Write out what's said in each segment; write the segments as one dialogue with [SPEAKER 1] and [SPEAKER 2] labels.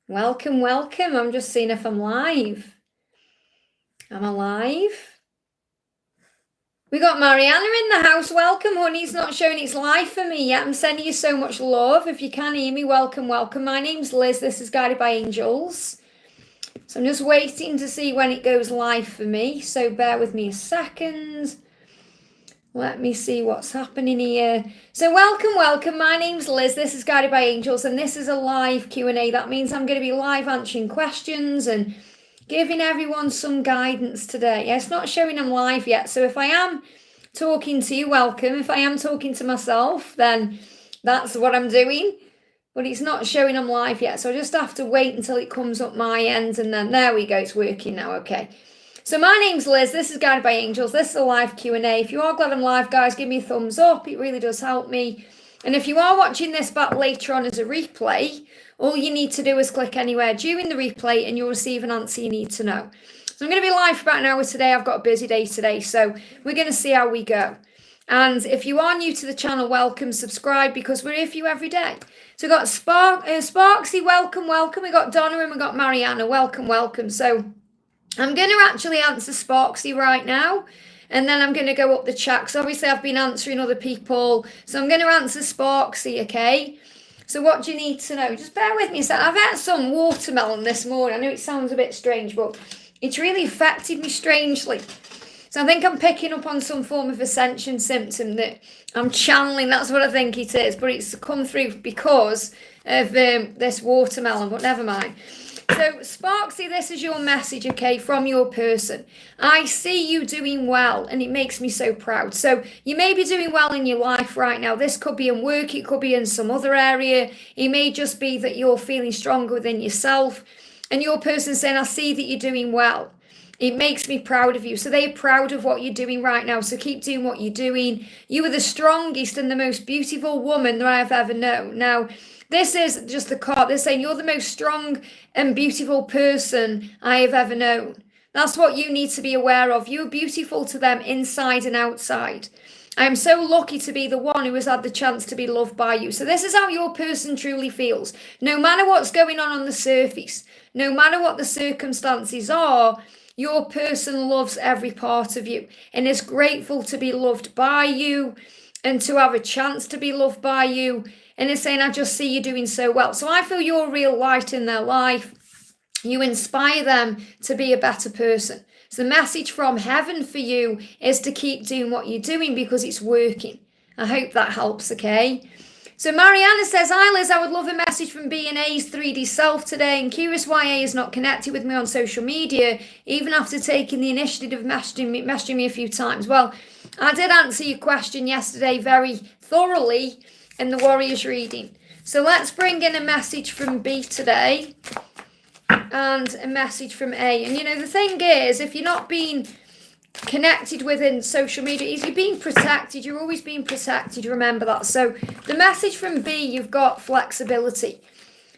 [SPEAKER 1] Welcome, welcome. I'm just seeing if I'm live. I'm alive. We got Mariana in the house. Welcome, honey. It's not showing it's live for me yet. I'm sending you so much love. If you can hear me, welcome, welcome. My name's Liz. This is Guided by Angels. So I'm just waiting to see when it goes live for me. So bear with me a second. Let me see what's happening here. So welcome, welcome. My name's Liz. This is Guided by Angels, and this is a live Q&A. That means I'm going to be live answering questions and giving everyone some guidance today. Yeah, it's not showing I'm live yet. So if I am talking to you, welcome. If I am talking to myself, then that's what I'm doing. But it's not showing I'm live yet. So I just have to wait until it comes up my end, and then there we go. It's working now. Okay. So my name's Liz, this is Guided by Angels, this is a live Q&A. If you are glad I'm live, guys, give me a thumbs up, it really does help me. And if you are watching this back later on as a replay, all you need to do is click anywhere during the replay and you'll receive an answer you need to know. So I'm going to be live for about an hour today, I've got a busy day today, so we're going to see how we go. And if you are new to the channel, welcome, subscribe, because we're here for you every day. So we've got Sparksy, welcome, welcome. We've got Donna and we've got Mariana, welcome, welcome. So I'm going to actually answer Sparksy right now, and then I'm going to go up the chat, because obviously I've been answering other people. So I'm going to answer Sparksy, okay? So what do you need to know? Just bear with me a second. I've had some watermelon this morning. I know it sounds a bit strange, but it's really affected me strangely. So I think I'm picking up on some form of Ascension symptom that I'm channeling. That's what I think it is, but it's come through because of this watermelon, but never mind. So, Sparksy, this is your message, okay, from your person. I see you doing well, and it makes me so proud. So, you may be doing well in your life right now. This could be in work, it could be in some other area. It may just be that you're feeling stronger within yourself, and your person saying, I see that you're doing well. It makes me proud of you. So they're proud of what you're doing right now. So keep doing what you're doing. You are the strongest and the most beautiful woman that I have ever known. Now, this is just the card. They're saying you're the most strong and beautiful person I have ever known. That's what you need to be aware of. You're beautiful to them inside and outside. I am so lucky to be the one who has had the chance to be loved by you. So this is how your person truly feels. No matter what's going on the surface, no matter what the circumstances are, your person loves every part of you and is grateful to be loved by you and to have a chance to be loved by you. And is saying, I just see you doing so well. So I feel you're a real light in their life. You inspire them to be a better person. So the message from heaven for you is to keep doing what you're doing because it's working. I hope that helps, okay? So Mariana says, hi Liz, I would love a message from B&A's 3D self today. And curious why A is not connected with me on social media, even after taking the initiative of messaging me a few times. Well, I did answer your question yesterday very thoroughly in the Warriors reading. So let's bring in a message from B today and a message from A. And you know, the thing is, if you're not being connected within social media, if you're being protected, you're always being protected, remember that. So the message from B, you've got flexibility.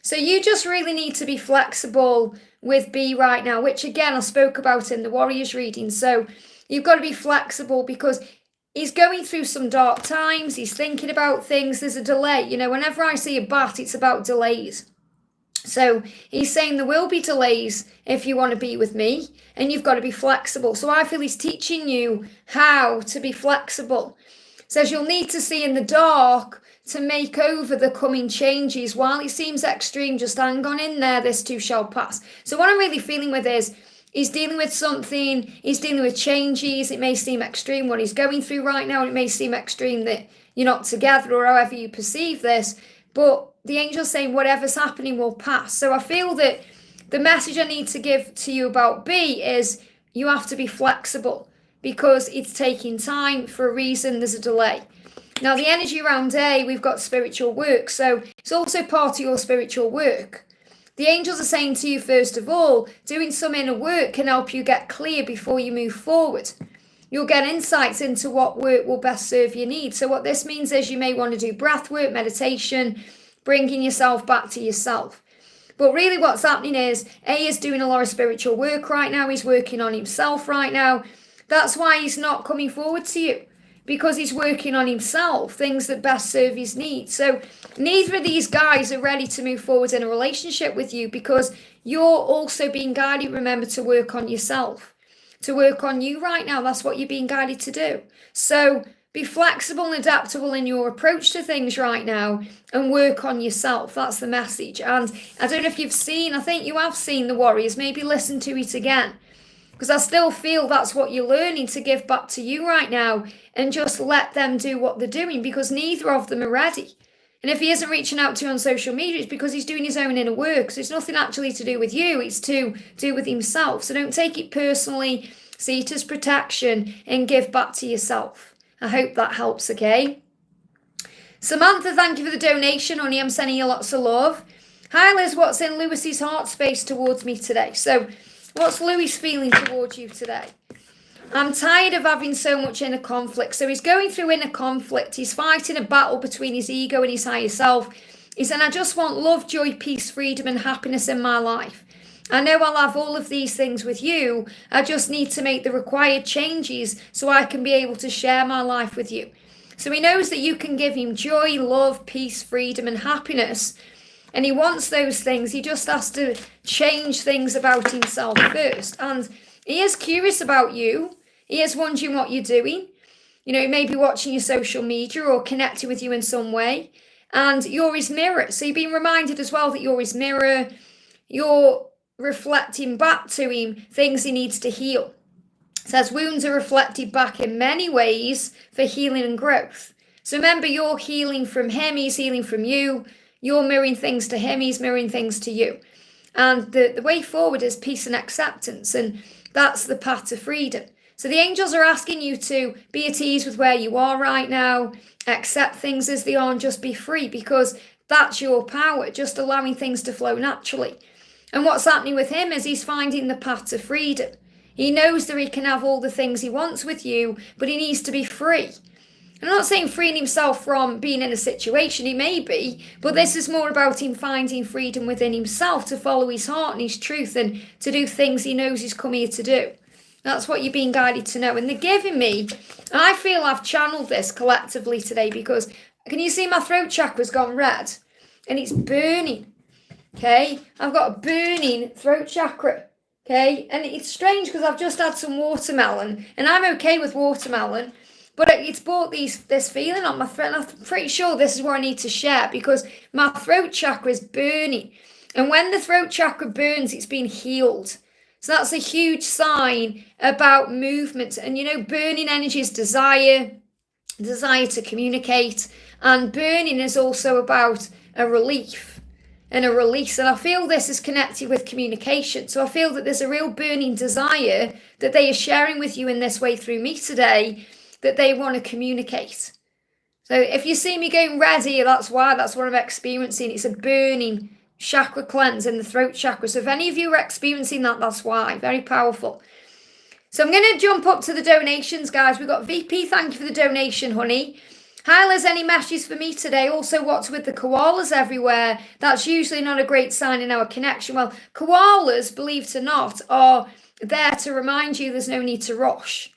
[SPEAKER 1] So you just really need to be flexible with B right now, which again, I spoke about in the Warriors reading. So you've got to be flexible because he's going through some dark times. He's thinking about things. There's a delay. You know, whenever I see a bat, it's about delays. So he's saying there will be delays if you want to be with me, and you've got to be flexible. So I feel he's teaching you how to be flexible. Says you'll need to see in the dark to make over the coming changes. While it seems extreme, just hang on in there. This too shall pass. So what I'm really feeling with is, he's dealing with something, he's dealing with changes. It may seem extreme what he's going through right now. It may seem extreme that you're not together or however you perceive this. But the angel's saying whatever's happening will pass. So I feel that the message I need to give to you about B is you have to be flexible because it's taking time for a reason. There's a delay. Now the energy around A, we've got spiritual work. So it's also part of your spiritual work. The angels are saying to you, first of all, doing some inner work can help you get clear before you move forward. You'll get insights into what work will best serve your needs. So what this means is you may want to do breath work, meditation, bringing yourself back to yourself. But really what's happening is A is doing a lot of spiritual work right now. He's working on himself right now. That's why he's not coming forward to you. because he's working on himself, things that best serve his needs. So neither of these guys are ready to move forward in a relationship with you because you're also being guided, remember, to work on yourself, to work on you right now. That's what you're being guided to do. So be flexible and adaptable in your approach to things right now and work on yourself. That's the message. And I don't know if you've seen, I think you have seen The Warriors, maybe listen to it again. Because I still feel that's what you're learning, to give back to you right now and just let them do what they're doing, because neither of them are ready. And if he isn't reaching out to you on social media, it's because he's doing his own inner work. So it's nothing actually to do with you. It's to do with himself. So don't take it personally. See it as protection and give back to yourself. I hope that helps, okay? Samantha, thank you for the donation, honey. I'm sending you lots of love. Hi, Liz. What's in Lewis's heart space towards me today? So what's Lewis feeling towards you today? I'm tired of having so much inner conflict. So he's going through inner conflict. He's fighting a battle between his ego and his higher self. He said, I just want love, joy, peace, freedom, and happiness in my life. I know I'll have all of these things with you. I just need to make the required changes so I can be able to share my life with you. So he knows that you can give him joy, love, peace, freedom, and happiness. And he wants those things. He just has to change things about himself first. And he is curious about you. He is wondering what you're doing. You know, he may be watching your social media or connecting with you in some way. And you're his mirror. So you're being reminded as well that you're his mirror. You're reflecting back to him things he needs to heal. It says wounds are reflected back in many ways for healing and growth. So remember, you're healing from him. He's healing from you. You're mirroring things to him. He's mirroring things to you. And the way forward is peace and acceptance. And that's the path to freedom. So the angels are asking you to be at ease with where you are right now, accept things as they are and just be free, because that's your power, just allowing things to flow naturally. And what's happening with him is he's finding the path to freedom. He knows that he can have all the things he wants with you, but he needs to be free. I'm not saying freeing himself from being in a situation, he may be, but this is more about him finding freedom within himself to follow his heart and his truth and to do things he knows he's come here to do. That's what you're being guided to know. And they're giving me, and I feel I've channeled this collectively today, because can you see my throat chakra's gone red? And it's burning, okay? I've got a burning throat chakra, okay? And it's strange because I've just had some watermelon, and I'm okay with watermelon, but it's brought this feeling on my throat, and I'm pretty sure this is what I need to share, because my throat chakra is burning. And when the throat chakra burns, it's been healed. So that's a huge sign about movement. And, you know, burning energy is desire to communicate. And burning is also about a relief and a release. And I feel this is connected with communication. So I feel that there's a real burning desire that they are sharing with you in this way through me today, that they want to communicate. So if you see me going red here, that's why. That's what I'm experiencing. It's a burning chakra cleanse in the throat chakra. So if any of you are experiencing that, that's why. Very powerful. So I'm going to jump up to the donations, guys. We've got VP. Thank you for the donation, honey. Hi, Liz. Any messages for me today? Also, what's with the koalas everywhere? That's usually not a great sign in our connection. Well, koalas, believe it or not, are there to remind you there's no need to rush.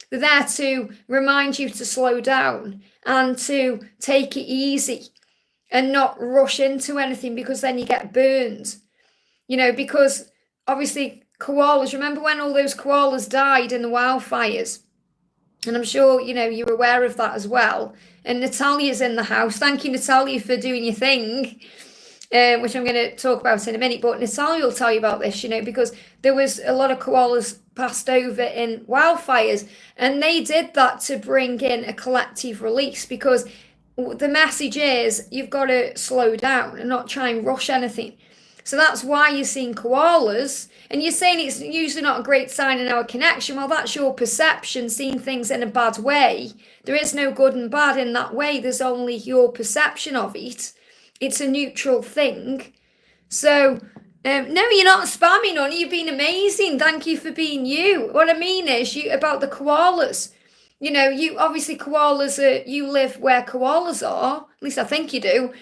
[SPEAKER 1] They're there to remind you to slow down and to take it easy and not rush into anything, because then you get burned. You know, because obviously koalas, remember when all those koalas died in the wildfires? And I'm sure, you know, you're aware of that as well. And Natalia's in the house. Thank you, Natalia, for doing your thing, which I'm going to talk about in a minute. But Natalia will tell you about this, you know, because there was a lot of koalas passed over in wildfires. And they did that to bring in a collective release, because the message is you've got to slow down and not try and rush anything. So that's why you're seeing koalas, and you're saying it's usually not a great sign in our connection. Well, that's your perception, seeing things in a bad way. There is no good and bad in that way. There's only your perception of it. It's a neutral thing. So, no, you're not spamming on. You've been amazing. Thank you for being you. What I mean is about the koalas. You know, you obviously koalas you live where koalas are. At least I think you do.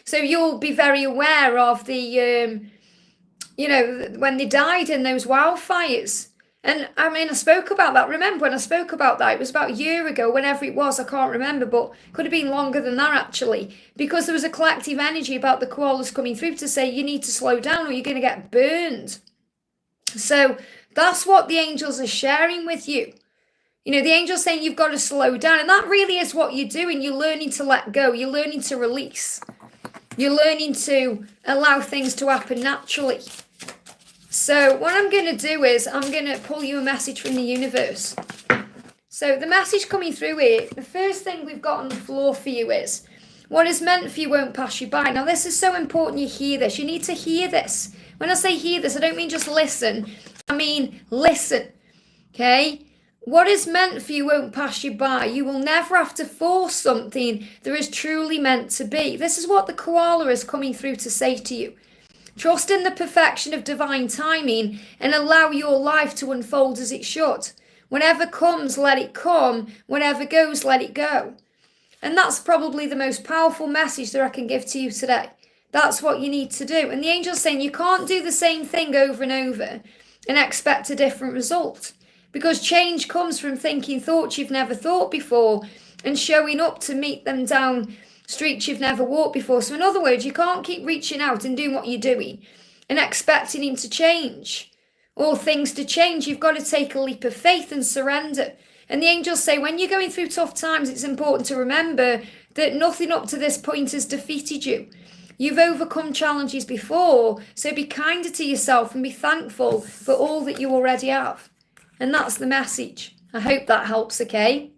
[SPEAKER 1] So you'll be very aware of the, you know, when they died in those wildfires. And I mean, I spoke about that. Remember when I spoke about that? It was about a year ago, whenever it was. I can't remember, but could have been longer than that actually, because there was a collective energy about the koalas coming through to say you need to slow down or you're going to get burned. So that's what the angels are sharing with you. You know, the angels saying you've got to slow down. And that really is what you're doing. You're learning to let go. You're learning to release. You're learning to allow things to happen naturally. So what I'm going to do is I'm going to pull you a message from the universe. So the message coming through here, the first thing we've got on the floor for you is, what is meant for you won't pass you by. Now this is so important you hear this. You need to hear this. When I say hear this, I don't mean just listen. I mean listen. Okay? What is meant for you won't pass you by. You will never have to force something that is truly meant to be. This is what the koala is coming through to say to you. Trust in the perfection of divine timing and allow your life to unfold as it should. Whenever comes, let it come. Whenever goes, let it go. And that's probably the most powerful message that I can give to you today. That's what you need to do. And the angel's saying you can't do the same thing over and over and expect a different result. Because change comes from thinking thoughts you've never thought before and showing up to meet them down streets you've never walked before. So in other words, you can't keep reaching out and doing what you're doing and expecting him to change or things to change. You've got to take a leap of faith and surrender. And the angels say when you're going through tough times, it's important to remember that nothing up to this point has defeated you. You've overcome challenges before, so be kinder to yourself and be thankful for all that you already have. And that's the message. I hope that helps, okay?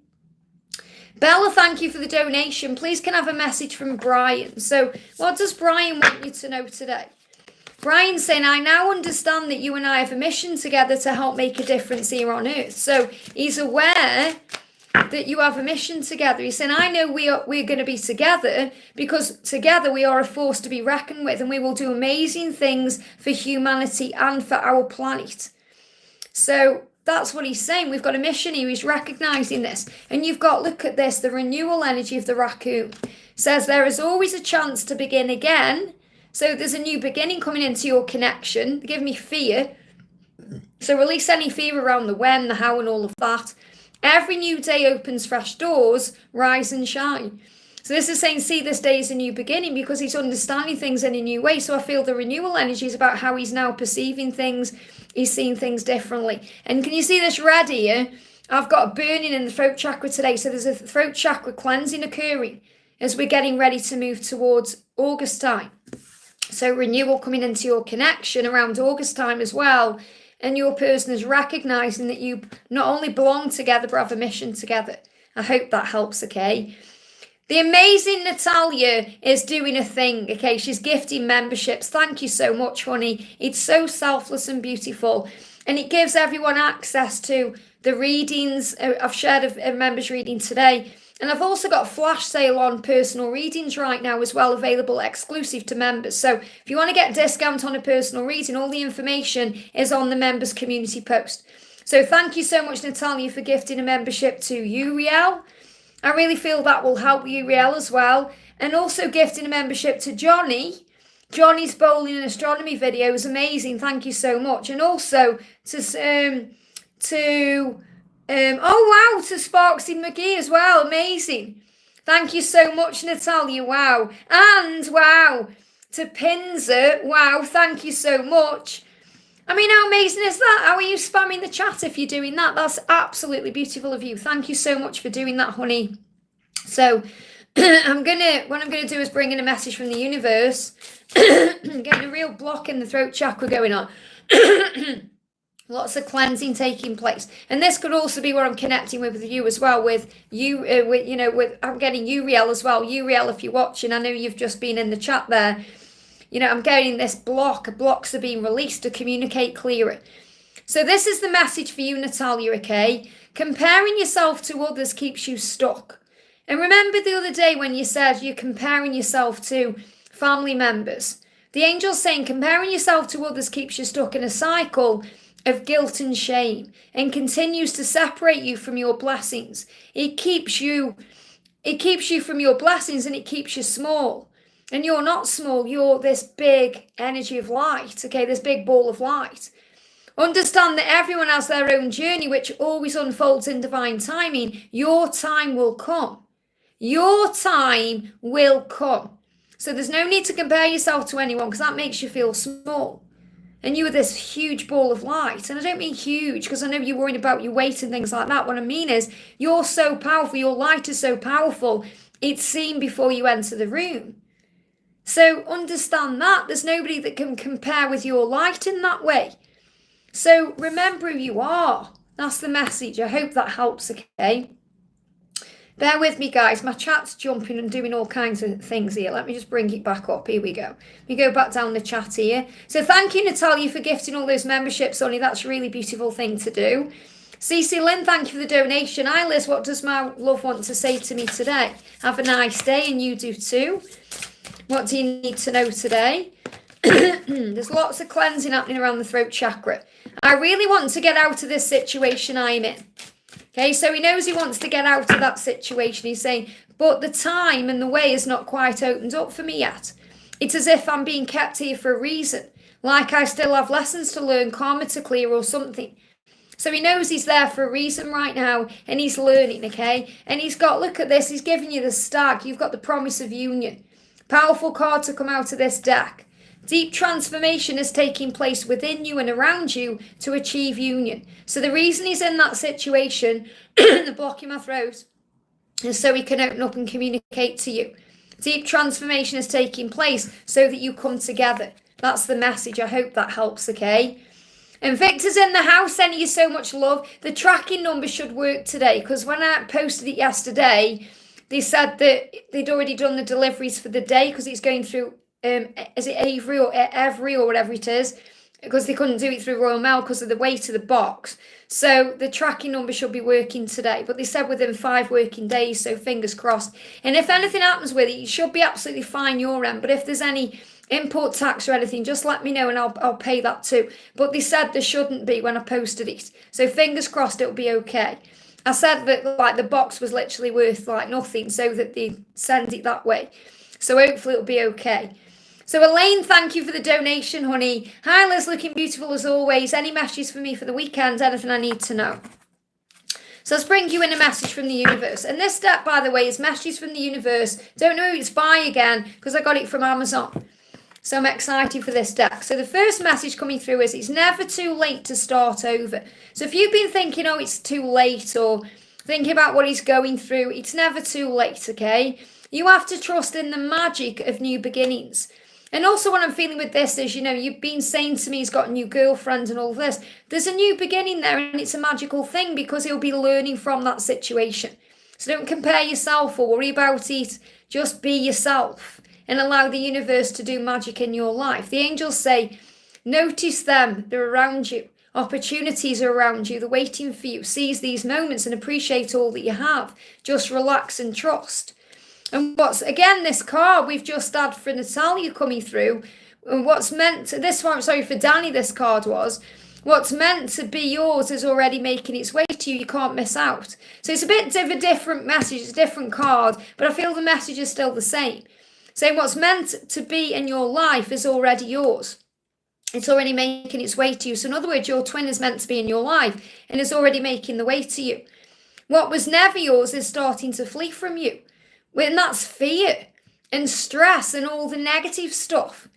[SPEAKER 1] Bella, thank you for the donation. Please can I have a message from Brian. So what does Brian want you to know today? Brian's saying, I now understand that you and I have a mission together to help make a difference here on earth. So he's aware that you have a mission together. He's saying, I know we're going to be together because together we are a force to be reckoned with and we will do amazing things for humanity and for our planet. So that's what he's saying. We've got a mission here. He's recognizing this. And you've got, look at this, the renewal energy of the raccoon. Says there is always a chance to begin again. So there's a new beginning coming into your connection. They give me fear. So release any fear around the when, the how, and all of that. Every new day opens fresh doors. Rise and shine. So this is saying, see this day as a new beginning because he's understanding things in a new way. So I feel the renewal energy is about how he's now perceiving things. He's seeing things differently. And can you see this red here? I've got a burning in the throat chakra today. So there's a throat chakra cleansing occurring as we're getting ready to move towards August time. So renewal coming into your connection around August time as well. And your person is recognizing that you not only belong together, but have a mission together. I hope that helps, okay? The amazing Natalia is doing a thing, okay? She's gifting memberships. Thank you so much, honey. It's so selfless and beautiful. And it gives everyone access to the readings. I've shared a members reading today. And I've also got a flash sale on personal readings right now as well, available exclusive to members. So if you want to get a discount on a personal reading, all the information is on the members community post. So thank you so much, Natalia, for gifting a membership to Uriel. I really feel that will help Uriel as well. And also gifting a membership to Johnny. Johnny's bowling and astronomy video is amazing. Thank you so much. And also to Sparksy McGee as well. Amazing. Thank you so much, Natalia. Wow. And wow, to Pinzer. Wow, thank you so much. I mean, how amazing is that? How are you spamming the chat if you're doing that? That's absolutely beautiful of you. Thank you so much for doing that, honey. So what I'm gonna do is bring in a message from the universe. Getting a real block in the throat chakra going on. Lots of cleansing taking place, and this could also be where I'm connecting with you as well. With you, I'm getting Uriel as well. Uriel, if you're watching, I know you've just been in the chat there. You know, I'm getting this block. Blocks are being released to communicate clearer. So this is the message for you, Natalia. Okay, comparing yourself to others keeps you stuck. And remember the other day when you said you're comparing yourself to family members. The angel's saying comparing yourself to others keeps you stuck in a cycle of guilt and shame and continues to separate you from your blessings. It keeps you from your blessings and it keeps you small. And you're not small, you're this big energy of light, okay, this big ball of light. Understand that everyone has their own journey, which always unfolds in divine timing. Your time will come. Your time will come. So there's no need to compare yourself to anyone, because that makes you feel small. And you are this huge ball of light. And I don't mean huge, because I know you're worried about your weight and things like that. What I mean is, you're so powerful. Your light is so powerful. It's seen before you enter the room. So understand that. There's nobody that can compare with your light in that way. So remember who you are. That's the message. I hope that helps, okay? Bear with me, guys. My chat's jumping and doing all kinds of things here. Let me just bring it back up. Here we go. We go back down the chat here. So thank you, Natalia, for gifting all those memberships, Sonny. That's a really beautiful thing to do. CC Lynn, thank you for the donation. Hi, Liz. What does my love want to say to me today? Have a nice day, and you do too. What do you need to know today? There's lots of cleansing happening around the throat chakra. I really want to get out of this situation I'm in. Okay, so he knows he wants to get out of that situation. He's saying, but the time and the way is not quite opened up for me yet. It's as if I'm being kept here for a reason. Like I still have lessons to learn, karma to clear or something. So he knows he's there for a reason right now, and he's learning, okay? And he's got, look at this, he's giving you the stag. You've got the promise of union. Powerful card to come out of this deck. Deep transformation is taking place within you and around you to achieve union. So the reason he's in that situation, the block in my throat, is so he can open up and communicate to you. Deep transformation is taking place so that you come together. That's the message. I hope that helps, okay? And Victor's in the house, sending you so much love. The tracking number should work today, because when I posted it yesterday, they said that they'd already done the deliveries for the day, because it's going through, is it Avery or Every or whatever it is, because they couldn't do it through Royal Mail because of the weight of the box. So the tracking number should be working today, but they said within 5 working days, so fingers crossed. And if anything happens with it, you should be absolutely fine your end, but if there's any import tax or anything, just let me know and I'll pay that too. But they said there shouldn't be when I posted it, so fingers crossed it'll be okay. I said that like the box was literally worth like nothing, so that they send it that way. So hopefully it'll be okay. So Elaine, thank you for the donation, honey. Hi Liz, looking beautiful as always. Any messages for me for the weekend? Anything I need to know? So let's bring you in a message from the universe. And this step, by the way, is messages from the universe. Don't know who it's by again, because I got it from Amazon. So I'm excited for this deck. So the first message coming through is it's never too late to start over. So if you've been thinking, oh, it's too late, or thinking about what he's going through, it's never too late, okay? You have to trust in the magic of new beginnings. And also what I'm feeling with this is, you know, you've been saying to me he's got a new girlfriend and all this. There's a new beginning there, and it's a magical thing because he'll be learning from that situation. So don't compare yourself or worry about it. Just be yourself and allow the universe to do magic in your life. The angels say, notice them, they're around you. Opportunities are around you, they're waiting for you. Seize these moments and appreciate all that you have. Just relax and trust. And what's, again, this card we've just had for Natalia coming through, and what's meant to, this one, sorry, for Danny, this card was, what's meant to be yours is already making its way to you. You can't miss out. So it's a bit of a different message, it's a different card, but I feel the message is still the same. Saying what's meant to be in your life is already yours. It's already making its way to you. So in other words, your twin is meant to be in your life and is already making the way to you. What was never yours is starting to flee from you. And that's fear and stress and all the negative stuff.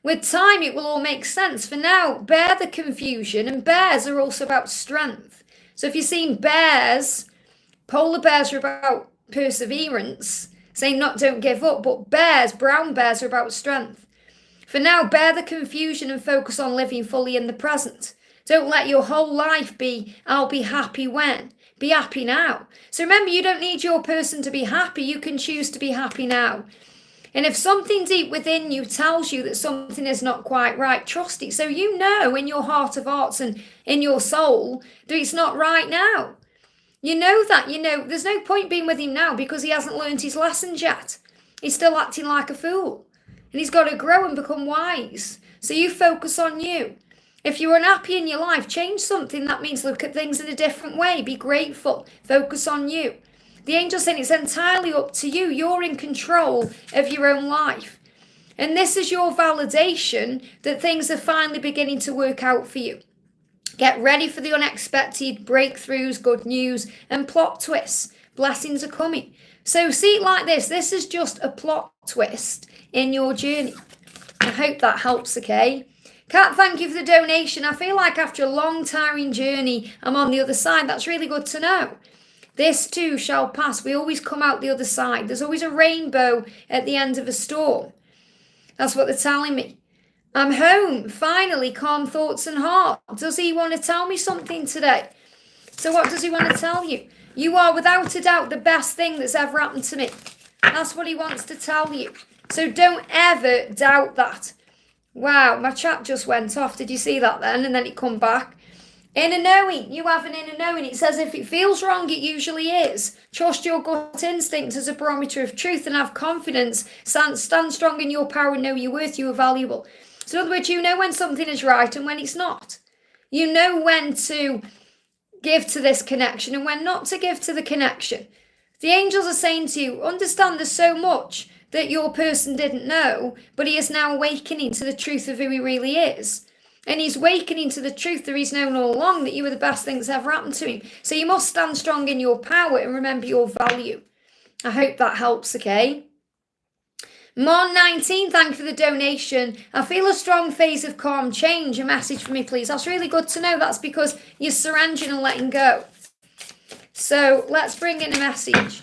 [SPEAKER 1] With time, it will all make sense. For now, bear the confusion, and bears are also about strength. So if you've seen bears, polar bears are about perseverance, saying don't give up, but bears, brown bears, are about strength. For now, bear the confusion and focus on living fully in the present. Don't let your whole life be, I'll be happy when. Be happy now. So remember, you don't need your person to be happy. You can choose to be happy now. And if something deep within you tells you that something is not quite right, trust it. So you know in your heart of hearts and in your soul that it's not right now. You know that, you know, there's no point being with him now because he hasn't learned his lessons yet. He's still acting like a fool. And he's got to grow and become wise. So you focus on you. If you're unhappy in your life, change something. That means look at things in a different way. Be grateful. Focus on you. The angel's saying it's entirely up to you. You're in control of your own life. And this is your validation that things are finally beginning to work out for you. Get ready for the unexpected, breakthroughs, good news, and plot twists. Blessings are coming. So see it like this. This is just a plot twist in your journey. I hope that helps, okay? Kat, thank you for the donation. I feel like after a long, tiring journey, I'm on the other side. That's really good to know. This too shall pass. We always come out the other side. There's always a rainbow at the end of a storm. That's what they're telling me. I'm home, finally, calm thoughts and heart. Does he want to tell me something today? So what does he want to tell you? You are without a doubt the best thing that's ever happened to me. That's what he wants to tell you. So don't ever doubt that. Wow, my chat just went off. Did you see that then? And then it come back. Inner knowing. You have an inner knowing. It says if it feels wrong, it usually is. Trust your gut instinct as a barometer of truth and have confidence. Stand strong in your power and know your worth. You are valuable. So in other words, you know when something is right and when it's not. You know when to give to this connection and when not to give to the connection. The angels are saying to you, understand there's so much that your person didn't know, but he is now awakening to the truth of who he really is. And he's awakening to the truth that he's known all along, that you were the best thing that's ever happened to him. So you must stand strong in your power and remember your value. I hope that helps, okay? Mon19, thank you for the donation. I feel a strong phase of calm change. A message for me, please. That's really good to know. That's because you're surrendering and letting go. So let's bring in a message.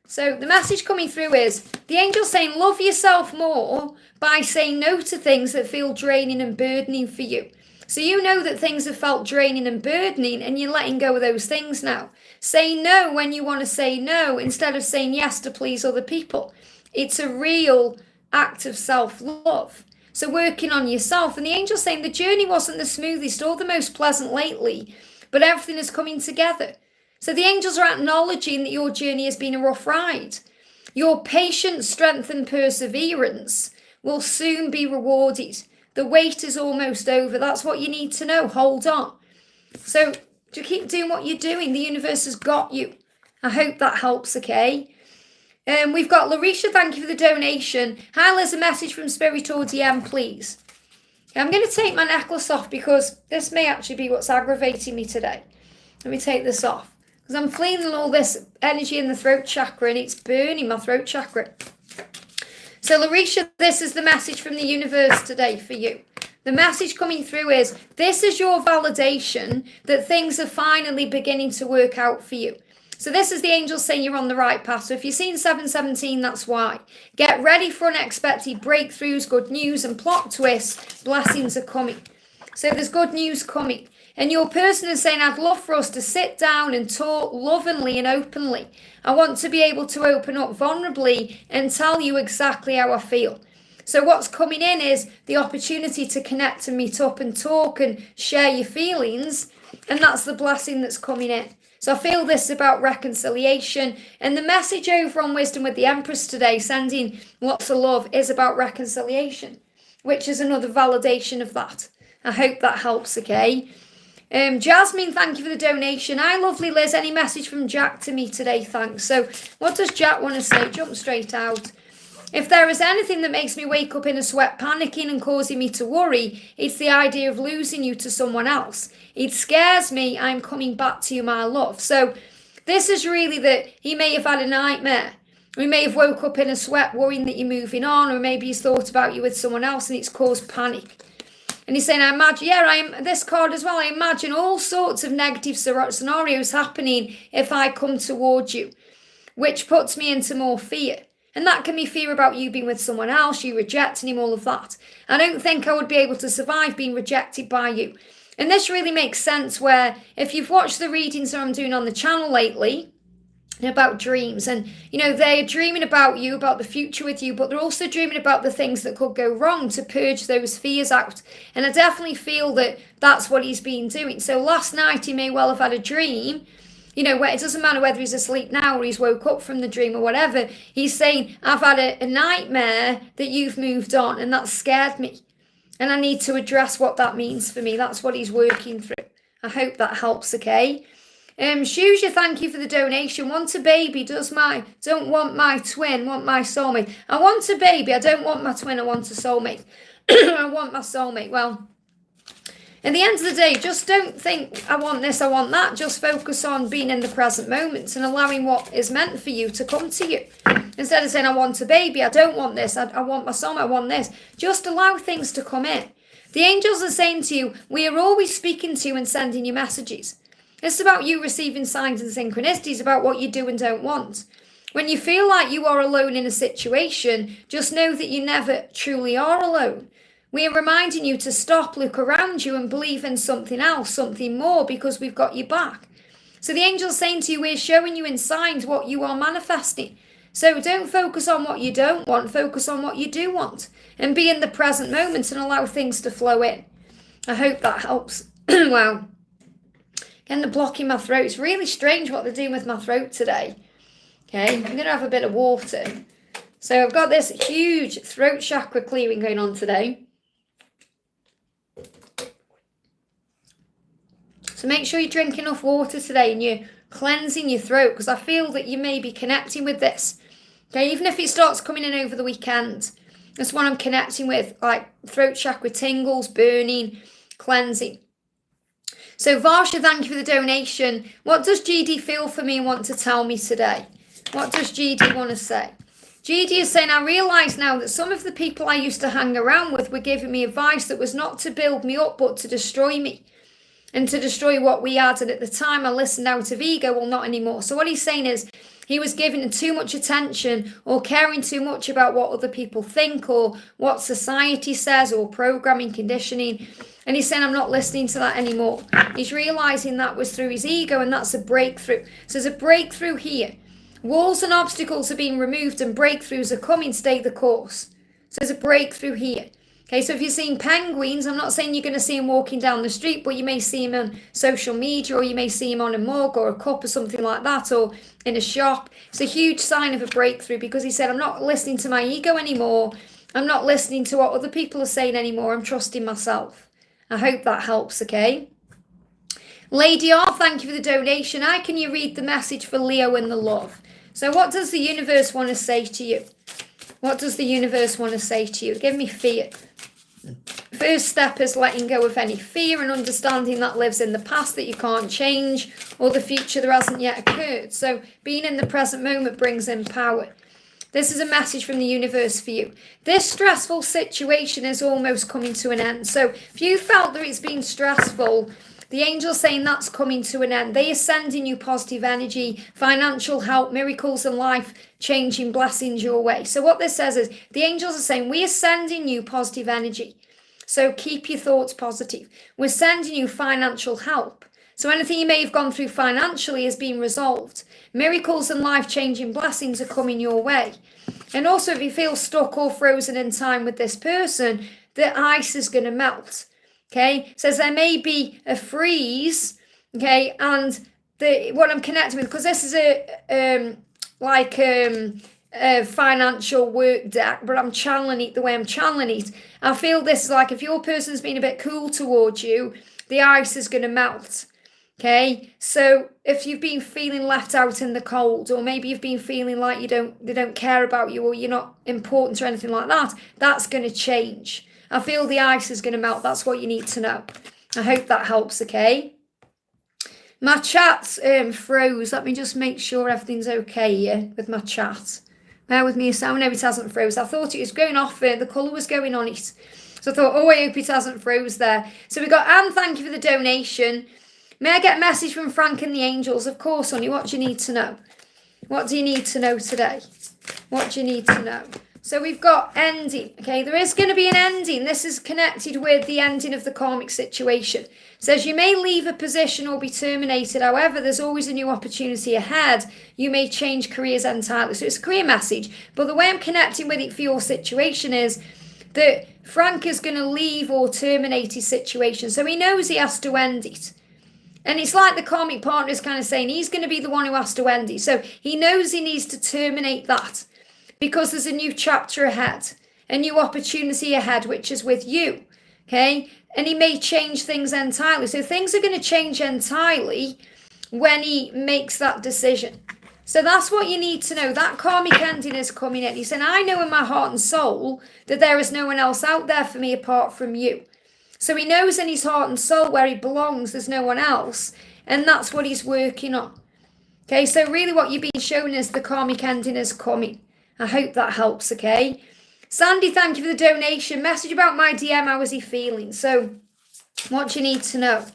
[SPEAKER 1] So the message coming through is the angel saying, love yourself more by saying no to things that feel draining and burdening for you. So you know that things have felt draining and burdening and you're letting go of those things now. Say no when you want to say no instead of saying yes to please other people. It's a real act of self-love. So working on yourself. And the angel's saying the journey wasn't the smoothest or the most pleasant lately, but everything is coming together. So the angels are acknowledging that your journey has been a rough ride. Your patience, strength and perseverance will soon be rewarded. The wait is almost over. That's what you need to know. Hold on. So to keep doing what you're doing, the universe has got you. I hope that helps, okay? We've got Larisha, thank you for the donation. Hi, Liz, a message from Spirit or DM, please. I'm going to take my necklace off because this may actually be what's aggravating me today. Let me take this off. Because I'm feeling all this energy in the throat chakra and it's burning my throat chakra. So Larisha, this is the message from the universe today for you. The message coming through is, this is your validation that things are finally beginning to work out for you. So this is the angels saying you're on the right path. So if you've seen 717, that's why. Get ready for unexpected breakthroughs, good news and plot twists. Blessings are coming. So there's good news coming. And your person is saying, I'd love for us to sit down and talk lovingly and openly. I want to be able to open up vulnerably and tell you exactly how I feel. So what's coming in is the opportunity to connect and meet up and talk and share your feelings. And that's the blessing that's coming in. So I feel this about reconciliation. And the message over on Wisdom with the Empress today, sending lots of love, is about reconciliation, which is another validation of that. I hope that helps, okay? Jasmine, thank you for the donation. Hi, lovely Liz. Any message from Jack to me today? Thanks. So what does Jack want to say? Jump straight out. If there is anything that makes me wake up in a sweat, panicking and causing me to worry, it's the idea of losing you to someone else. It scares me. I'm coming back to you, my love. So this is really that he may have had a nightmare. We may have woke up in a sweat worrying that you're moving on, or maybe he's thought about you with someone else and it's caused panic. And he's saying, I imagine, this card as well, I imagine all sorts of negative scenarios happening if I come towards you, which puts me into more fear. And that can be fear about you being with someone else, you rejecting him, all of that. I don't think I would be able to survive being rejected by you. And this really makes sense where if you've watched the readings that I'm doing on the channel lately, about dreams, and they're dreaming about you, about the future with you, but they're also dreaming about the things that could go wrong to purge those fears out. And I definitely feel that that's what he's been doing. So last night he may well have had a dream, where it doesn't matter whether he's asleep now or he's woke up from the dream or whatever. He's saying, I've had a nightmare that you've moved on and that scared me, and I need to address what that means for me. That's what he's working through. I hope that helps, okay? Shua, thank you for the donation. Want a baby, don't want my twin, want my soulmate. I want a baby, I don't want my twin, I want a soulmate. I want my soulmate. Well, At the end of the day, just don't think, I want this, I want that. Just focus on being in the present moment and allowing what is meant for you to come to you. Instead of saying, I want a baby, I don't want this, I want my son, I want this. Just allow things to come in. The angels are saying to you, we are always speaking to you and sending you messages. It's about you receiving signs and synchronicities about what you do and don't want. When you feel like you are alone in a situation, just know that you never truly are alone. We are reminding you to stop, look around you and believe in something else, something more, because we've got you back. So the angel's saying to you, we're showing you in signs what you are manifesting. So don't focus on what you don't want, focus on what you do want. And be in the present moment and allow things to flow in. I hope that helps. Wow. Again, the block in my throat. It's really strange what they're doing with my throat today. Okay, I'm going to have a bit of water. So I've got this huge throat chakra clearing going on today. So make sure you drink enough water today and you're cleansing your throat, because I feel that you may be connecting with this. Okay, even if it starts coming in over the weekend. That's what I'm connecting with, like throat chakra tingles, burning, cleansing. So Varsha, thank you for the donation. What does GD feel for me and want to tell me today? What does GD want to say? GD is saying, I realise now that some of the people I used to hang around with were giving me advice that was not to build me up, but to destroy me. And to destroy what we had. And at the time I listened out of ego, well, not anymore. So what he's saying is, he was giving too much attention or caring too much about what other people think or what society says or programming, conditioning. And he's saying, I'm not listening to that anymore. He's realising that was through his ego, and that's a breakthrough. So there's a breakthrough here. Walls and obstacles are being removed and breakthroughs are coming. Stay the course. So there's a breakthrough here. Okay, so if you're seeing penguins, I'm not saying you're going to see them walking down the street, but you may see them on social media, or you may see them on a mug or a cup or something like that, or in a shop. It's a huge sign of a breakthrough, because he said, I'm not listening to my ego anymore. I'm not listening to what other people are saying anymore. I'm trusting myself. I hope that helps, okay? Lady R, thank you for the donation. How can you read the message for Leo and the love? So what does the universe want to say to you? What does the universe want to say to you? Give me fear. First step is letting go of any fear and understanding that lives in the past that you can't change, or the future that hasn't yet occurred. So being in the present moment brings in power. This is a message from the universe for you. This stressful situation is almost coming to an end. So if you felt that it's been stressful, the angel's saying that's coming to an end. They are sending you positive energy, financial help, miracles and life-changing blessings your way. So what this says is, the angels are saying, we are sending you positive energy. So keep your thoughts positive. We're sending you financial help. So anything you may have gone through financially is being resolved. Miracles and life-changing blessings are coming your way. And also, if you feel stuck or frozen in time with this person, the ice is going to melt. Okay, it says there may be a freeze, okay, and what I'm connecting with, because this is a financial work deck, but I'm channeling it the way I'm channeling it. I feel this is like, if your person's been a bit cool towards you, the ice is going to melt. Okay, so if you've been feeling left out in the cold, or maybe you've been feeling like they don't care about you, or you're not important or anything like that, that's going to change. I feel the ice is going to melt. That's what you need to know. I hope that helps, okay? My chat froze. Let me just make sure everything's okay here with my chat. Bear with me a second. No, it hasn't froze. I thought it was going off. The colour was going on it. So I thought, oh, I hope it hasn't froze there. So we got Anne, thank you for the donation. May I get a message from Frank and the angels? Of course, honey. What do you need to know? What do you need to know today? What do you need to know? So we've got ending, okay? There is going to be an ending. This is connected with the ending of the karmic situation. It says you may leave a position or be terminated. However, there's always a new opportunity ahead. You may change careers entirely. So it's a career message. But the way I'm connecting with it for your situation is that Frank is going to leave or terminate his situation. So he knows he has to end it. And it's like the karmic partner is kind of saying he's going to be the one who has to end it. So he knows he needs to terminate that, because there's a new chapter ahead, a new opportunity ahead, which is with you, okay? And he may change things entirely. So things are going to change entirely when he makes that decision. So that's what you need to know. That karmic ending is coming in. He said, I know in my heart and soul that there is no one else out there for me apart from you. So he knows in his heart and soul where he belongs, there's no one else. And that's what he's working on. Okay, so really what you've been shown is the karmic ending is coming. I hope that helps, okay? Sandy, thank you for the donation. Message about my DM, how is he feeling? So, what do you need to know?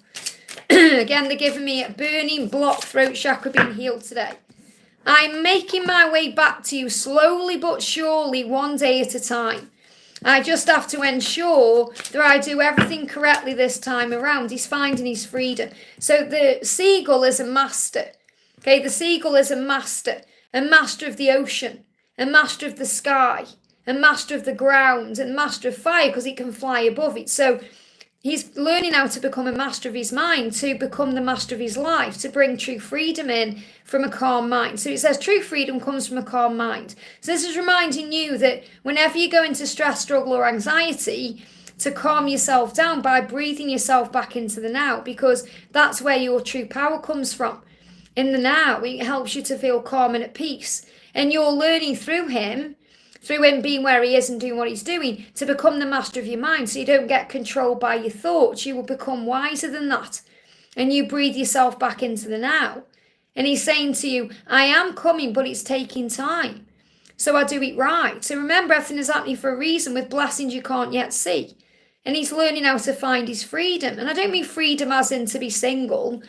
[SPEAKER 1] Again, they're giving me a burning block throat chakra being healed today. I'm making my way back to you slowly but surely, one day at a time. I just have to ensure that I do everything correctly this time around. He's finding his freedom. So the seagull is a master. Okay, the seagull is a master of the ocean, a master of the sky, a master of the ground, and master of fire because he can fly above it. So he's learning how to become a master of his mind, to become the master of his life, to bring true freedom in from a calm mind. So it says true freedom comes from a calm mind. So this is reminding you that whenever you go into stress, struggle, or anxiety, to calm yourself down by breathing yourself back into the now, because that's where your true power comes from. In the now, it helps you to feel calm and at peace. And you're learning through him being where he is and doing what he's doing, to become the master of your mind, so you don't get controlled by your thoughts. You will become wiser than that. And you breathe yourself back into the now. And he's saying to you, I am coming, but it's taking time. So I do it right. So remember, everything is happening for a reason, with blessings you can't yet see. And he's learning how to find his freedom. And I don't mean freedom as in to be single.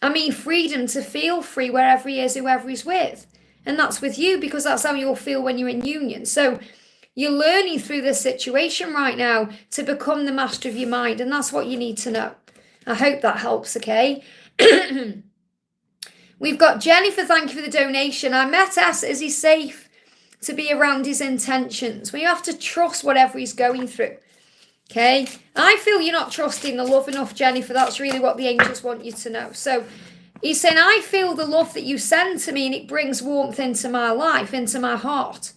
[SPEAKER 1] I mean freedom to feel free wherever he is, whoever he's with. And that's with you, because that's how you'll feel when you're in union. So you're learning through this situation right now to become the master of your mind. And that's what you need to know. I hope that helps, okay? We've got Jennifer, thank you for the donation. I met S. Is he safe to be around his intentions? We have to trust whatever he's going through. Okay? I feel you're not trusting the love enough, Jennifer. That's really what the angels want you to know. So he's saying, I feel the love that you send to me, and it brings warmth into my life, into my heart.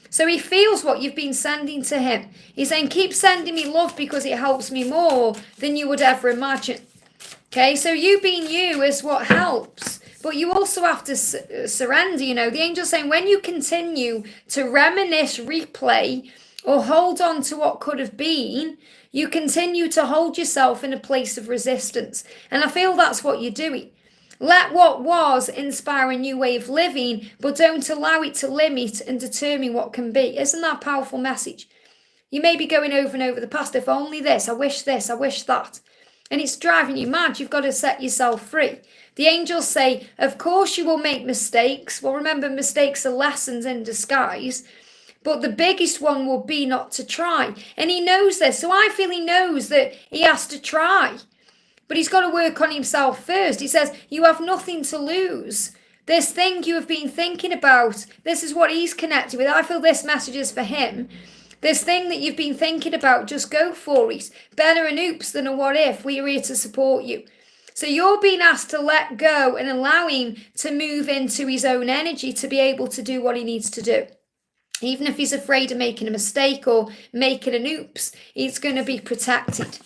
[SPEAKER 1] So he feels what you've been sending to him. He's saying, keep sending me love because it helps me more than you would ever imagine. Okay, so you being you is what helps. But you also have to surrender, you know. The angel's saying, when you continue to reminisce, replay, or hold on to what could have been, you continue to hold yourself in a place of resistance. And I feel that's what you're doing. Let what was inspire a new way of living, but don't allow it to limit and determine what can be. Isn't that a powerful message? You may be going over and over the past. If only this, I wish that. And it's driving you mad. You've got to set yourself free. The angels say, of course you will make mistakes. Well, remember, mistakes are lessons in disguise. But the biggest one will be not to try. And he knows this. So I feel he knows that he has to try. But he's got to work on himself first. He says, you have nothing to lose. This thing you have been thinking about, this is what he's connected with. I feel this message is for him. This thing that you've been thinking about, just go for it. Better an oops than a what if. We are here to support you. So you're being asked to let go and allow him to move into his own energy to be able to do what he needs to do. Even if he's afraid of making a mistake or making an oops, he's going to be protected.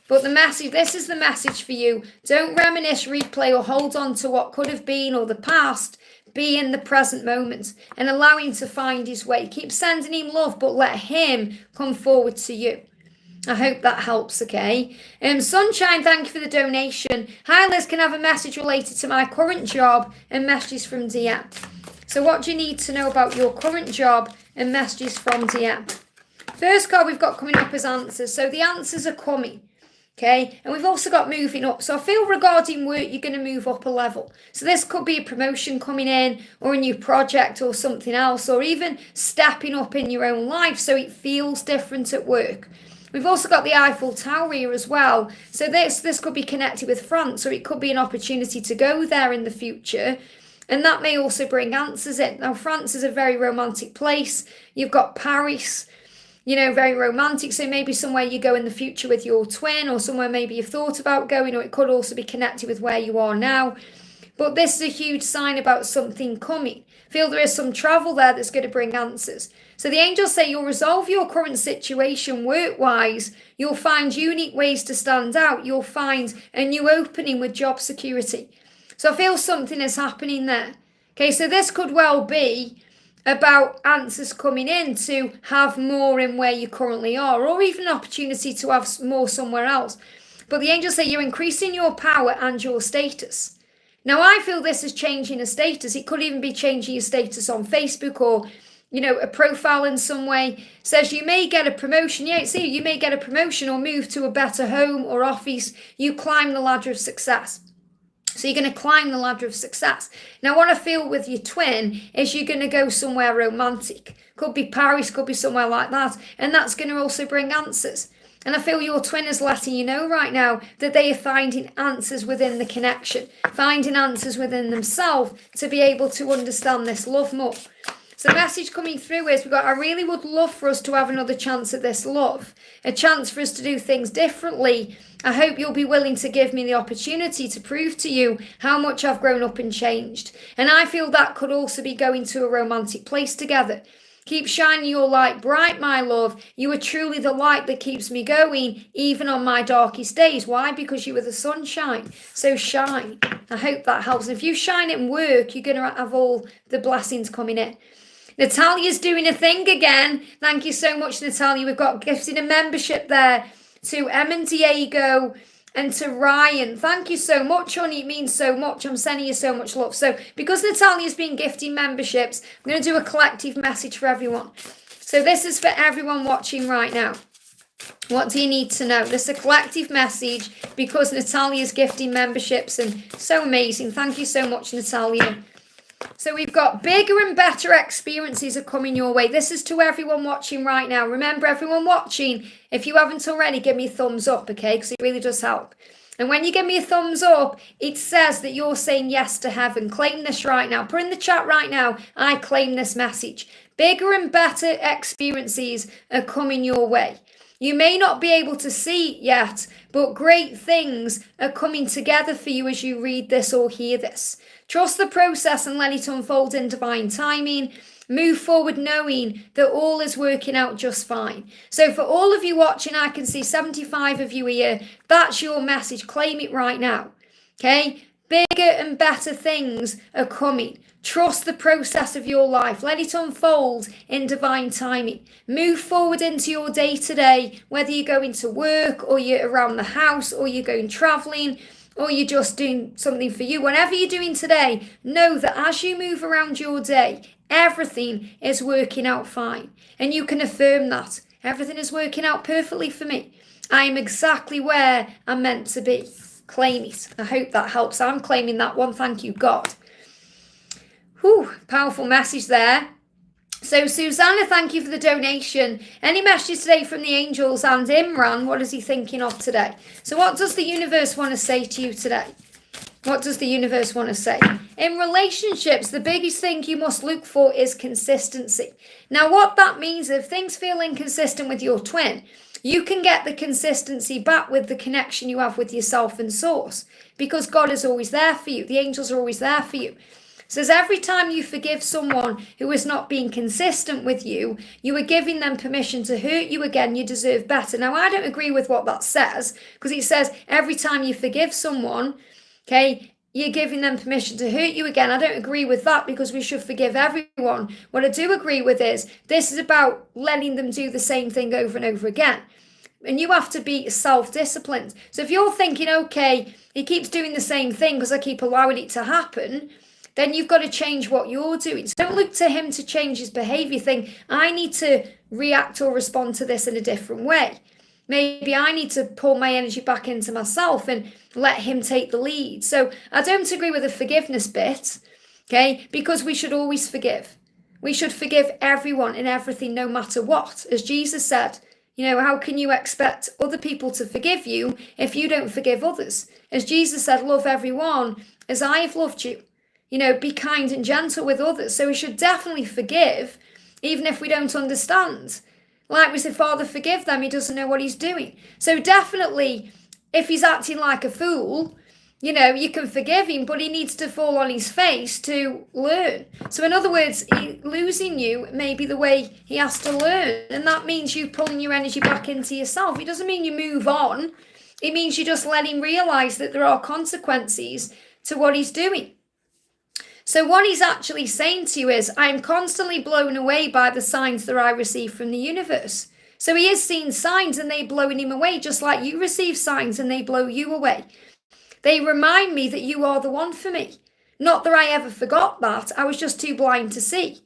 [SPEAKER 1] But the message, this is the message for you. Don't reminisce, replay, or hold on to what could have been or the past. Be in the present moment and allow him to find his way. Keep sending him love, but let him come forward to you. I hope that helps, okay? Sunshine, thank you for the donation. Hi, Liz, can I have a message related to my current job and messages from DM? So what do you need to know about your current job and messages from DM? First card we've got coming up is answers. So the answers are coming. Okay, and we've also got moving up. So I feel regarding work, you're going to move up a level. So this could be a promotion coming in, or a new project, or something else, or even stepping up in your own life so it feels different at work. We've also got the Eiffel Tower here as well. So this could be connected with France, or it could be an opportunity to go there in the future. And that may also bring answers in. Now, France is a very romantic place. You've got Paris, you know, very romantic. So maybe somewhere you go in the future with your twin, or somewhere maybe you've thought about going, or it could also be connected with where you are now. But this is a huge sign about something coming. I feel there is some travel there that's going to bring answers. So the angels say you'll resolve your current situation work-wise. You'll find unique ways to stand out. You'll find a new opening with job security. So I feel something is happening there. Okay, so this could well be about answers coming in to have more in where you currently are, or even an opportunity to have more somewhere else. But the angels say you're increasing your power and your status. Now, I feel this is changing a status. It could even be changing your status on Facebook, or, you know, a profile in some way. It says you may get a promotion. Yeah, see, you may get a promotion or move to a better home or office. You climb the ladder of success. So you're going to climb the ladder of success. Now, what I feel with your twin is you're going to go somewhere romantic. Could be Paris, could be somewhere like that. And that's going to also bring answers. And I feel your twin is letting you know right now that they are finding answers within the connection, finding answers within themselves to be able to understand this love more. So the message coming through is I really would love for us to have another chance at this love, a chance for us to do things differently. I hope you'll be willing to give me the opportunity to prove to you how much I've grown up and changed. And I feel that could also be going to a romantic place together. Keep shining your light bright, my love. You are truly the light that keeps me going, even on my darkest days. Why? Because you are the sunshine. So shine. I hope that helps. And if you shine it and work, you're going to have all the blessings coming in. Natalia's doing a thing again. Thank you so much, Natalia. We've got gifted a membership there to Em and Diego and to Ryan. Thank you so much, honey. It means so much. I'm sending you so much love. So because Natalia's been gifting memberships, I'm going to do a collective message for everyone. So this is for everyone watching right now. What do you need to know? This is a collective message because Natalia's gifting memberships, and so amazing. Thank you so much, Natalia. So we've got bigger and better experiences are coming your way. This is to everyone watching right now. Remember, everyone watching, if you haven't already, give me a thumbs up, okay? Because it really does help. And when you give me a thumbs up, it says that you're saying yes to heaven. Claim this right now. Put in the chat right now, I claim this message. Bigger and better experiences are coming your way. You may not be able to see yet, but great things are coming together for you as you read this or hear this. Trust the process and let it unfold in divine timing. Move forward knowing that all is working out just fine. So for all of you watching, I can see 75 of you here. That's your message. Claim it right now. Okay? Bigger and better things are coming. Trust the process of your life. Let it unfold in divine timing. Move forward into your day today, whether you're going to work or you're around the house or you're going traveling or you're just doing something for you. Whatever you're doing today, know that as you move around your day, everything is working out fine. And you can affirm that. Everything is working out perfectly for me. I am exactly where I'm meant to be. Claim it. I hope that helps. I'm claiming that one. Thank you, God. Whew, powerful message there. So Susanna, thank you for the donation. Any messages today from the angels? And Imran, what is he thinking of today? So what does the universe want to say to you today? What does the universe want to say? In relationships, the biggest thing you must look for is consistency. Now, what that means, if things feel inconsistent with your twin, you can get the consistency back with the connection you have with yourself and source, because God is always there for you. The angels are always there for you. Says every time you forgive someone who is not being consistent with you, you are giving them permission to hurt you again. You deserve better. Now, I don't agree with what that says, because it says every time you forgive someone, okay, you're giving them permission to hurt you again. I don't agree with that, because we should forgive everyone. What I do agree with is this is about letting them do the same thing over and over again. And you have to be self-disciplined. So if you're thinking, okay, he keeps doing the same thing because I keep allowing it to happen, then you've got to change what you're doing. So don't look to him to change his behavior. Think, I need to react or respond to this in a different way. Maybe I need to pull my energy back into myself and let him take the lead. So I don't agree with the forgiveness bit, okay? Because we should always forgive. We should forgive everyone and everything, no matter what. As Jesus said, you know, how can you expect other people to forgive you if you don't forgive others? As Jesus said, love everyone as I have loved you. You know, be kind and gentle with others. So we should definitely forgive, even if we don't understand. Like we say, Father, forgive them. He doesn't know what he's doing. So definitely, if he's acting like a fool, you know, you can forgive him, but he needs to fall on his face to learn. So in other words, losing you may be the way he has to learn. And that means you pulling your energy back into yourself. It doesn't mean you move on. It means you just let him realize that there are consequences to what he's doing. So what he's actually saying to you is, I'm constantly blown away by the signs that I receive from the universe. So he is seeing signs and they blowing him away, just like you receive signs and they blow you away. They remind me that you are the one for me. Not that I ever forgot that, I was just too blind to see.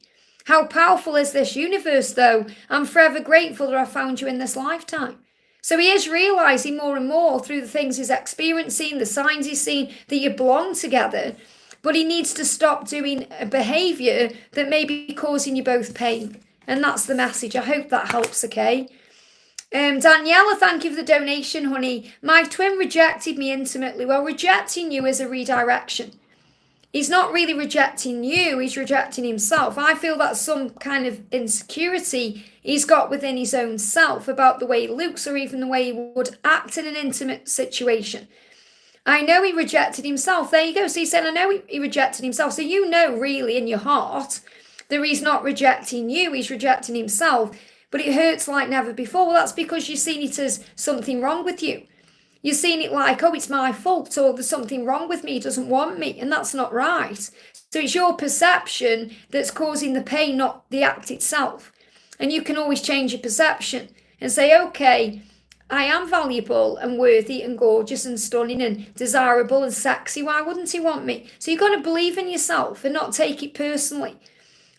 [SPEAKER 1] How powerful is this universe though? I'm forever grateful that I found you in this lifetime. So he is realizing more and more through the things he's experiencing, the signs he's seen, that you belong together. But he needs to stop doing a behaviour that may be causing you both pain. And that's the message. I hope that helps, okay? Daniela, thank you for the donation, honey. My twin rejected me intimately. Well, rejecting you is a redirection. He's not really rejecting you, he's rejecting himself. I feel that's some kind of insecurity he's got within his own self about the way he looks or even the way he would act in an intimate situation. I know he rejected himself. There you go. So he said, I know he rejected himself. So you know really in your heart that he's not rejecting you, he's rejecting himself. But it hurts like never before. Well, that's because you've seen it as something wrong with you. You've seen it like, oh, it's my fault, or there's something wrong with me, he doesn't want me, and that's not right. So it's your perception that's causing the pain, not the act itself. And you can always change your perception and say, okay, I am valuable and worthy and gorgeous and stunning and desirable and sexy. Why wouldn't he want me? So you've got to believe in yourself and not take it personally.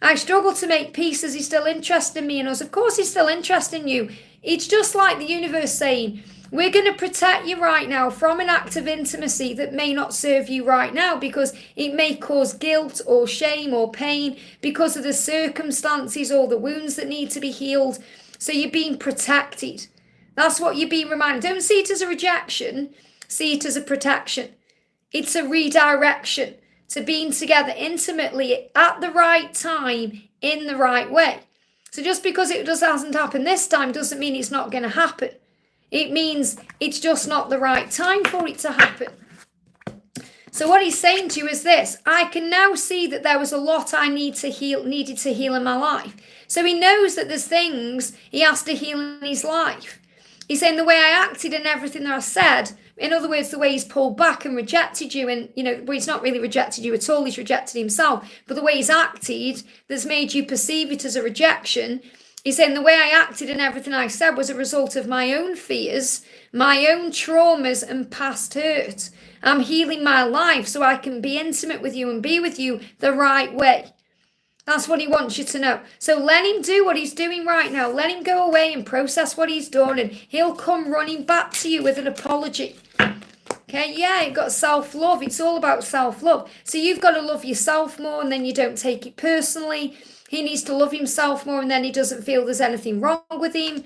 [SPEAKER 1] I struggle to make peace. Is he still interested in me and us? Of course he's still interested in you. It's just like the universe saying, we're going to protect you right now from an act of intimacy that may not serve you right now because it may cause guilt or shame or pain because of the circumstances or the wounds that need to be healed. So you're being protected. That's what you're being reminded. Don't see it as a rejection. See it as a protection. It's a redirection to being together intimately at the right time in the right way. So just because it just hasn't happened this time doesn't mean it's not going to happen. It means it's just not the right time for it to happen. So what he's saying to you is this: I can now see that there was a lot I needed to heal in my life. So he knows that there's things he has to heal in his life. He's saying the way I acted and everything that I said, in other words, the way he's pulled back and rejected you, and well, he's not really rejected you at all, he's rejected himself, but the way he's acted that's made you perceive it as a rejection. He's saying the way I acted and everything I said was a result of my own fears, my own traumas and past hurt. I'm healing my life so I can be intimate with you and be with you the right way. That's what he wants you to know. So let him do what he's doing right now. Let him go away and process what he's done, and he'll come running back to you with an apology. Okay, yeah, you've got self-love. It's all about self-love. So you've got to love yourself more, and then you don't take it personally. He needs to love himself more, and then he doesn't feel there's anything wrong with him.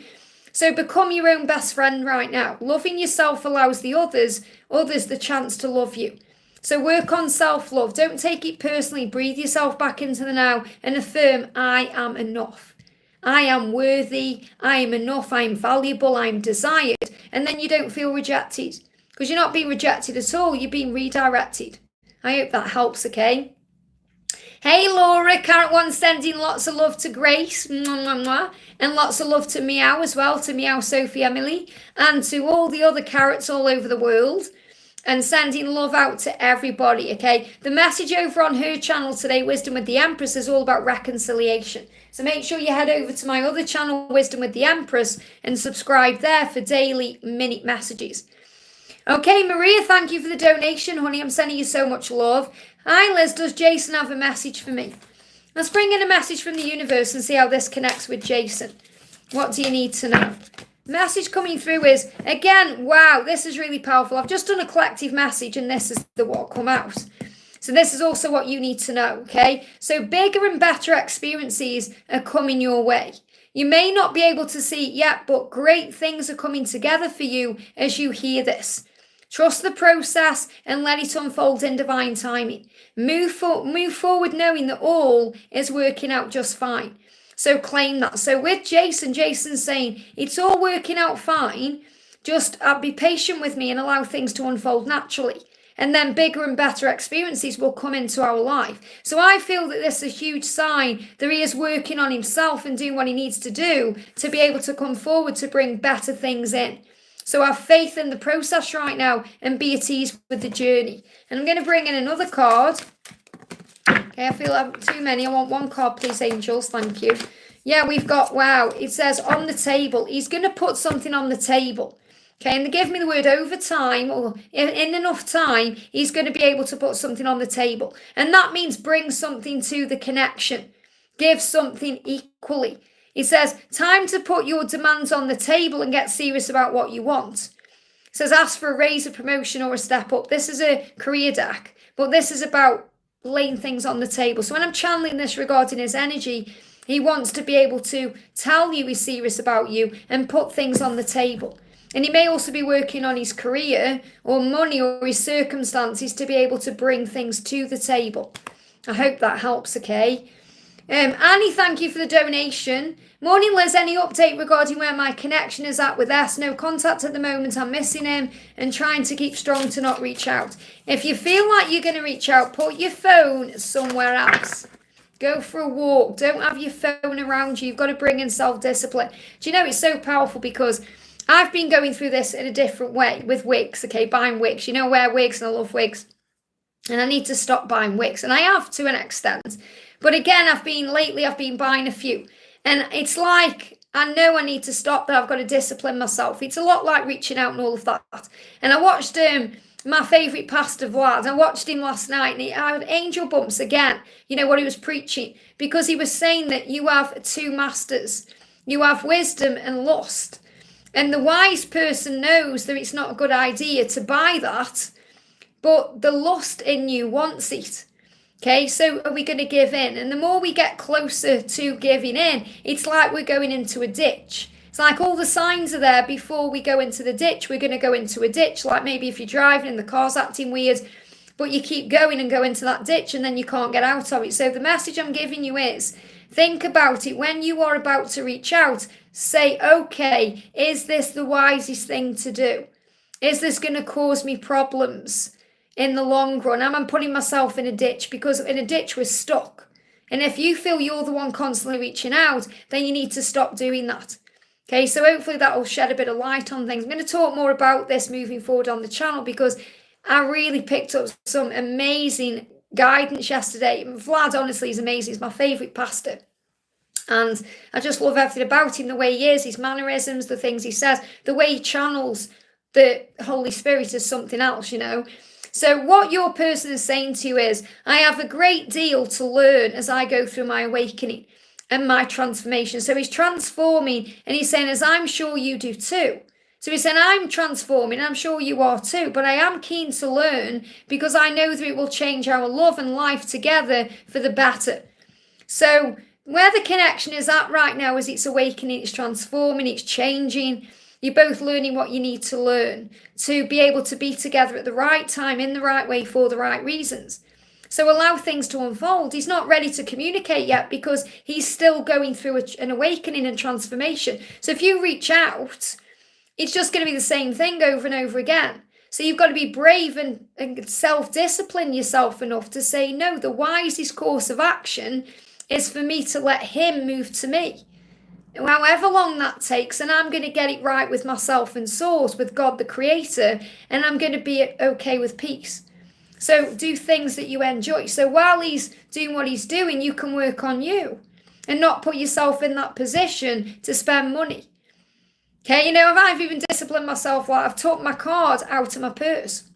[SPEAKER 1] So become your own best friend right now. Loving yourself allows the others the chance to love you. So work on self-love. Don't take it personally. Breathe yourself back into the now and affirm, I am enough. I am worthy. I am enough. I am valuable. I am desired. And then you don't feel rejected, because you're not being rejected at all. You're being redirected. I hope that helps, okay? Hey Laura, Carrot One sending lots of love to Grace, mwah, mwah, mwah. And lots of love to Meow as well, to Meow, Sophie, Emily, and to all the other carrots all over the world, and sending love out to everybody, okay? The message over on her channel today, Wisdom with the Empress, is all about reconciliation. So make sure you head over to my other channel, Wisdom with the Empress, and subscribe there for daily minute messages. Okay, Maria, thank you for the donation, honey. I'm sending you so much love. Hi, Liz. Does Jason have a message for me? Let's bring in a message from the universe and see how this connects with Jason. What do you need to know? Message coming through is, again, wow, this is really powerful. I've just done a collective message, and this is what come out. So this is also what you need to know, okay? So bigger and better experiences are coming your way. You may not be able to see it yet, but great things are coming together for you as you hear this. Trust the process and let it unfold in divine timing. Move forward knowing that all is working out just fine. So claim that. So with Jason's saying, it's all working out fine. Just be patient with me and allow things to unfold naturally. And then bigger and better experiences will come into our life. So I feel that this is a huge sign that he is working on himself and doing what he needs to do to be able to come forward to bring better things in. So have faith in the process right now and be at ease with the journey. And I'm going to bring in another card. Okay, I feel I've too many. I want one card, please, angels. Thank you. Yeah, we've got, wow, it says on the table. He's going to put something on the table. Okay, and they give me the word over time, or in enough time, he's going to be able to put something on the table. And that means bring something to the connection. Give something equally. It says, time to put your demands on the table and get serious about what you want. It says, ask for a raise, a promotion, or a step up. This is a career deck, but this is about laying things on the table. So when I'm channeling this regarding his energy, he wants to be able to tell you he's serious about you and put things on the table. And he may also be working on his career or money or his circumstances to be able to bring things to the table. I hope that helps, okay? Annie, thank you for the donation. Morning, Liz. Any update regarding where my connection is at with S? No contact at the moment. I'm missing him and trying to keep strong to not reach out. If you feel like you're going to reach out, put your phone somewhere else. Go for a walk. Don't have your phone around you. You've got to bring in self-discipline. Do you know, it's so powerful because I've been going through this in a different way with wigs, okay, buying wigs. You know, I wear wigs and I love wigs. And I need to stop buying wigs. And I have to an extent. But again, lately I've been buying a few. And it's like, I know I need to stop, but I've got to discipline myself. It's a lot like reaching out and all of that. And I watched my favourite pastor, Vlad. I watched him last night and he had angel bumps again. You know what he was preaching? Because he was saying that you have two masters. You have wisdom and lust. And the wise person knows that it's not a good idea to buy that, but the lust in you wants it. Okay, so are we going to give in? And the more we get closer to giving in, it's like we're going into a ditch. It's like all the signs are there before we go into the ditch. We're going to go into a ditch, like maybe if you're driving and the car's acting weird, but you keep going and go into that ditch and then you can't get out of it. So the message I'm giving you is, think about it when you are about to reach out. Say, okay, is this the wisest thing to do? Is this going to cause me problems in the long run? Am I putting myself in a ditch? Because in a ditch we're stuck. And if you feel you're the one constantly reaching out, then you need to stop doing that. Okay, so hopefully that will shed a bit of light on things. I'm going to talk more about this moving forward on the channel because I really picked up some amazing guidance yesterday. Vlad, honestly, is amazing. He's my favourite pastor. And I just love everything about him, the way he is, his mannerisms, the things he says, the way he channels the Holy Spirit as something else, you know. So what your person is saying to you is, I have a great deal to learn as I go through my awakening and my transformation. So he's transforming and he's saying, as I'm sure you do too. So he's saying, I'm transforming, I'm sure you are too, but I am keen to learn because I know that it will change our love and life together for the better. So where the connection is at right now is it's awakening, it's transforming, it's changing. You're both learning what you need to learn to be able to be together at the right time, in the right way, for the right reasons. So allow things to unfold. He's not ready to communicate yet because he's still going through an awakening and transformation. So if you reach out, it's just going to be the same thing over and over again. So you've got to be brave and self-discipline yourself enough to say, no, the wisest course of action is for me to let him move to me. However long that takes, and I'm going to get it right with myself and source, with God the Creator, and I'm going to be okay with peace. So do things that you enjoy. So while he's doing what he's doing, you can work on you and not put yourself in that position to spend money. Okay, you know, I've even disciplined myself, like I've took my card out of my purse.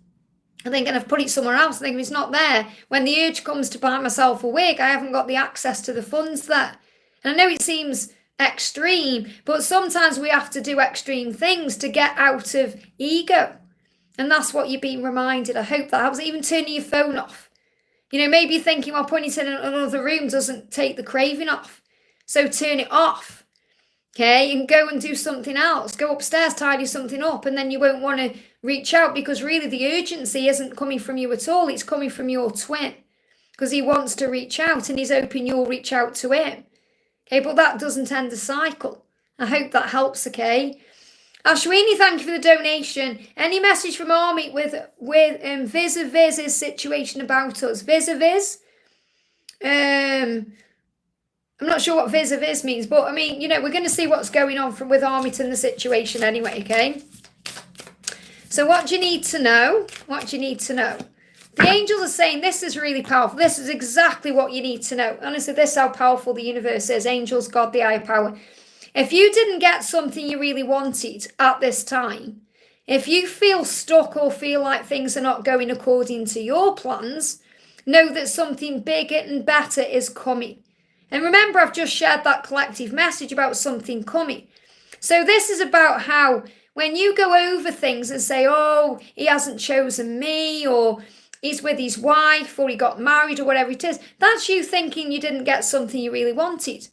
[SPEAKER 1] I think, and I've put it somewhere else. I think if it's not there, when the urge comes to buy myself a wig, I haven't got the access to the funds there. And I know it seems extreme, but sometimes we have to do extreme things to get out of ego. And that's what you're being reminded. I hope that helps. Even turning your phone off. You know, maybe you're thinking, well, putting it in another room doesn't take the craving off. So turn it off. Okay, and go and do something else. Go upstairs, tidy something up, and then you won't want to reach out because really the urgency isn't coming from you at all. It's coming from your twin because he wants to reach out and he's hoping you'll reach out to him. Okay, but that doesn't end the cycle. I hope that helps, okay? Ashwini, thank you for the donation. Any message from Army with vis-a-vis situation about us? Vis-a-vis? I'm not sure what vis-a-vis means, but I mean, you know, we're going to see what's going on with Armington, the situation anyway, okay? So what do you need to know? What do you need to know? The angels are saying this is really powerful. This is exactly what you need to know. Honestly, this is how powerful the universe is. Angels, God, the higher power. If you didn't get something you really wanted at this time, if you feel stuck or feel like things are not going according to your plans, know that something bigger and better is coming. And remember, I've just shared that collective message about something coming. So this is about how when you go over things and say, oh, he hasn't chosen me, or he's with his wife, or he got married, or whatever it is, that's you thinking you didn't get something you really wanted.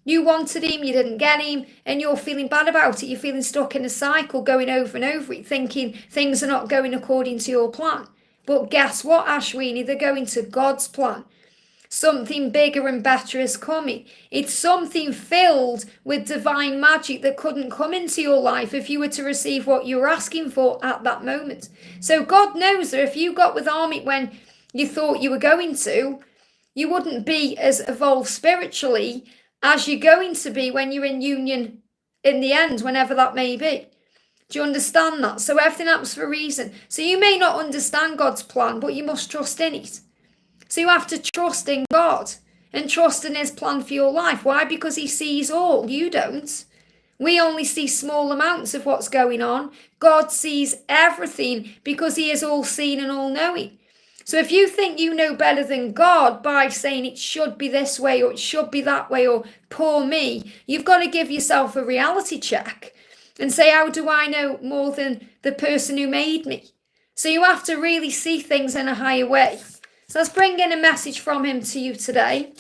[SPEAKER 1] You wanted him, you didn't get him, and you're feeling bad about it. You're feeling stuck in a cycle, going over and over it, thinking things are not going according to your plan. But guess what, Ashwini? They're going to God's plan. Something bigger and better is coming. It's something filled with divine magic that couldn't come into your life if you were to receive what you were asking for at that moment. So God knows that if you got with Amit when you thought you were going to, you wouldn't be as evolved spiritually as you're going to be when you're in union in the end, whenever that may be. Do you understand that? So everything happens for a reason. So you may not understand God's plan, but you must trust in it. So you have to trust in God and trust in his plan for your life. Why? Because he sees all. You don't. We only see small amounts of what's going on. God sees everything because he is all seeing and all knowing. So if you think you know better than God by saying it should be this way or it should be that way or poor me, you've got to give yourself a reality check and say, how do I know more than the person who made me? So you have to really see things in a higher way. So let's bring in a message from him to you today.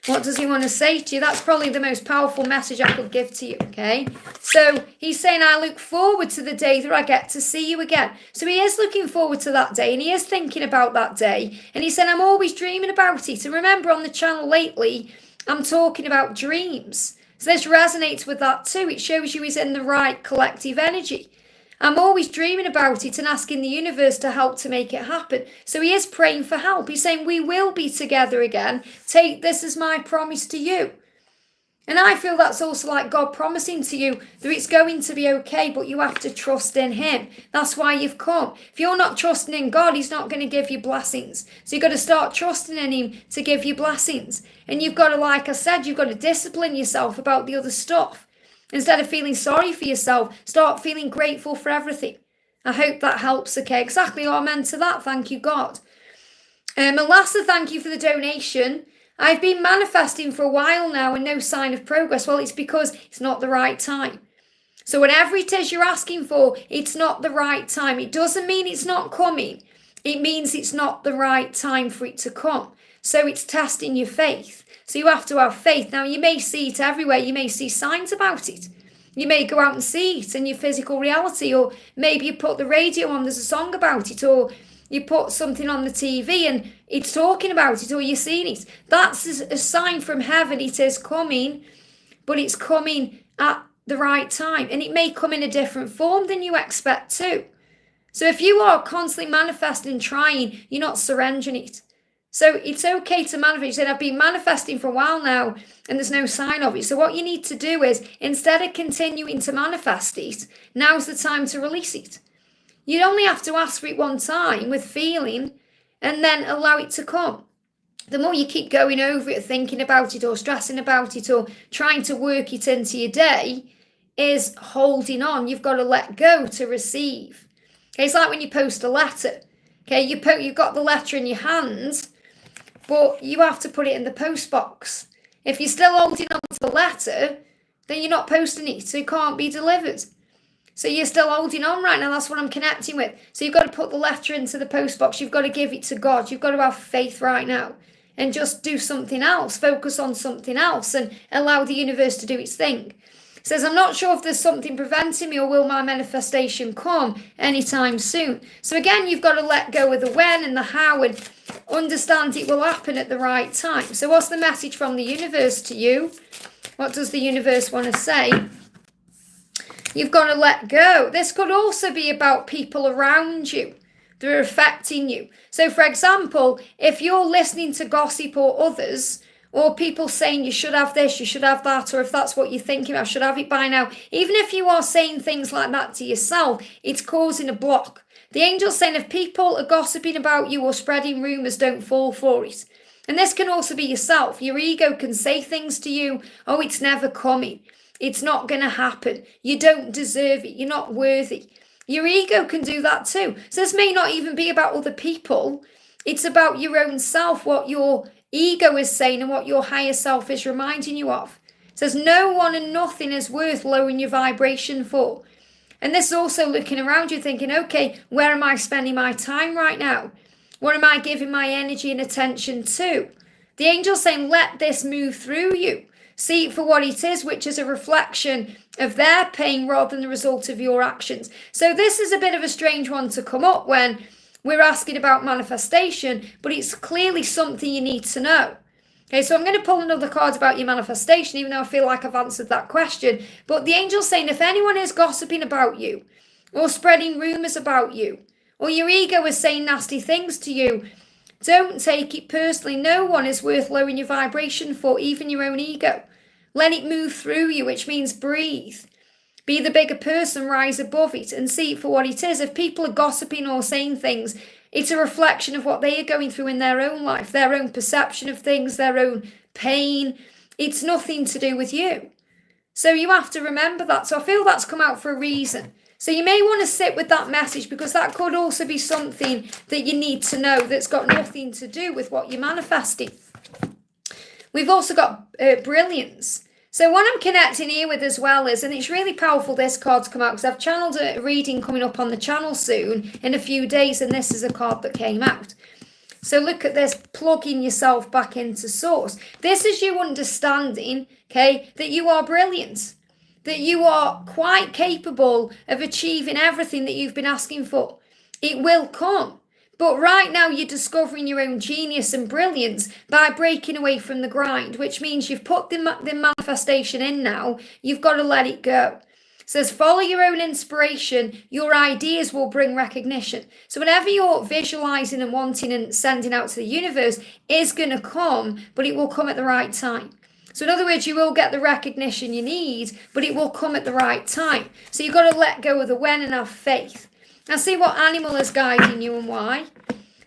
[SPEAKER 1] What does he want to say to you? That's probably the most powerful message I could give to you, okay? So he's saying, I look forward to the day that I get to see you again. So he is looking forward to that day, and he is thinking about that day. And he said, I'm always dreaming about it. And remember, on the channel lately, I'm talking about dreams. So this resonates with that too. It shows you he's in the right collective energy. I'm always dreaming about it and asking the universe to help to make it happen. So he is praying for help. He's saying, we will be together again. Take this as my promise to you. And I feel that's also like God promising to you that it's going to be okay, but you have to trust in him. That's why you've come. If you're not trusting in God, he's not going to give you blessings. So you've got to start trusting in him to give you blessings. And you've got to, like I said, you've got to discipline yourself about the other stuff. Instead of feeling sorry for yourself, start feeling grateful for everything. I hope that helps, okay? Exactly, amen to that. Thank you, God. And lastly, thank you for the donation. I've been manifesting for a while now and no sign of progress. Well, it's because it's not the right time. So whatever it is you're asking for, it's not the right time. It doesn't mean it's not coming. It means it's not the right time for it to come. So it's testing your faith. So you have to have faith. Now, you may see it everywhere. You may see signs about it. You may go out and see it in your physical reality, or maybe you put the radio on, there's a song about it, or you put something on the TV and it's talking about it, or you're seeing it. That's a sign from heaven. It is coming, but it's coming at the right time. And it may come in a different form than you expect too. So if you are constantly manifesting, trying, you're not surrendering it. So it's okay to manifest. You said, I've been manifesting for a while now and there's no sign of it. So what you need to do is, instead of continuing to manifest it, now's the time to release it. You only have to ask for it one time with feeling and then allow it to come. The more you keep going over it, thinking about it or stressing about it or trying to work it into your day, is holding on. You've got to let go to receive. Okay, it's like when you post a letter. Okay, you've got the letter in your hands, but you have to put it in the post box. If you're still holding on to the letter, then you're not posting it, so it can't be delivered. So you're still holding on right now. That's what I'm connecting with. So you've got to put the letter into the post box. You've got to give it to God. You've got to have faith right now and just do something else. Focus on something else and allow the universe to do its thing. It says, I'm not sure if there's something preventing me or will my manifestation come anytime soon. So again, you've got to let go of the when and the how and understand it will happen at the right time. So what's the message from the universe to you? What does the universe want to say? You've got to let go. This could also be about people around you that are affecting you. So for example, if you're listening to gossip or others, or people saying you should have this, you should have that, or if that's what you're thinking, I should have it by now. Even if you are saying things like that to yourself, it's causing a block. The angel's saying if people are gossiping about you or spreading rumours, don't fall for it. And this can also be yourself. Your ego can say things to you, oh, it's never coming. It's not going to happen. You don't deserve it. You're not worthy. Your ego can do that too. So this may not even be about other people. It's about your own self, what your ego is saying and what your higher self is reminding you of. It says no one and nothing is worth lowering your vibration for. And this is also looking around you thinking, okay, where am I spending my time right now? What am I giving my energy and attention to? The angel's saying, let this move through you. See it for what it is, which is a reflection of their pain rather than the result of your actions. So this is a bit of a strange one to come up when we're asking about manifestation, but it's clearly something you need to know. Okay, so I'm going to pull another card about your manifestation, even though I feel like I've answered that question. But the angel's saying if anyone is gossiping about you or spreading rumours about you, or your ego is saying nasty things to you, don't take it personally. No one is worth lowering your vibration for, even your own ego. Let it move through you, which means breathe. Be the bigger person, rise above it, and see it for what it is. If people are gossiping or saying things, it's a reflection of what they are going through in their own life, their own perception of things, their own pain. It's nothing to do with you. So you have to remember that. So I feel that's come out for a reason. So you may want to sit with that message, because that could also be something that you need to know that's got nothing to do with what you're manifesting. We've also got brilliance. So what I'm connecting here with as well is, and it's really powerful this card to come out, because I've channeled a reading coming up on the channel soon in a few days, and this is a card that came out. So look at this, plugging yourself back into source. This is you understanding, okay, that you are brilliant, that you are quite capable of achieving everything that you've been asking for. It will come. But right now you're discovering your own genius and brilliance by breaking away from the grind, which means you've put the manifestation in now. You've got to let it go. It says follow your own inspiration. Your ideas will bring recognition. So whatever you're visualizing and wanting and sending out to the universe is going to come, but it will come at the right time. So in other words, you will get the recognition you need, but it will come at the right time. So you've got to let go of the when and have faith. Now see what animal is guiding you and why.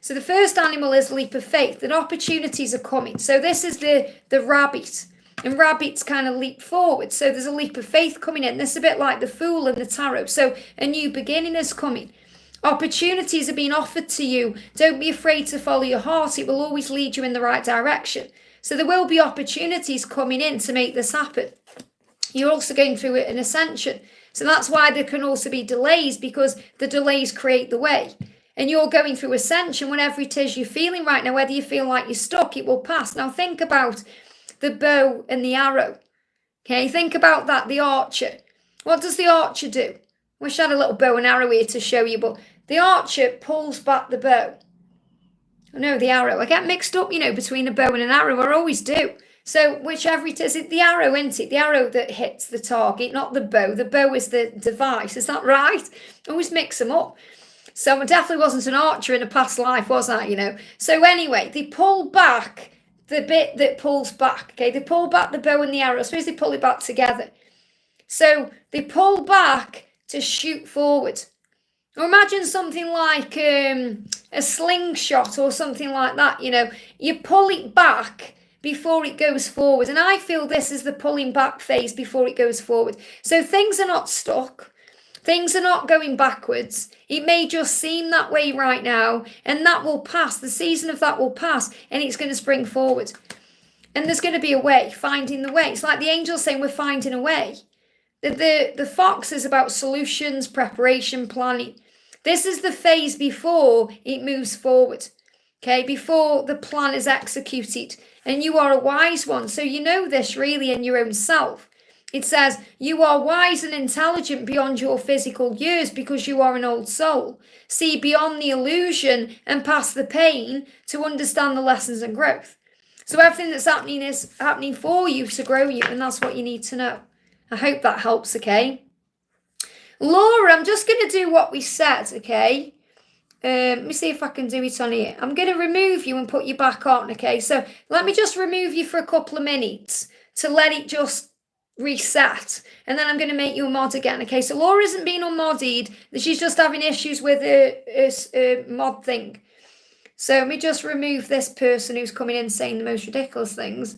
[SPEAKER 1] So the first animal is leap of faith, that opportunities are coming. So this is the rabbit, and rabbits kind of leap forward. So there's a leap of faith coming in. This is a bit like the Fool and the Tarot. So a new beginning is coming. Opportunities are being offered to you. Don't be afraid to follow your heart. It will always lead you in the right direction. So there will be opportunities coming in to make this happen. You're also going through an ascension. So that's why there can also be delays, because the delays create the way. And you're going through ascension, whatever it is you're feeling right now, whether you feel like you're stuck, it will pass. Now think about the bow and the arrow. Okay, think about that, the archer. What does the archer do? Wish I had a little bow and arrow here to show you, but the archer pulls back the bow. No, the arrow. I get mixed up, between a bow and an arrow. I always do. So whichever it is, it's the arrow, isn't it? The arrow that hits the target, not the bow. The bow is the device. Is that right? I always mix them up. So I definitely wasn't an archer in a past life, was I, So anyway, they pull back the bit that pulls back, okay? They pull back the bow and the arrow. I suppose they pull it back together. So they pull back to shoot forward. Or imagine something like a slingshot or something like that, You pull it back before it goes forward. And I feel this is the pulling back phase before it goes forward. So things are not stuck. Things are not going backwards. It may just seem that way right now, and that will pass. The season of that will pass, and it's going to spring forward. And there's going to be a way, finding the way. It's like the angels saying we're finding a way. The fox is about solutions, preparation, planning. This is the phase before it moves forward. Okay, before the plan is executed. And you are a wise one. So you know this really in your own self. It says you are wise and intelligent beyond your physical years because you are an old soul. See beyond the illusion and past the pain to understand the lessons and growth. So everything that's happening is happening for you to grow you, and that's what you need to know. I hope that helps, okay? Laura, I'm just going to do what we said, okay? Let me see if I can do it on here. I'm going to remove you and put you back on, okay? So let me just remove you for a couple of minutes to let it just reset, and then I'm going to make you a mod again. Okay, so Laura isn't being unmodded, she's just having issues with a mod thing. So let me just remove this person who's coming in saying the most ridiculous things.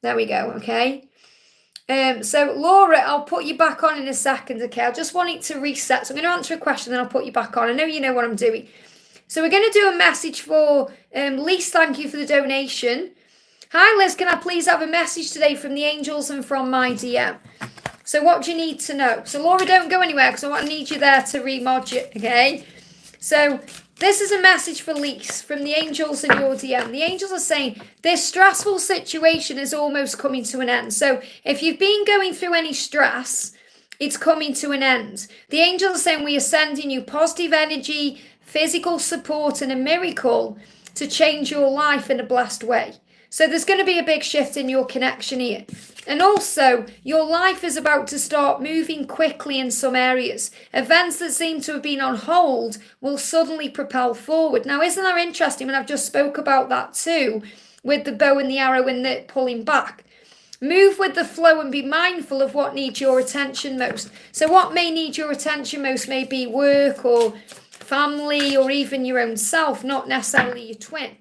[SPEAKER 1] There we go. Okay. So Laura, I'll put you back on in a second. Okay, I just want it to reset, so I'm going to answer a question, then I'll put you back on. I know you know what I'm doing. So we're going to do a message for Liz. Thank you for the donation. Hi Liz, can I please have a message today from the angels and from my DM? So what do you need to know? So Laura, don't go anywhere because I need you there to remod you, okay? So this is a message for Liz from the angels and your DM. The angels are saying this stressful situation is almost coming to an end. So if you've been going through any stress, it's coming to an end. The angels are saying we are sending you positive energy, physical support, and a miracle to change your life in a blessed way. So there's going to be a big shift in your connection here. And also, your life is about to start moving quickly in some areas. Events that seem to have been on hold will suddenly propel forward. Now, isn't that interesting? And I've just spoke about that too, with the bow and the arrow and the pulling back. Move with the flow and be mindful of what needs your attention most. So what may need your attention most may be work or family or even your own self, not necessarily your twin.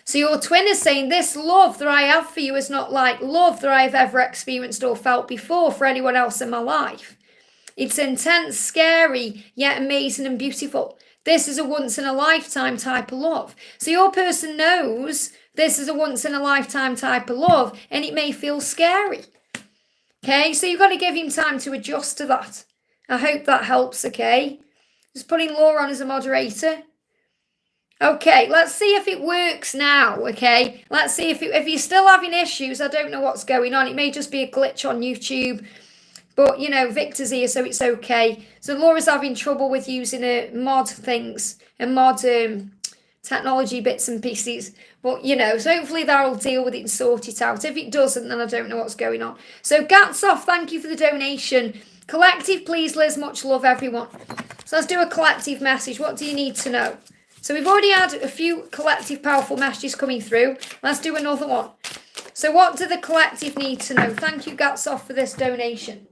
[SPEAKER 1] So your twin is saying this love that I have for you is not like love that I've ever experienced or felt before for anyone else in my life. It's intense, scary, yet amazing and beautiful. This is a once in a lifetime type of love. So your person knows this is a once in a lifetime type of love, and it may feel scary. Okay, so you've got to give him time to adjust to that. I hope that helps, okay? Just putting Laura on as a moderator. Okay, let's see if it works now, okay? Let's see if you're still having issues. I don't know what's going on. It may just be a glitch on YouTube. But, you know, Victor's here, so it's okay. So Laura's having trouble with using mod things and mod technology bits and pieces. But, you know, so hopefully that'll deal with it and sort it out. If it doesn't, then I don't know what's going on. So Gatsoff, thank you for the donation. Collective, please, Liz. Much love, everyone. So let's do a collective message. What do you need to know? So we've already had a few collective powerful messages coming through. Let's do another one. So what do the collective need to know? Thank you, Gatsoff, for this donation.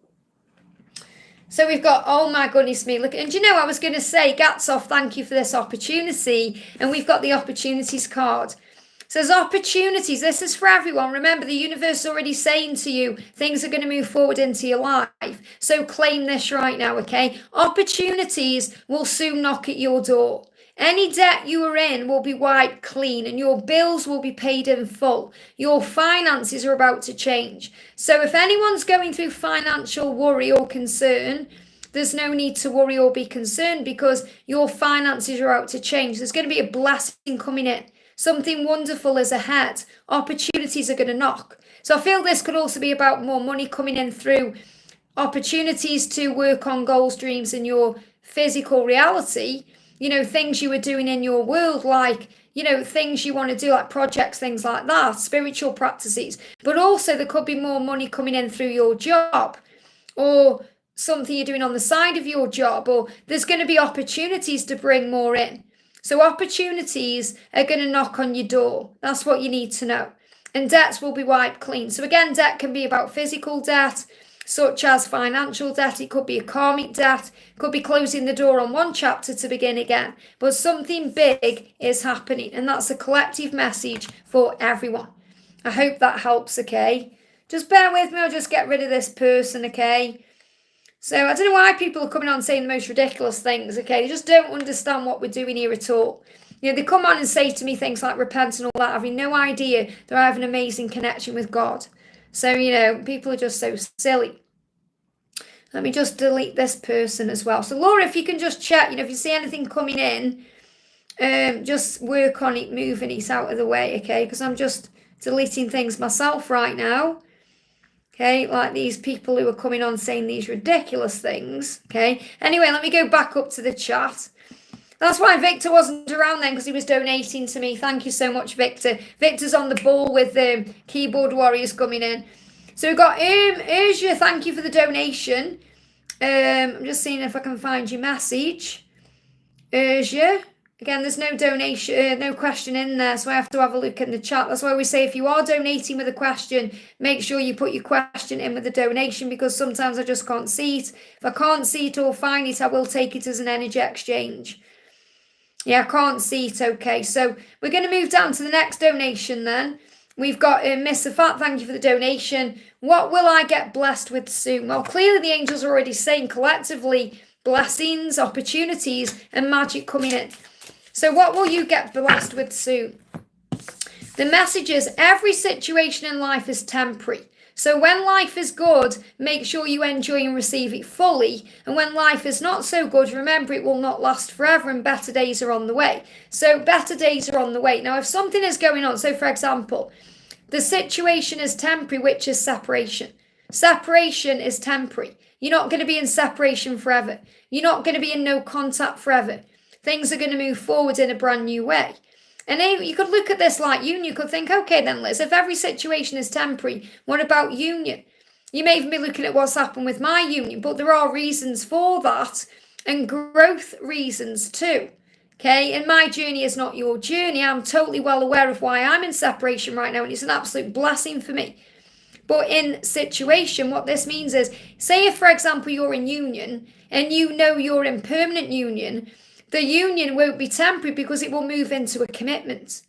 [SPEAKER 1] So we've got, oh my goodness me, look, and do you know, I was going to say, Gatsoff, thank you for this opportunity. And we've got the opportunities card. So there's opportunities. This is for everyone. Remember, the universe is already saying to you, things are going to move forward into your life. So claim this right now, okay? Opportunities will soon knock at your door. Any debt you are in will be wiped clean and your bills will be paid in full. Your finances are about to change. So if anyone's going through financial worry or concern, there's no need to worry or be concerned because your finances are about to change. There's going to be a blessing coming in. Something wonderful is ahead. Opportunities are going to knock. So I feel this could also be about more money coming in through opportunities to work on goals, dreams, and your physical reality. You know, things you were doing in your world, like, you know, things you want to do, like projects, things like that, spiritual practices. But also there could be more money coming in through your job or something you're doing on the side of your job, or there's going to be opportunities to bring more in. So opportunities are going to knock on your door. That's what you need to know. And debts will be wiped clean. So again, debt can be about physical debt, such as financial debt. It could be a karmic debt. It could be closing the door on one chapter to begin again. But something big is happening. And that's a collective message for everyone. I hope that helps, okay? Just bear with me. I'll just get rid of this person, okay? So I don't know why people are coming on saying the most ridiculous things, okay? They just don't understand what we're doing here at all. You know, they come on and say to me things like repent and all that, having no idea that I have an amazing connection with God. So, you know, people are just so silly. Let me just delete this person as well. So, Laura, if you can just check, you know, if you see anything coming in, just work on it, moving it out of the way, okay? Because I'm just deleting things myself right now. Okay, like these people who are coming on saying these ridiculous things, okay? Anyway, let me go back up to the chat. That's why Victor wasn't around then, because he was donating to me. Thank you so much, Victor. Victor's on the ball with the keyboard warriors coming in. So we've got Urja, thank you for the donation. I'm just seeing if I can find your message. Urja, Again, there's no donation, no question in there, so I have to have a look in the chat. That's why we say if you are donating with a question, make sure you put your question in with the donation, because sometimes I just can't see it. If I can't see it or find it, I will take it as an energy exchange. Yeah, I can't see it. Okay, so we're going to move down to the next donation then. We've got Miss Afat, thank you for the donation. What will I get blessed with soon? Well, clearly the angels are already saying collectively blessings, opportunities, and magic coming in. So what will you get blessed with soon? The message is every situation in life is temporary. So when life is good, make sure you enjoy and receive it fully. And when life is not so good, remember it will not last forever and better days are on the way. So better days are on the way. Now, if something is going on, so for example, the situation is temporary, which is separation. Separation is temporary. You're not going to be in separation forever. You're not going to be in no contact forever. Things are going to move forward in a brand new way. And you could look at this like union. You could think, okay then Liz, if every situation is temporary, what about union? You may even be looking at what's happened with my union, but there are reasons for that and growth reasons too. Okay, and my journey is not your journey. I'm totally well aware of why I'm in separation right now, and it's an absolute blessing for me. But in situation, what this means is, say if, for example, you're in union and you know you're in permanent union, the union won't be temporary because it will move into a commitment.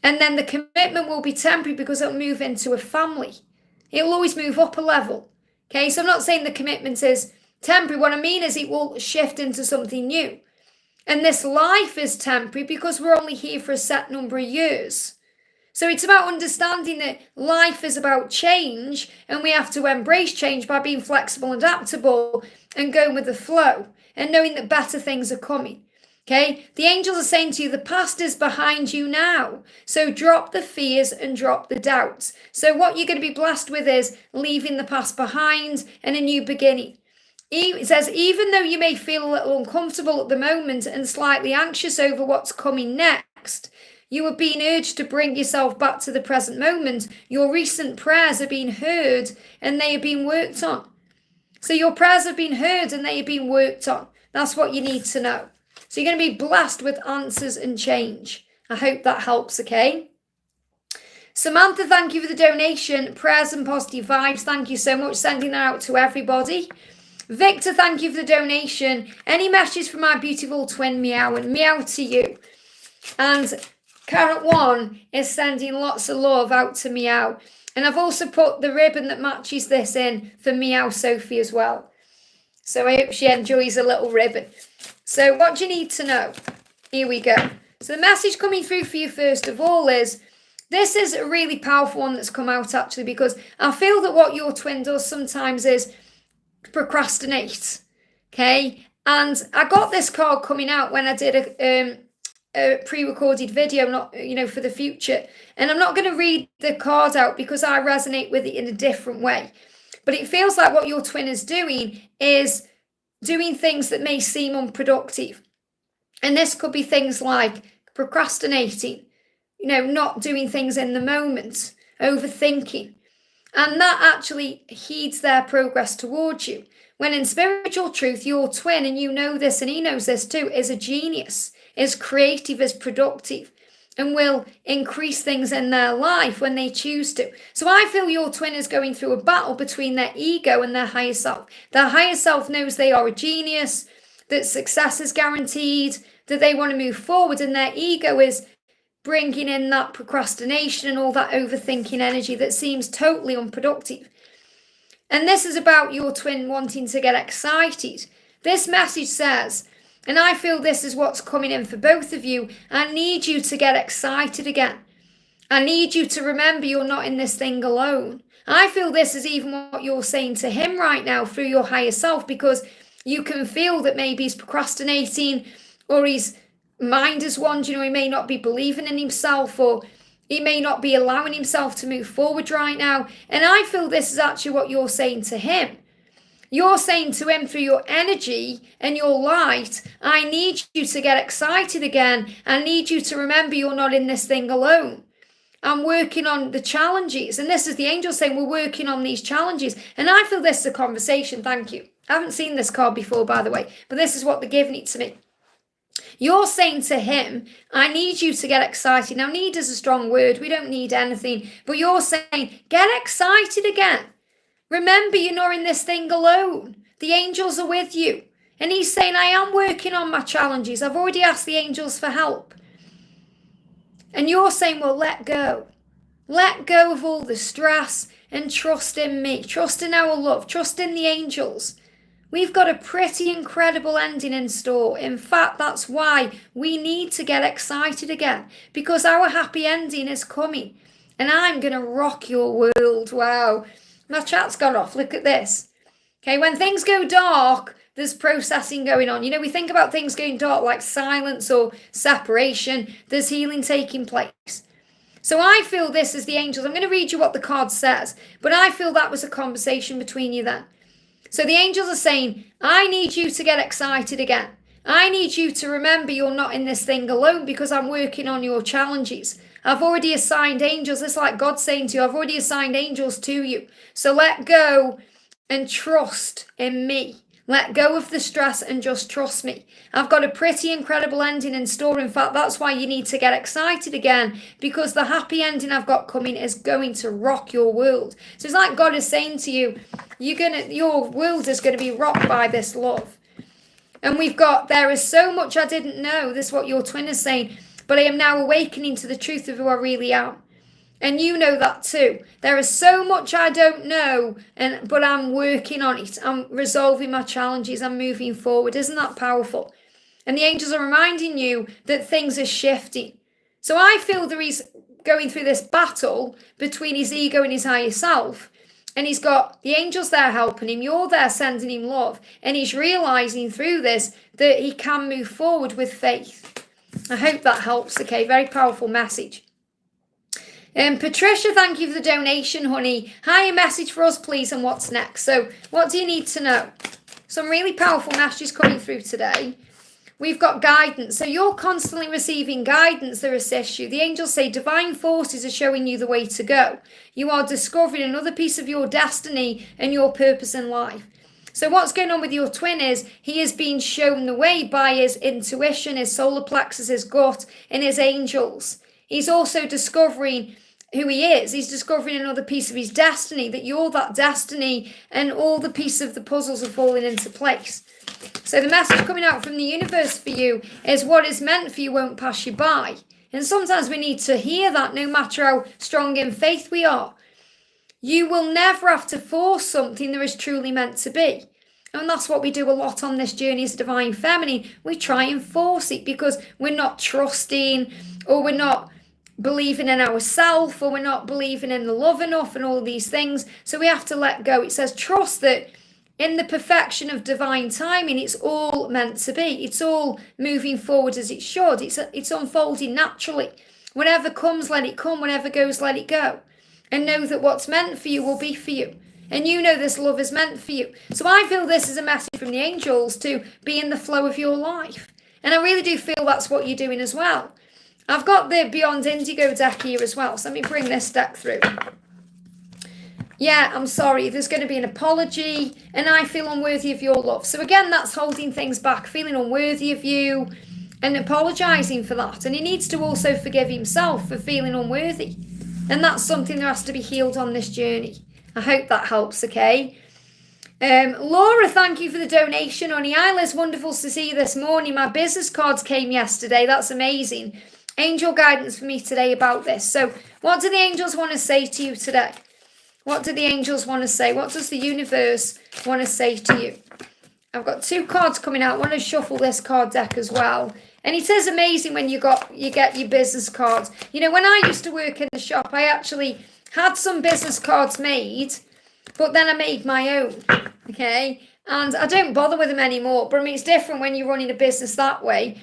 [SPEAKER 1] And then the commitment will be temporary because it'll move into a family. It'll always move up a level. Okay, so I'm not saying the commitment is temporary. What I mean is it will shift into something new. And this life is temporary because we're only here for a set number of years. So it's about understanding that life is about change, and we have to embrace change by being flexible and adaptable and going with the flow and knowing that better things are coming. Okay, the angels are saying to you, the past is behind you now. So drop the fears and drop the doubts. So what you're going to be blessed with is leaving the past behind and a new beginning. It says, even though you may feel a little uncomfortable at the moment and slightly anxious over what's coming next, you are being urged to bring yourself back to the present moment. Your recent prayers are being heard and they are being worked on. So your prayers have been heard and they are being worked on. That's what you need to know. So you're going to be blessed with answers and change. I hope that helps, okay? Samantha, thank you for the donation. Prayers and positive vibes. Thank you so much. Sending that out to everybody. Victor, thank you for the donation. Any messages from my beautiful twin Meow, and Meow to you. And Carrot One is sending lots of love out to Meow. And I've also put the ribbon that matches this in for Meow Sophie as well. So I hope she enjoys a little ribbon. So what do you need to know? Here we go. So the message coming through for you first of all is, this is a really powerful one that's come out actually, because I feel that what your twin does sometimes is procrastinate. Okay. And I got this card coming out when I did a pre-recorded video, not, for the future. And I'm not going to read the card out because I resonate with it in a different way. But it feels like what your twin is doing things that may seem unproductive. And this could be things like procrastinating, not doing things in the moment, overthinking. And that actually heeds their progress towards you. When in spiritual truth, your twin, and you know this and he knows this too, is a genius, is creative, is productive, and will increase things in their life when they choose to. So I feel your twin is going through a battle between their ego and their higher self. Their higher self knows they are a genius, that success is guaranteed, that they want to move forward, and their ego is bringing in that procrastination and all that overthinking energy that seems totally unproductive. And this is about your twin wanting to get excited. This message says, and I feel this is what's coming in for both of you, I need you to get excited again. I need you to remember you're not in this thing alone. I feel this is even what you're saying to him right now through your higher self, because you can feel that maybe he's procrastinating, or his mind is wandering, or he may not be believing in himself, or he may not be allowing himself to move forward right now. And I feel this is actually what you're saying to him. You're saying to him through your energy and your light, I need you to get excited again. I need you to remember you're not in this thing alone. I'm working on the challenges. And this is the angel saying we're working on these challenges. And I feel this is a conversation. Thank you. I haven't seen this card before, by the way, but this is what they're giving it to me. You're saying to him, I need you to get excited. Now, need is a strong word. We don't need anything. But you're saying, get excited again. Remember, you're not in this thing alone. The angels are with you. And he's saying, I am working on my challenges. I've already asked the angels for help. And you're saying, well, let go. Let go of all the stress and trust in me. Trust in our love. Trust in the angels. We've got a pretty incredible ending in store. In fact, that's why we need to get excited again, because our happy ending is coming. And I'm going to rock your world. Wow. My chat's gone off. Look at this. Okay, when things go dark, there's processing going on. You know, we think about things going dark like silence or separation. There's healing taking place. So I feel this is the angels. I'm going to read you what the card says, but I feel that was a conversation between you then. So the angels are saying, I need you to get excited again. I need you to remember you're not in this thing alone, because I'm working on your challenges. I've already assigned angels. It's like God saying to you, I've already assigned angels to you. So let go and trust in me. Let go of the stress and just trust me. I've got a pretty incredible ending in store. In fact, that's why you need to get excited again, because the happy ending I've got coming is going to rock your world. So it's like God is saying to you, your world is going to be rocked by this love. And there is so much I didn't know. This is what your twin is saying. But I am now awakening to the truth of who I really am. And you know that too. There is so much I don't know, but I'm working on it. I'm resolving my challenges. I'm moving forward. Isn't that powerful? And the angels are reminding you that things are shifting. So I feel that he's going through this battle between his ego and his higher self. And he's got the angels there helping him. You're there sending him love. And he's realizing through this that he can move forward with faith. I hope that helps. Okay, very powerful message. Patricia, thank you for the donation, honey. Hi, a message for us, please, and what's next? So what do you need to know? Some really powerful messages coming through today. We've got guidance. So you're constantly receiving guidance that assists you. The angels say divine forces are showing you the way to go. You are discovering another piece of your destiny and your purpose in life. So what's going on with your twin is he is being shown the way by his intuition, his solar plexus, his gut, and his angels. He's also discovering who he is. He's discovering another piece of his destiny, that you're that destiny, and all the pieces of the puzzles are falling into place. So the message coming out from the universe for you is what is meant for you won't pass you by. And sometimes we need to hear that, no matter how strong in faith we are. You will never have to force something that is truly meant to be. And that's what we do a lot on this journey as Divine Feminine. We try and force it because we're not trusting, or we're not believing in ourselves, or we're not believing in the love enough, and all these things. So we have to let go. It says trust that in the perfection of divine timing, it's all meant to be. It's all moving forward as it should. It's unfolding naturally. Whatever comes, let it come. Whatever goes, let it go. And know that what's meant for you will be for you. And you know this love is meant for you. So I feel this is a message from the angels to be in the flow of your life. And I really do feel that's what you're doing as well. I've got the Beyond Indigo deck here as well. So let me bring this deck through. Yeah, I'm sorry. There's going to be an apology. And I feel unworthy of your love. So again, that's holding things back. Feeling unworthy of you. And apologising for that. And he needs to also forgive himself for feeling unworthy. And that's something that has to be healed on this journey. I hope that helps, okay? Laura, thank you for the donation, honey. Isla's wonderful to see you this morning. My business cards came yesterday. That's amazing. Angel guidance for me today about this. So what do the angels want to say to you today? What do the angels want to say? What does the universe want to say to you? I've got two cards coming out. I want to shuffle this card deck as well. And it is amazing when you get your business cards. You know, when I used to work in the shop, I actually had some business cards made, but then I made my own, okay? And I don't bother with them anymore. But I mean, it's different when you're running a business that way.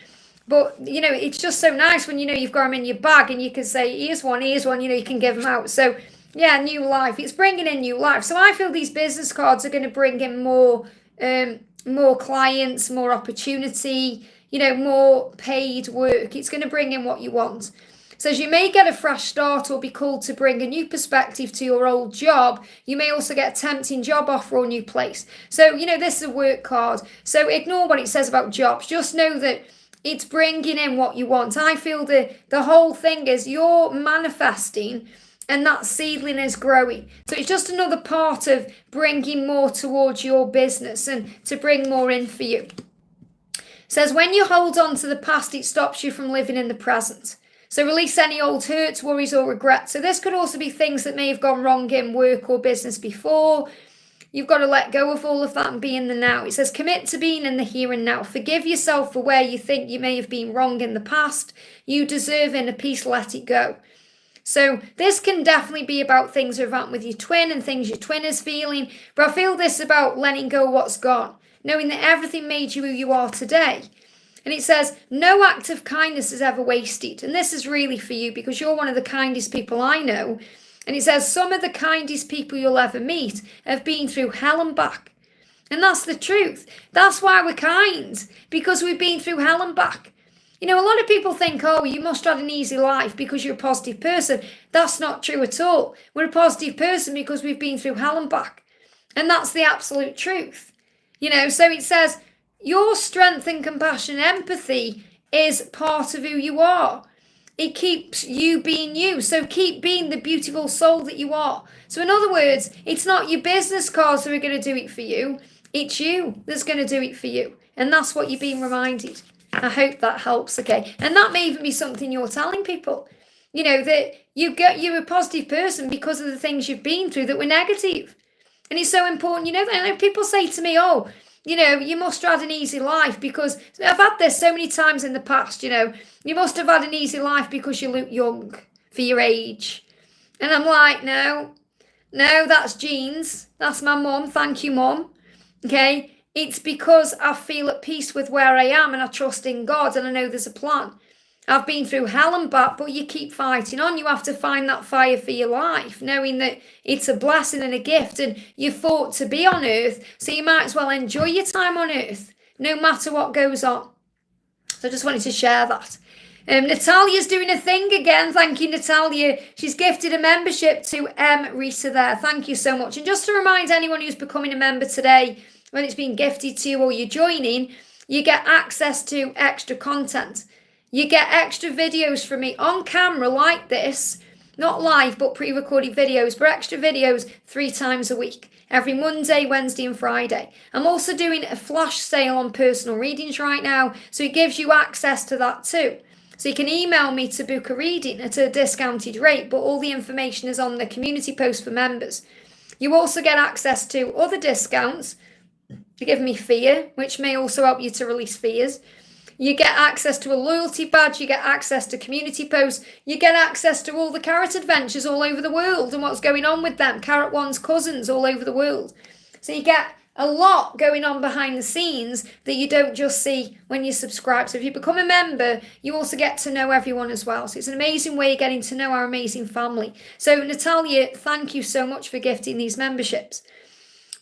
[SPEAKER 1] But, you know, it's just so nice when, you know, you've got them in your bag and you can say, here's one, you know, you can give them out. So, yeah, new life. It's bringing in new life. So I feel these business cards are going to bring in more clients, more opportunity, you know, more paid work. It's going to bring in what you want. So as you may get a fresh start or be called to bring a new perspective to your old job, you may also get a tempting job offer or new place. So, you know, this is a work card. So ignore what it says about jobs. Just know that It's bringing in what you want. I feel the whole thing is you're manifesting and that seedling is growing. So it's just another part of bringing more towards your business and to bring more in for you. It says when you hold on to the past, it stops you from living in the present. So release any old hurts, worries or regrets. So this could also be things that may have gone wrong in work or business before. You've got to let go of all of that and be in the now. It says commit to being in the here and now. Forgive yourself for where you think you may have been wrong in the past. You deserve inner peace, let it go. So this can definitely be about things that have happened with your twin and things your twin is feeling. But I feel this about letting go of what's gone. Knowing that everything made you who you are today. And it says, no act of kindness is ever wasted. And this is really for you because you're one of the kindest people I know. And it says, some of the kindest people you'll ever meet have been through hell and back. And that's the truth. That's why we're kind. Because we've been through hell and back. You know, a lot of people think, oh, you must have had an easy life because you're a positive person. That's not true at all. We're a positive person because we've been through hell and back. And that's the absolute truth. You know, so it says, your strength and compassion and empathy is part of who you are. It keeps you being you. So keep being the beautiful soul that you are. So in other words, it's not your business cards that are going to do it for you. It's you that's going to do it for you. And that's what you're being reminded. I hope that helps, okay? And that may even be something you're telling people. You know, that you're a positive person because of the things you've been through that were negative. And it's so important, you know, I know people say to me, oh, you know, you must have had an easy life because I've had this so many times in the past, you know, you must have had an easy life because you look young for your age. And I'm like, no, that's genes. That's my mum. Thank you, mum. Okay. It's because I feel at peace with where I am and I trust in God and I know there's a plan. I've been through hell and back, but you keep fighting on. You have to find that fire for your life, knowing that it's a blessing and a gift and you fought to be on earth. So you might as well enjoy your time on earth, no matter what goes on. So I just wanted to share that. Natalia's doing a thing again. Thank you, Natalia. She's gifted a membership to Rita there. Thank you so much. And just to remind anyone who's becoming a member today, when it's been gifted to you or you're joining, you get access to extra content. You get extra videos from me on camera like this, not live, but pre-recorded videos, but extra videos 3 times a week, every Monday, Wednesday and Friday. I'm also doing a flash sale on personal readings right now, so it gives you access to that too. So you can email me to book a reading at a discounted rate, but all the information is on the community post for members. You also get access to other discounts. You give me fear, which may also help you to release fears. You get access to a loyalty badge, you get access to community posts, you get access to all the Carrot adventures all over the world and what's going on with them, Carrot One's cousins all over the world. So you get a lot going on behind the scenes that you don't just see when you subscribe. So if you become a member, you also get to know everyone as well. So it's an amazing way of getting to know our amazing family. So Natalia, thank you so much for gifting these memberships.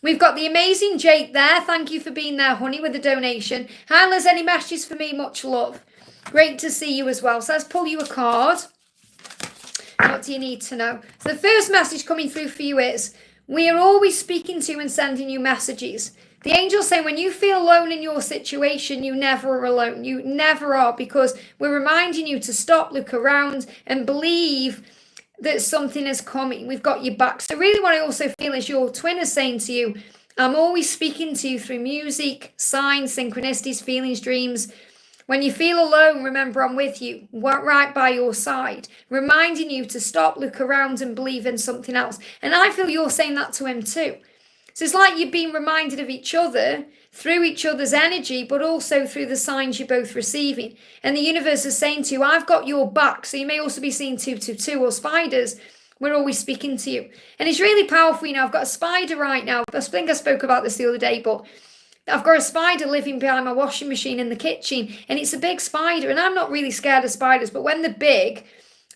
[SPEAKER 1] We've got the amazing Jake there. Thank you for being there, honey, with the donation. Hi, Liz, any messages for me? Much love. Great to see you as well. So let's pull you a card. What do you need to know? So the first message coming through for you is, we are always speaking to and sending you messages. The angels say when you feel alone in your situation, you never are alone. You never are, because we're reminding you to stop, look around and believe that something is coming. We've got your back. So really what I also feel is your twin is saying to you, I'm always speaking to you through music, signs, synchronicities, feelings, dreams. When you feel alone, remember I'm with you, right by your side, reminding you to stop, look around and believe in something else. And I feel you're saying that to him too. So it's like you're being reminded of each other through each other's energy, but also through the signs you're both receiving. And the universe is saying to you, I've got your back. So you may also be seeing 222 or spiders. We're always speaking to you. And it's really powerful. You know, I've got a spider right now. I think I spoke about this the other day, but I've got a spider living behind my washing machine in the kitchen. And it's a big spider. And I'm not really scared of spiders, but when they're big,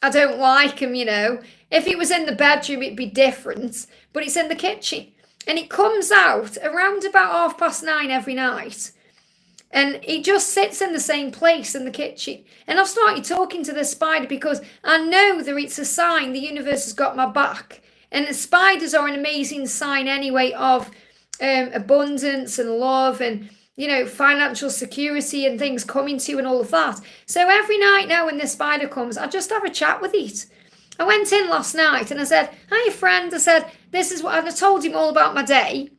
[SPEAKER 1] I don't like them, you know. If it was in the bedroom, it'd be different. But it's in the kitchen. And it comes out around about 9:30 every night. And it just sits in the same place in the kitchen. And I've started talking to this spider because I know that it's a sign the universe has got my back. And the spiders are an amazing sign anyway of abundance and love. And financial security and things coming to you and all of that. So every night now when the spider comes, I just have a chat with it. I went in last night and I said, "Hi, friend." I said, "This is what," and I told him all about my day.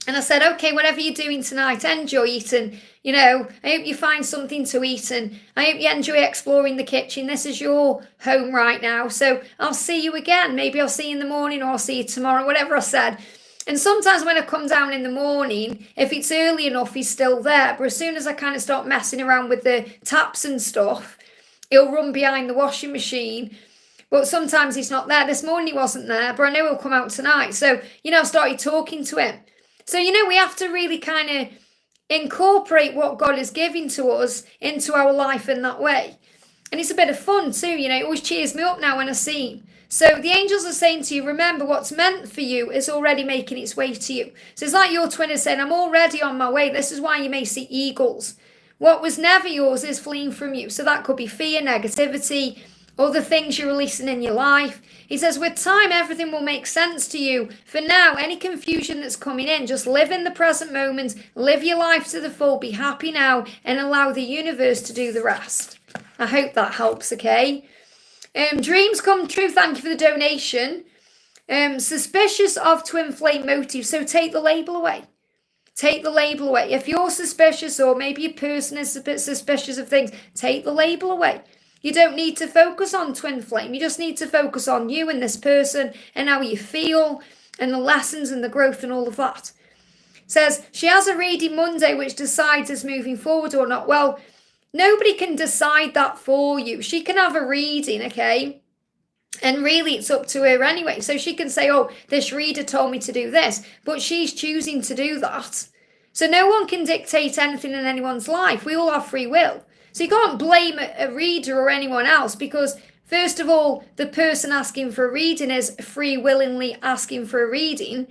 [SPEAKER 1] And I said, "Okay, whatever you're doing tonight, enjoy it. And, I hope you find something to eat. And I hope you enjoy exploring the kitchen. This is your home right now. So I'll see you again. Maybe I'll see you in the morning or I'll see you tomorrow," whatever I said. And sometimes when I come down in the morning, if it's early enough, he's still there. But as soon as I kind of start messing around with the taps and stuff, he'll run behind the washing machine. But sometimes he's not there. This morning he wasn't there, but I know he'll come out tonight. So, I started talking to him. So, we have to really kind of incorporate what God is giving to us into our life in that way. And it's a bit of fun too, it always cheers me up now when I see him. So the angels are saying to you, remember, what's meant for you is already making its way to you. So it's like your twin is saying, I'm already on my way. This is why you may see eagles. What was never yours is fleeing from you. So that could be fear, negativity, other things you're releasing in your life. He says, with time, everything will make sense to you. For now, any confusion that's coming in, just live in the present moment, live your life to the full, be happy now, and allow the universe to do the rest. I hope that helps, okay? Dreams come true. Thank you for the donation. Suspicious of twin flame motives. So take the label away. Take the label away. If you're suspicious, or maybe a person is a bit suspicious of things, take the label away. You don't need to focus on twin flame. You just need to focus on you and this person and how you feel and the lessons and the growth and all of that. It says, she has a reading Monday which decides is moving forward or not. Well, nobody can decide that for you. She can have a reading, okay? And really it's up to her anyway. So she can say, oh, this reader told me to do this, but she's choosing to do that. So no one can dictate anything in anyone's life. We all have free will. So you can't blame a reader or anyone else because, first of all, the person asking for a reading is free willingly asking for a reading.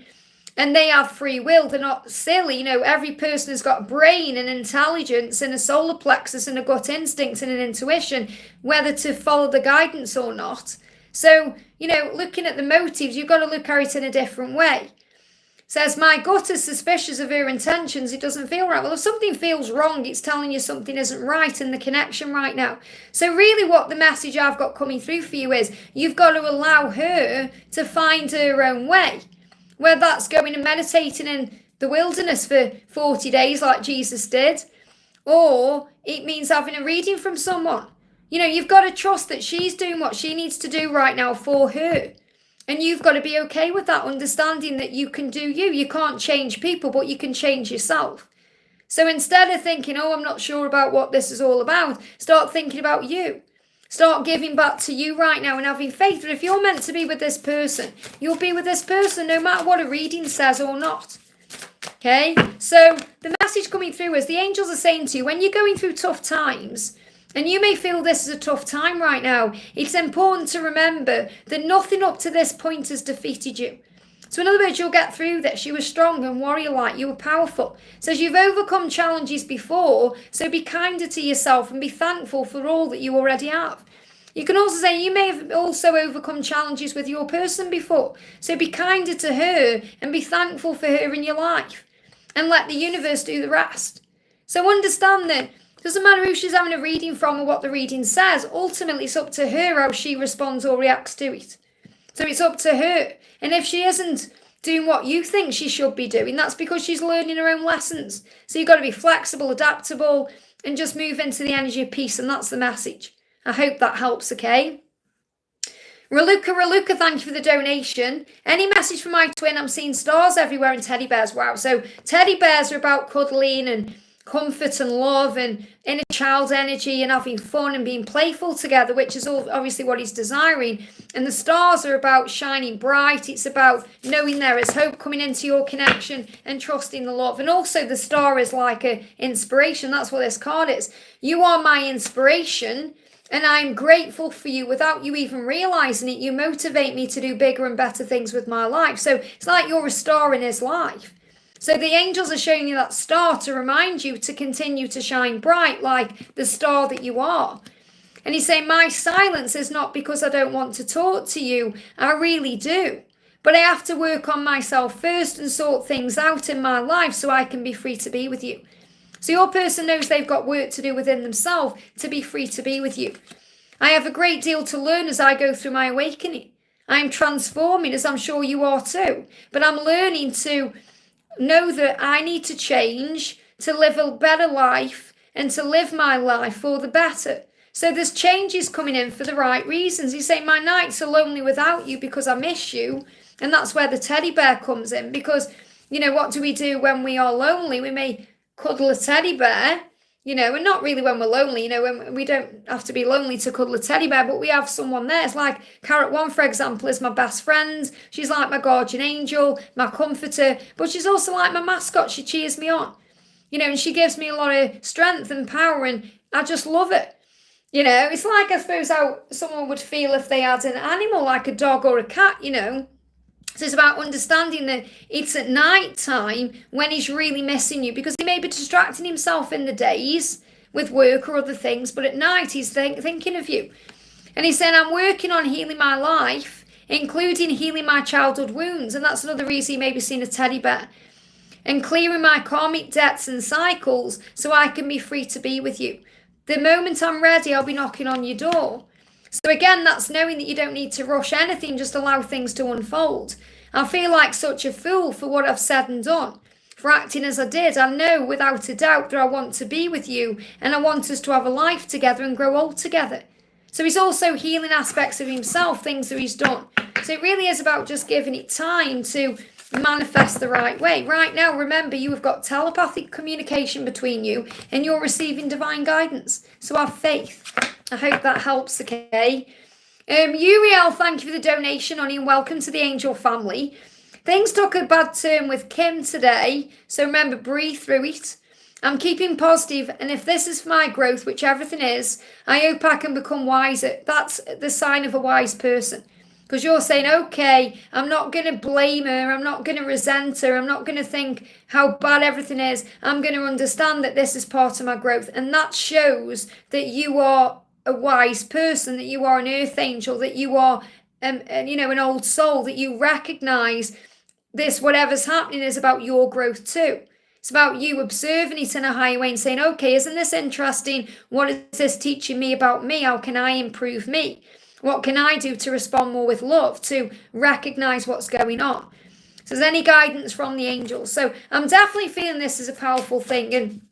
[SPEAKER 1] And they have free will. They're not silly. Every person has got a brain and intelligence and a solar plexus and a gut instinct and an intuition, whether to follow the guidance or not. So, looking at the motives, you've got to look at it in a different way. Says, my gut is suspicious of her intentions. It doesn't feel right. Well, if something feels wrong, it's telling you something isn't right in the connection right now. So really what the message I've got coming through for you is you've got to allow her to find her own way. Whether that's going and meditating in the wilderness for 40 days like Jesus did, or it means having a reading from someone. You've got to trust that she's doing what she needs to do right now for her. And you've got to be okay with that, understanding that you can do you. You can't change people, but you can change yourself. So instead of thinking, oh, I'm not sure about what this is all about, start thinking about you. Start giving back to you right now and having faith that if you're meant to be with this person, you'll be with this person no matter what a reading says or not. Okay? So the message coming through is the angels are saying to you, when you're going through tough times, and you may feel this is a tough time right now, it's important to remember that nothing up to this point has defeated you. So in other words, you'll get through this. You were strong and warrior-like. You were powerful. So as you've overcome challenges before, so be kinder to yourself and be thankful for all that you already have. You can also say you may have also overcome challenges with your person before. So be kinder to her and be thankful for her in your life. And let the universe do the rest. So understand that doesn't matter who she's having a reading from or what the reading says. Ultimately, it's up to her how she responds or reacts to it. So it's up to her. And if she isn't doing what you think she should be doing, that's because she's learning her own lessons. So you've got to be flexible, adaptable, and just move into the energy of peace. And that's the message. I hope that helps, okay? Raluca, thank you for the donation. Any message from my twin? I'm seeing stars everywhere and teddy bears. Wow. So teddy bears are about cuddling and comfort and love and inner child energy and having fun and being playful together, which is all obviously what he's desiring. And the stars are about shining bright. It's about knowing there is hope coming into your connection and trusting the love. And also the star is like an inspiration. That's what this card is. You are my inspiration and I'm grateful for you. Without you even realizing it, you motivate me to do bigger and better things with my life. So it's like you're a star in his life. So the angels are showing you that star to remind you to continue to shine bright like the star that you are. And he's saying, my silence is not because I don't want to talk to you. I really do. But I have to work on myself first and sort things out in my life so I can be free to be with you. So your person knows they've got work to do within themselves to be free to be with you. I have a great deal to learn as I go through my awakening. I'm transforming, as I'm sure you are too. But I'm learning to know that I need to change to live a better life and to live my life for the better. So there's changes coming in for the right reasons. You say, my nights are lonely without you because I miss you. And that's where the teddy bear comes in. Because, what do we do when we are lonely? We may cuddle a teddy bear, and not really when we're lonely, when we don't have to be lonely to cuddle a teddy bear, but we have someone there. It's like Carrot One, for example, is my best friend. She's like my guardian angel, my comforter, but she's also like my mascot. She cheers me on, and she gives me a lot of strength and power, and I just love it. It's like, I suppose, how someone would feel if they had an animal like a dog or a cat, So it's about understanding that it's at night time when he's really missing you, because he may be distracting himself in the days with work or other things, but at night he's thinking of you. And he's saying, I'm working on healing my life, including healing my childhood wounds. And that's another reason he may be seeing a teddy bear. And clearing my karmic debts and cycles so I can be free to be with you. The moment I'm ready, I'll be knocking on your door. So again, that's knowing that you don't need to rush anything, just allow things to unfold. I feel like such a fool for what I've said and done, for acting as I did. I know without a doubt that I want to be with you and I want us to have a life together and grow old together. So he's also healing aspects of himself, things that he's done. So it really is about just giving it time to manifest the right way. Right now, remember, you have got telepathic communication between you and you're receiving divine guidance. So have faith. I hope that helps, okay? Uriel, thank you for the donation, honey, and welcome to the angel family. Things took a bad turn with Kim today, so remember, breathe through it. I'm keeping positive, and if this is for my growth, which everything is, I hope I can become wiser. That's the sign of a wise person. Because you're saying, okay, I'm not going to blame her. I'm not going to resent her. I'm not going to think how bad everything is. I'm going to understand that this is part of my growth. And that shows that you are a wise person, that you are an earth angel, that you are, an old soul, that you recognize this, whatever's happening is about your growth too. It's about you observing it in a higher way and saying, okay, isn't this interesting? What is this teaching me about me? How can I improve me? What can I do to respond more with love, to recognize what's going on? So there's any guidance from the angels. So I'm definitely feeling this is a powerful thing. And,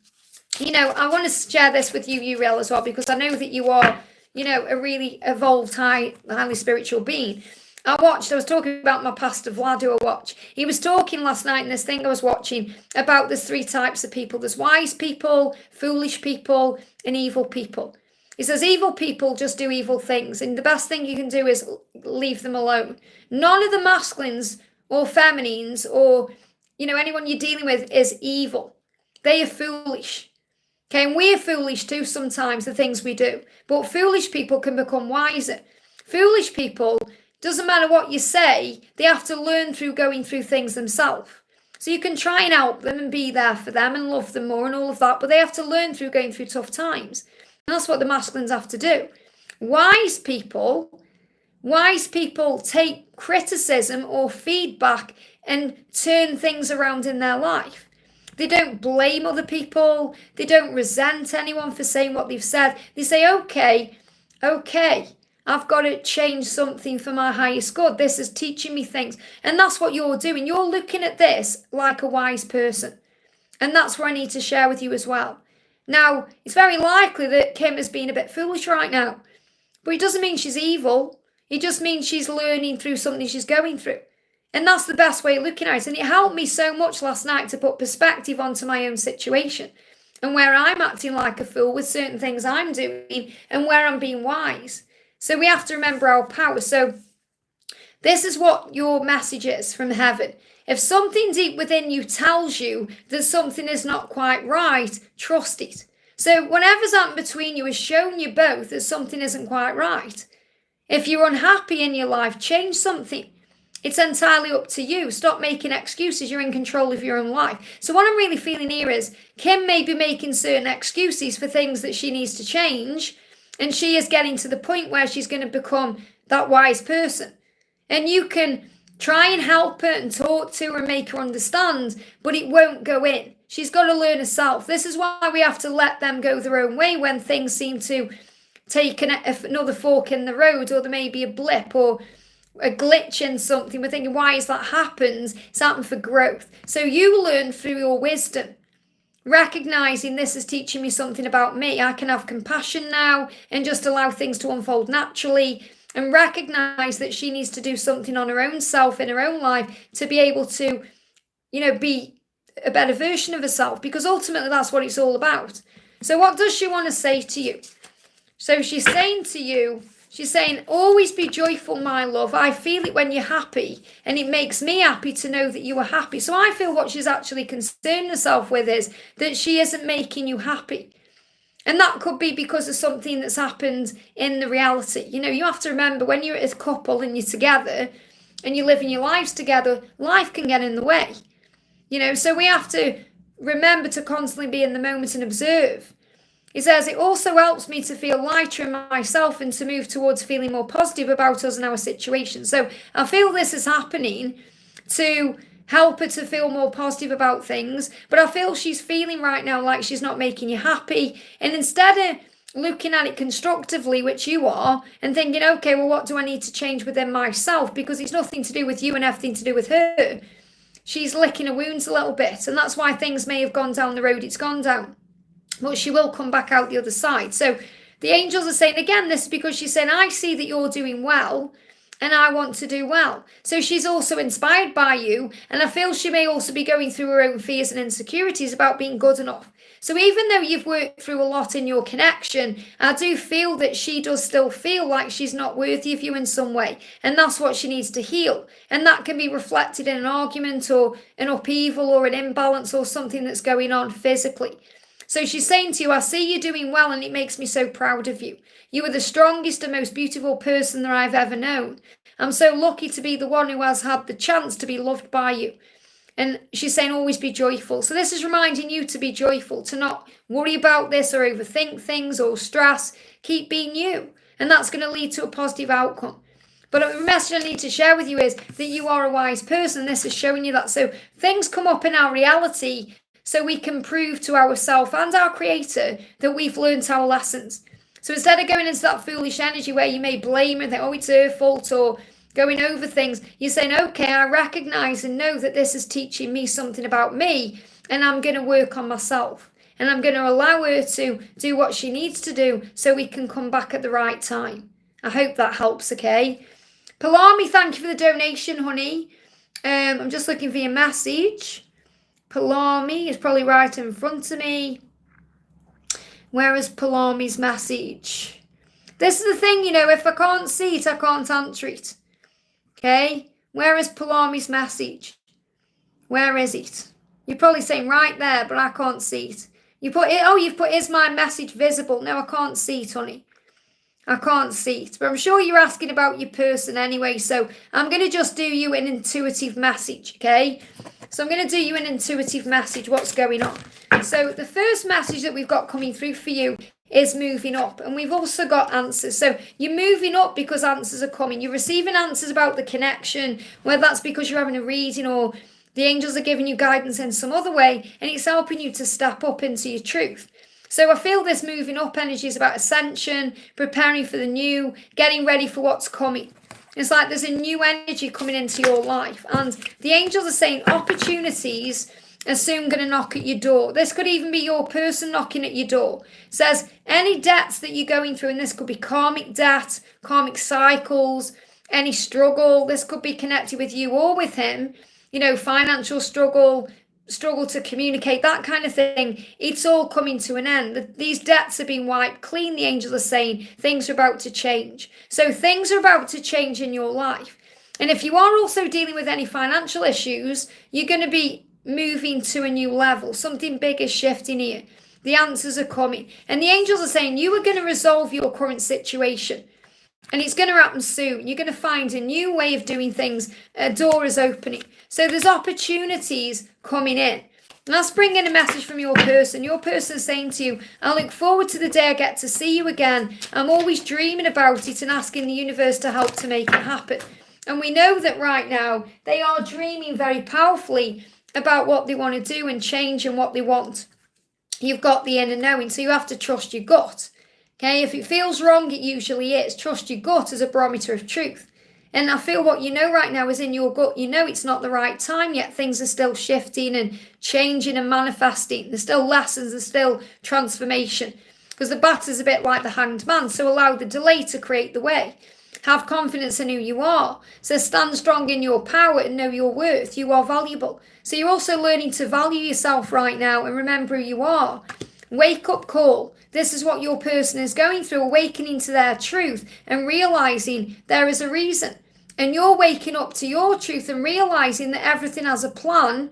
[SPEAKER 1] I want to share this with you, Uriel, as well, because I know that you are, a really evolved, highly spiritual being. I was talking about my pastor Vlad, who I watch. He was talking last night in this thing I was watching about there's 3 types of people. There's wise people, foolish people, and evil people. He says evil people just do evil things, and the best thing you can do is leave them alone. None of the masculines or feminines or, anyone you're dealing with is evil. They are foolish. Okay, and we're foolish too sometimes, the things we do. But foolish people can become wiser. Foolish people, doesn't matter what you say, they have to learn through going through things themselves. So you can try and help them and be there for them and love them more and all of that, but they have to learn through going through tough times. And that's what the masculines have to do. Wise people take criticism or feedback and turn things around in their life. They don't blame other people. They don't resent anyone for saying what they've said. They say, okay, I've got to change something for my highest good. This is teaching me things. And that's what you're doing. You're looking at this like a wise person. And that's what I need to share with you as well. Now, it's very likely that Kim has been a bit foolish right now. But it doesn't mean she's evil. It just means she's learning through something she's going through. And that's the best way of looking at it. And it helped me so much last night to put perspective onto my own situation. And where I'm acting like a fool with certain things I'm doing and where I'm being wise. So we have to remember our power. So this is what your message is from heaven. If something deep within you tells you that something is not quite right, trust it. So whatever's happened between you has shown you both that something isn't quite right. If you're unhappy in your life, change something. It's entirely up to you. Stop making excuses. You're in control of your own life. So what I'm really feeling here is Kim may be making certain excuses for things that she needs to change. And she is getting to the point where she's going to become that wise person. And you can Try and help her and talk to her and make her understand, but it won't go in. She's got to learn herself. This is why we have to let them go their own way when things seem to take another fork in the road, or there may be a blip or a glitch in something. We're thinking, why has that happened? It's happened for growth. So you learn through your wisdom, recognizing this is teaching me something about me. I can have compassion now and just allow things to unfold naturally, and recognize that she needs to do something on her own self in her own life to be able to, be a better version of herself, because ultimately that's what it's all about. So what does she want to say to you? So she's saying to you, she's saying, always be joyful, my love. I feel it when you're happy, and it makes me happy to know that you are happy. So I feel what she's actually concerned herself with is that she isn't making you happy. And that could be because of something that's happened in the reality. You have to remember, when you're a couple and you're together and you're living your lives together, life can get in the way. So we have to remember to constantly be in the moment and observe. He says, it also helps me to feel lighter in myself and to move towards feeling more positive about us and our situation. So I feel this is happening to help her to feel more positive about things. But I feel she's feeling right now like she's not making you happy. And instead of looking at it constructively, which you are, and thinking, okay, well, what do I need to change within myself? Because it's nothing to do with you and everything to do with her. She's licking her wounds a little bit. And that's why things may have gone down the road it's gone down. But she will come back out the other side. So the angels are saying, again, this is because she's saying, I see that you're doing well and I want to do well. So she's also inspired by you. And I feel she may also be going through her own fears and insecurities about being good enough. So even though you've worked through a lot in your connection, I do feel that she does still feel like she's not worthy of you in some way. And that's what she needs to heal. And that can be reflected in an argument or an upheaval or an imbalance or something that's going on physically. So she's saying to you, I see you doing well and it makes me so proud of you. You are the strongest and most beautiful person that I've ever known. I'm so lucky to be the one who has had the chance to be loved by you. And she's saying, always be joyful. So this is reminding you to be joyful, to not worry about this or overthink things or stress. Keep being you. And that's going to lead to a positive outcome. But the message I need to share with you is that you are a wise person. This is showing you that. So things come up in our reality so we can prove to ourselves and our creator that we've learned our lessons. So instead of going into that foolish energy where you may blame and think, oh, it's her fault, or going over things, you're saying, okay, I recognize and know that this is teaching me something about me, and I'm going to work on myself. And I'm going to allow her to do what she needs to do so we can come back at the right time. I hope that helps, okay? Palami, thank you for the donation, honey. I'm just looking for your message. Palami is probably right in front of me. Where is Palami's message? This is the thing, if I can't see it, I can't answer it. Okay? Where is Palami's message? Where is it? You're probably saying right there, but I can't see it. You've put, is my message visible? No, I can't see it, honey. I can't see it. But I'm sure you're asking about your person anyway, so I'm going to just do you an intuitive message, okay? So I'm going to do you an intuitive message, what's going on. So the first message that we've got coming through for you is moving up. And we've also got answers. So you're moving up because answers are coming. You're receiving answers about the connection, whether that's because you're having a reading or the angels are giving you guidance in some other way, and it's helping you to step up into your truth. So I feel this moving up energy is about ascension, preparing for the new, getting ready for what's coming. It's like there's a new energy coming into your life. And the angels are saying opportunities are soon going to knock at your door. This could even be your person knocking at your door. It says any debts that you're going through, and this could be karmic debt, karmic cycles, any struggle. This could be connected with you or with him. Financial struggle to communicate, that kind of thing. It's all coming to an end. These debts are being wiped clean, the angels are saying. Things are about to change. So things are about to change in your life. And if you are also dealing with any financial issues, you're going to be moving to a new level. Something big is shifting here. The answers are coming. And the angels are saying you are going to resolve your current situation. And it's going to happen soon. You're going to find a new way of doing things. A door is opening. So there's opportunities coming in. Let's bring in a message from your person. Your person saying to you, I look forward to the day I get to see you again. I'm always dreaming about it and asking the universe to help to make it happen. And we know that right now they are dreaming very powerfully about what they want to do and change and what they want. You've got the inner knowing, so you have to trust your gut. Okay, if it feels wrong, it usually is. Trust your gut as a barometer of truth. And I feel what you know right now is in your gut. You know it's not the right time yet. Things are still shifting and changing and manifesting. There's still lessons, there's still transformation. Because the batter's a bit like the hanged man, so allow the delay to create the way. Have confidence in who you are. So stand strong in your power and know your worth. You are valuable. So you're also learning to value yourself right now and remember who you are. Wake up call. This is what your person is going through, awakening to their truth and realizing there is a reason. And you're waking up to your truth and realizing that everything has a plan.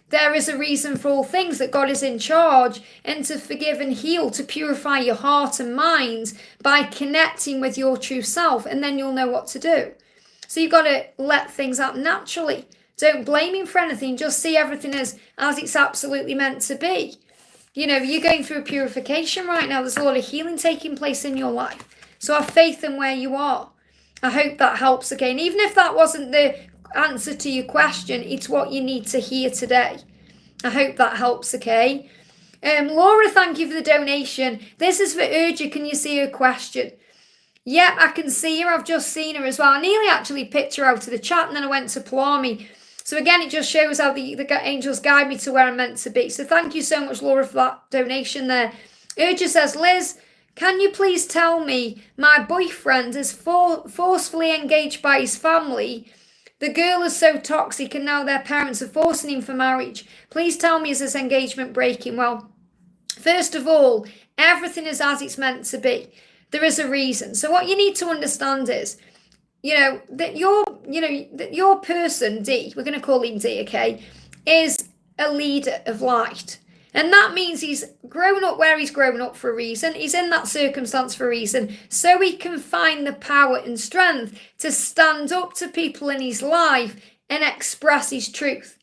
[SPEAKER 1] There is a reason for all things, that God is in charge, and to forgive and heal, to purify your heart and mind by connecting with your true self, and then you'll know what to do. So you've got to let things happen naturally. Don't blame him for anything. Just see everything as it's absolutely meant to be. You know, you're going through a purification right now. There's a lot of healing taking place in your life. So have faith in where you are. I hope that helps again. Even if that wasn't the answer to your question, it's what you need to hear today. I hope that helps, okay? Laura, thank you for the donation. This is for Urja. Can you see her question? Yep, I can see her. I've just seen her as well. I nearly actually picked her out of the chat and then I went to Plami. So again, it just shows how the angels guide me to where I'm meant to be. So thank you so much, Laura, for that donation there. Urja says, Liz, can you please tell me my boyfriend is forcefully engaged by his family? The girl is so toxic and now their parents are forcing him for marriage. Please tell me, is this engagement breaking? Well, first of all, everything is as it's meant to be. There is a reason. So what you need to understand is, that your person, D, we're going to call him D, okay, is a leader of light. And that means he's grown up where he's grown up for a reason. He's in that circumstance for a reason. So he can find the power and strength to stand up to people in his life and express his truth.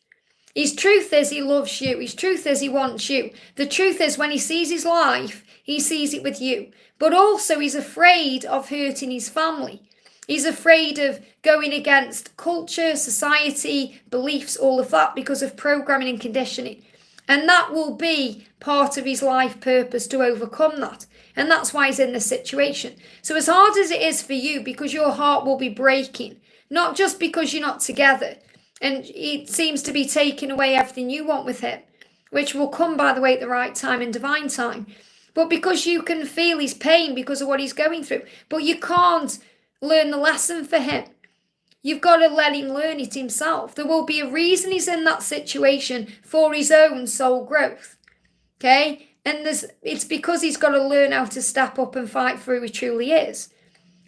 [SPEAKER 1] His truth is he loves you. His truth is he wants you. The truth is when he sees his life, he sees it with you. But also he's afraid of hurting his family. He's afraid of going against culture, society, beliefs, all of that because of programming and conditioning. And that will be part of his life purpose to overcome that. And that's why he's in this situation. So as hard as it is for you, because your heart will be breaking, not just because you're not together, and it seems to be taking away everything you want with him, which will come, by the way, at the right time in divine time, but because you can feel his pain because of what he's going through. But you can't learn the lesson for him. You've got to let him learn it himself. There will be a reason he's in that situation for his own soul growth. Okay? And it's because he's got to learn how to step up and fight for who he truly is.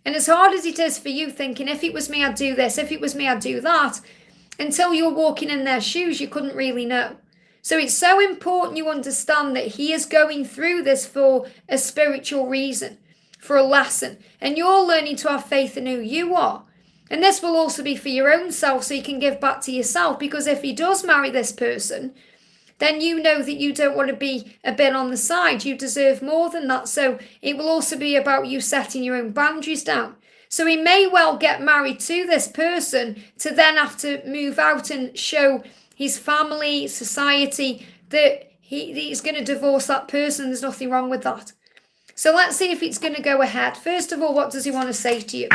[SPEAKER 1] And as hard as it is for you thinking, if it was me, I'd do this. If it was me, I'd do that. Until you're walking in their shoes, you couldn't really know. So it's so important you understand that he is going through this for a spiritual reason, for a lesson. And you're learning to have faith in who you are. And this will also be for your own self, so you can give back to yourself. Because if he does marry this person, then you know that you don't want to be a bit on the side. You deserve more than that. So it will also be about you setting your own boundaries down. So he may well get married to this person to then have to move out and show his family, society, that he's going to divorce that person. There's nothing wrong with that. So let's see if it's going to go ahead. First of all, what does he want to say to you?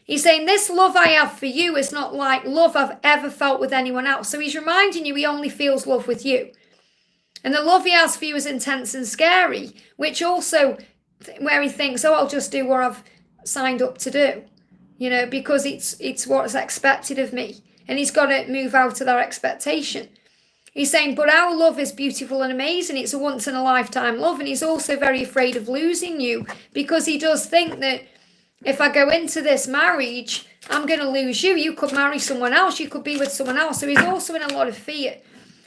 [SPEAKER 1] He's saying, this love I have for you is not like love I've ever felt with anyone else. So he's reminding you he only feels love with you. And the love he has for you is intense and scary, which also, where he thinks, oh, I'll just do what I've signed up to do, because it's what's expected of me. And he's got to move out of that expectation. He's saying, but our love is beautiful and amazing. It's a once in a lifetime love. And he's also very afraid of losing you, because he does think that if I go into this marriage, I'm going to lose you. You could marry someone else. You could be with someone else. So he's also in a lot of fear.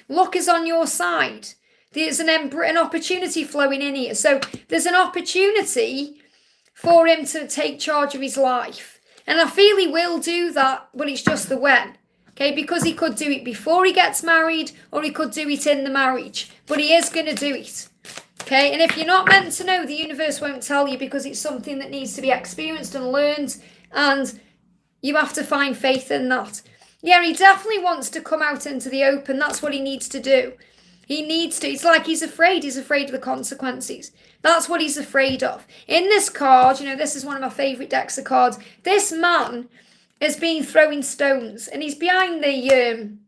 [SPEAKER 1] Luck is on your side. There's an opportunity flowing in here. So there's an opportunity for him to take charge of his life. And I feel he will do that, but it's just the when. Okay, because he could do it before he gets married, or he could do it in the marriage. But he is going to do it. Okay, and if you're not meant to know, the universe won't tell you, because it's something that needs to be experienced and learned. And, You have to find faith in that. Yeah, he definitely wants to come out into the open. That's what he needs to do. He needs to. It's like he's afraid. He's afraid of the consequences. That's what he's afraid of. In this card, this is one of my favourite decks of cards. This man has been throwing stones, and he's behind the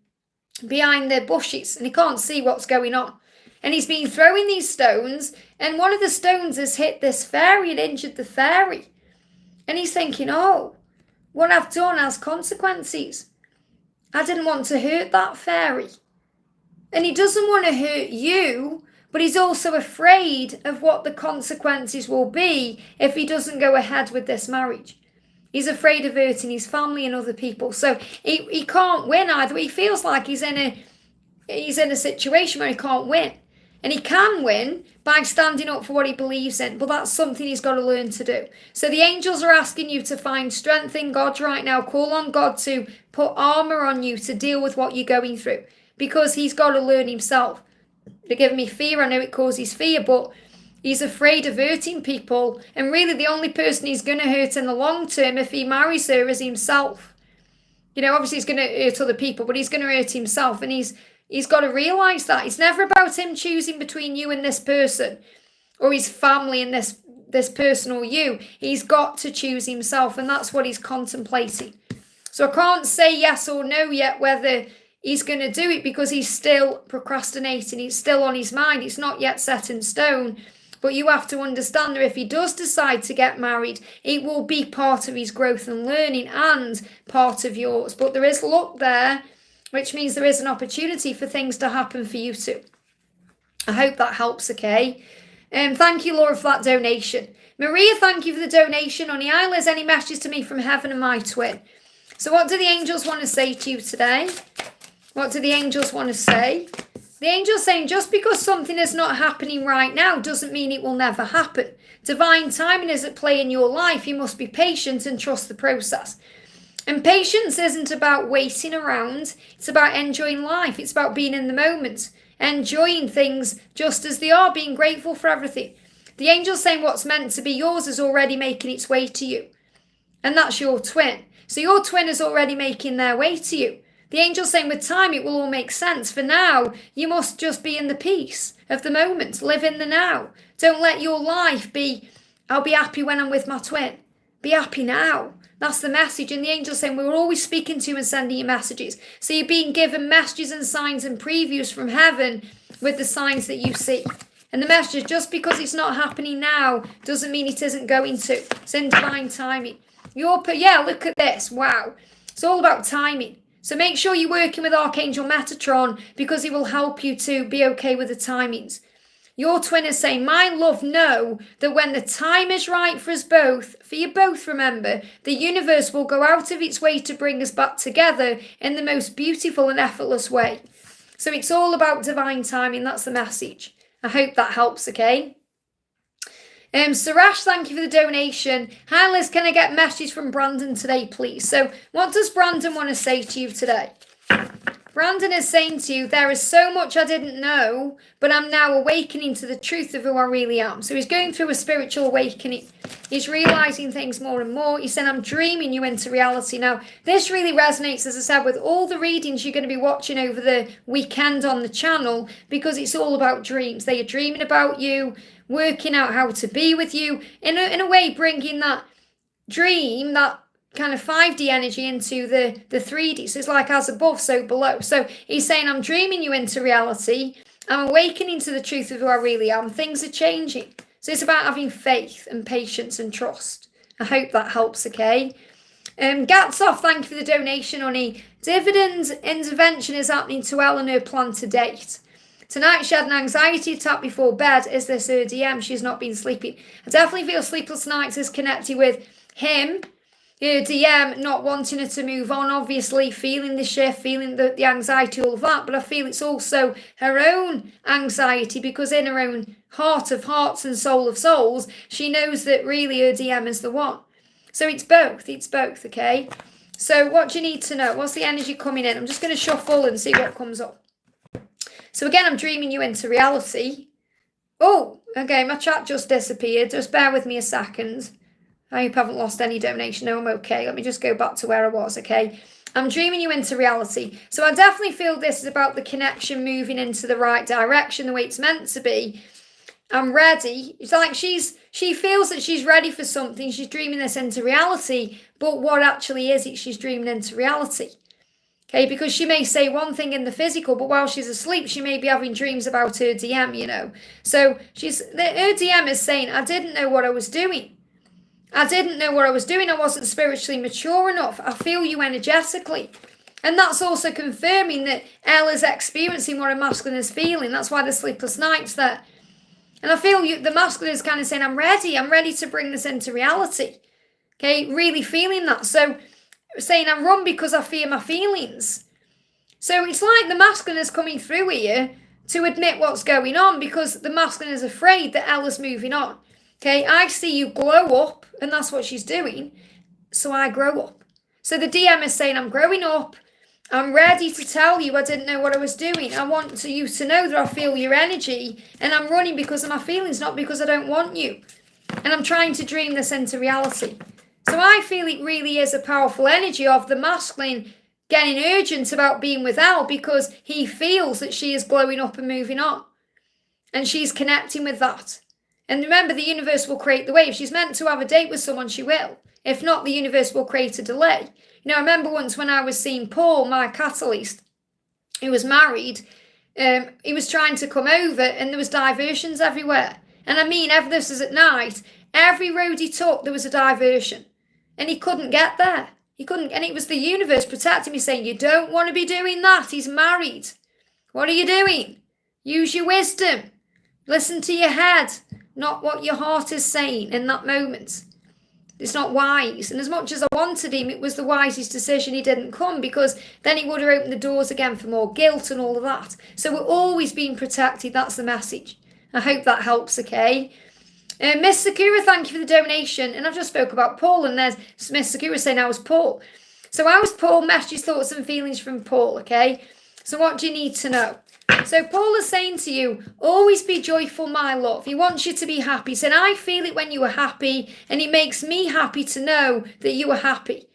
[SPEAKER 1] bushes, and he can't see what's going on. And he's been throwing these stones, and one of the stones has hit this fairy and injured the fairy. And he's thinking, oh, what I've done has consequences. I didn't want to hurt that fairy. And he doesn't want to hurt you, but he's also afraid of what the consequences will be if he doesn't go ahead with this marriage. He's afraid of hurting his family and other people. So he can't win either. He feels like he's in a situation where he can't win. And he can win by standing up for what he believes in. But that's something he's got to learn to do. So the angels are asking you to find strength in God right now. Call on God to put armor on you to deal with what you're going through. Because he's got to learn himself. They're giving me fear. I know it causes fear, but he's afraid of hurting people. And really the only person he's going to hurt in the long term if he marries her is himself. Obviously he's going to hurt other people, but he's going to hurt himself. And he's got to realise that. It's never about him choosing between you and this person, or his family and this person or you. He's got to choose himself, and that's what he's contemplating. So I can't say yes or no yet whether he's going to do it, because he's still procrastinating. It's still on his mind. It's not yet set in stone. But you have to understand that if he does decide to get married, it will be part of his growth and learning and part of yours. But there is luck there, which means there is an opportunity for things to happen for you too. I hope that helps, okay? Thank you, Laura, for that donation. Maria, thank you for the donation. On the island, is any messages to me from heaven and my twin? So what do the angels want to say to you today? What do the angels want to say? The angel's saying just because something is not happening right now doesn't mean it will never happen. Divine timing is at play in your life. You must be patient and trust the process. And patience isn't about waiting around. It's about enjoying life. It's about being in the moment, enjoying things just as they are, being grateful for everything. The angel's saying what's meant to be yours is already making its way to you. And that's your twin. So your twin is already making their way to you. The angel's saying with time it will all make sense. For now, you must just be in the peace of the moment. Live in the now. Don't let your life be, I'll be happy when I'm with my twin. Be happy now. That's the message. And the angel's saying we're always speaking to you and sending you messages. So you're being given messages and signs and previews from heaven with the signs that you see. And the message, just because it's not happening now doesn't mean it isn't going to. It's in divine timing. Look at this. Wow. It's all about timing. So make sure you're working with Archangel Metatron, because he will help you to be okay with the timings. Your twin is saying, my love, know that when the time is right for us both, for you both, remember, the universe will go out of its way to bring us back together in the most beautiful and effortless way. So it's all about divine timing. That's the message. I hope that helps, okay? Sarash, thank you for the donation. Hi Liz, can I get a message from Brandon today, please? So what does Brandon want to say to you today? Brandon is saying to you, there is so much I didn't know, but I'm now awakening to the truth of who I really am. So he's going through a spiritual awakening. He's realizing things more and more. He said, I'm dreaming you into reality. Now, this really resonates, as I said, with all the readings you're going to be watching over the weekend on the channel, because it's all about dreams. They are dreaming about you, working out how to be with you, in a way bringing that dream, that kind of 5D energy into the 3D. So it's like as above, so below. So he's saying, I'm dreaming you into reality. I'm awakening to the truth of who I really am. Things are changing. So it's about having faith and patience and trust. I hope that helps, okay? Gatsoff, thank you for the donation, honey. Dividend intervention is happening to Eleanor, plan to date. Tonight she had an anxiety attack before bed. Is this her DM? She's not been sleeping. I definitely feel sleepless nights is connected with him, her DM, not wanting her to move on, obviously, feeling the shift, feeling the anxiety, all of that. But I feel it's also her own anxiety, because in her own heart of hearts and soul of souls, she knows that really her DM is the one. So it's both, okay? So what do you need to know? What's the energy coming in? I'm just going to shuffle and see what comes up. So again, I'm dreaming you into reality. Oh, okay, my chat just disappeared. Just bear with me a second. I hope I haven't lost any donation. No, I'm okay. Let me just go back to where I was, okay? I'm dreaming you into reality. So I definitely feel this is about the connection moving into the right direction, the way it's meant to be. I'm ready. It's like she feels that she's ready for something. She's dreaming this into reality. But what actually is it she's dreaming into reality? Okay, because she may say one thing in the physical, but while she's asleep, she may be having dreams about her DM, you know. So her DM is saying, I didn't know what I was doing. I didn't know what I was doing. I wasn't spiritually mature enough. I feel you energetically. And that's also confirming that Ella's experiencing what a masculine is feeling. That's why the sleepless nights there. And I feel the masculine is kind of saying, I'm ready to bring this into reality. Okay, really feeling that. So saying I run because I fear my feelings. So it's like the masculine is coming through here to admit what's going on because the masculine is afraid that Ella's moving on. Okay, I see you glow up, and that's what she's doing. So I grow up. So the DM is saying, I'm growing up. I'm ready to tell you I didn't know what I was doing. I want you to know that I feel your energy, and I'm running because of my feelings, not because I don't want you. And I'm trying to dream this into reality. So I feel it really is a powerful energy of the masculine getting urgent about being with Elle because he feels that she is glowing up and moving on. And she's connecting with that. And remember, the universe will create the way. If she's meant to have a date with someone, she will. If not, the universe will create a delay. You know, I remember once when I was seeing Paul, my catalyst, who was married, he was trying to come over and there was diversions everywhere. And I mean, this was at night, every road he took, there was a diversion. And he couldn't get there. He couldn't, and it was the universe protecting me, saying, you don't want to be doing that. He's married. What are you doing? Use your wisdom. Listen to your head, not what your heart is saying in that moment. It's not wise. And as much as I wanted him, it was the wisest decision he didn't come because then he would have opened the doors again for more guilt and all of that. So we're always being protected. That's the message. I hope that helps, okay? Miss Sakura, thank you for the donation. And I've just spoke about Paul, and there's Miss Sakura saying I was Paul. So I was Paul, messages, thoughts and feelings from Paul, okay? So what do you need to know? So Paul is saying to you, always be joyful, my love. He wants you to be happy. He said, I feel it when you are happy, and it makes me happy to know that you are happy.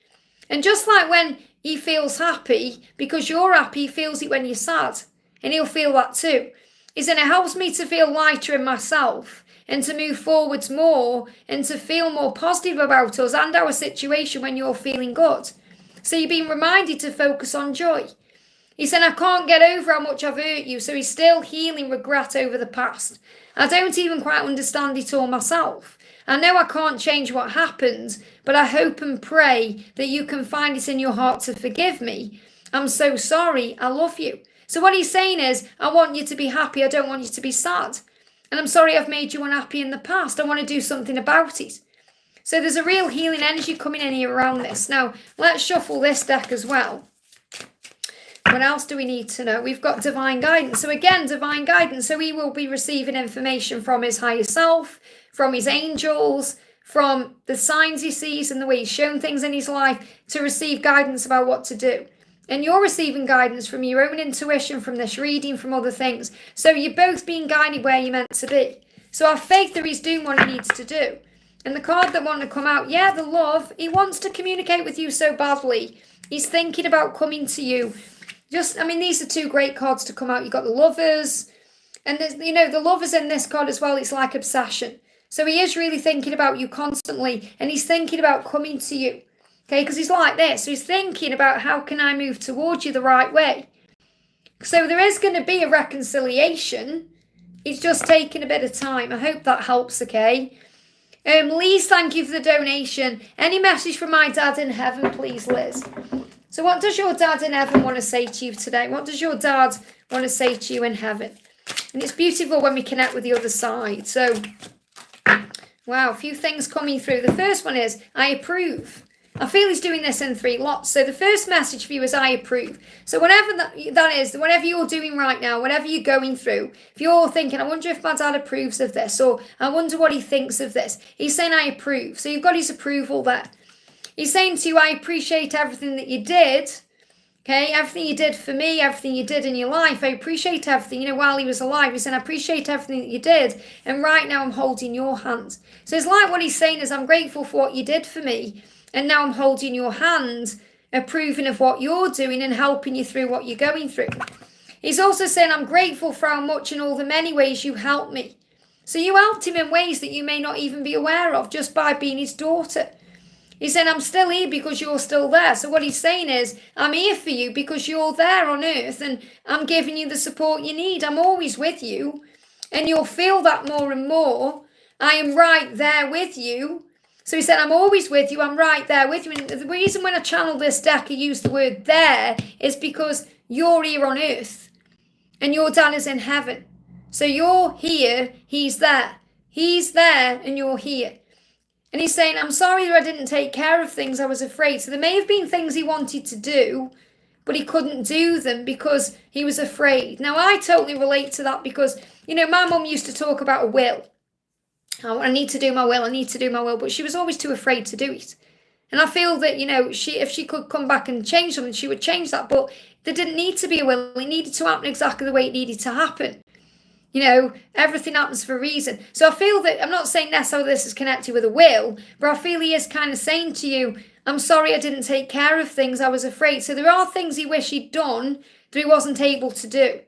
[SPEAKER 1] And just like when he feels happy, because you're happy, he feels it when you're sad. And he'll feel that too. He said, it helps me to feel lighter in myself and to move forwards more and to feel more positive about us and our situation when you're feeling good. So you're being reminded to focus on joy. He said, I can't get over how much I've hurt you, so he's still healing regret over the past. I don't even quite understand it all myself. I know I can't change what happened, but I hope and pray that you can find it in your heart to forgive me. I'm so sorry. I love you. So what he's saying is, I want you to be happy. I don't want you to be sad. And I'm sorry I've made you unhappy in the past. I want to do something about it. So there's a real healing energy coming in here around this. Now, let's shuffle this deck as well. What else do we need to know? We've got divine guidance. So again, divine guidance. So he will be receiving information from his higher self, from his angels, from the signs he sees and the way he's shown things in his life to receive guidance about what to do. And you're receiving guidance from your own intuition, from this reading, from other things. So you're both being guided where you're meant to be. So have faith that he's doing what he needs to do. And the card that wanted to come out, yeah, the love, he wants to communicate with you so badly. He's thinking about coming to you. These are two great cards to come out. You've got the lovers, and there's, the lovers in this card as well. It's like obsession. So he is really thinking about you constantly, and he's thinking about coming to you. Okay, because he's like this. So he's thinking about how can I move towards you the right way. So there is going to be a reconciliation. It's just taking a bit of time. I hope that helps, okay? Liz, thank you for the donation. Any message from my dad in heaven, please, Liz? So what does your dad in heaven want to say to you today? What does your dad want to say to you in heaven? And it's beautiful when we connect with the other side. So, wow, a few things coming through. The first one is, I approve. I feel he's doing this in 3 lots. So the first message for you is, I approve. So whatever that is, whatever you're doing right now, whatever you're going through, if you're thinking, I wonder if my dad approves of this, or I wonder what he thinks of this, he's saying, I approve. So you've got his approval there. He's saying to you, I appreciate everything that you did, Okay, everything you did for me, everything you did in your life, I appreciate everything. You know, while he was alive, he said, I appreciate everything that you did. And right now I'm holding your hand. So it's like what he's saying is, I'm grateful for what you did for me. And now I'm holding your hand, approving of what you're doing and helping you through what you're going through. He's also saying, I'm grateful for how much and all the many ways you helped me. So you helped him in ways that you may not even be aware of just by being his daughter. He said, I'm still here because you're still there. So what he's saying is, I'm here for you because you're there on earth and I'm giving you the support you need. I'm always with you. And you'll feel that more and more. I am right there with you. So he said, I'm always with you. I'm right there with you. And the reason when I channel this deck, I use the word there is because you're here on earth and your dad is in heaven. So you're here, he's there. He's there and you're here. And he's saying, I'm sorry that I didn't take care of things. I was afraid. So there may have been things he wanted to do, but he couldn't do them because he was afraid. Now, I totally relate to that because, you know, my mum used to talk about a will. Oh, I need to do my will. I need to do my will. But she was always too afraid to do it. And I feel that, you know, if she could come back and change something, she would change that. But there didn't need to be a will. It needed to happen exactly the way it needed to happen. You know, everything happens for a reason. So I feel that, I'm not saying necessarily this is connected with a will, but I feel he is kind of saying to you, I'm sorry I didn't take care of things, I was afraid. So there are things he wished he'd done that he wasn't able to do.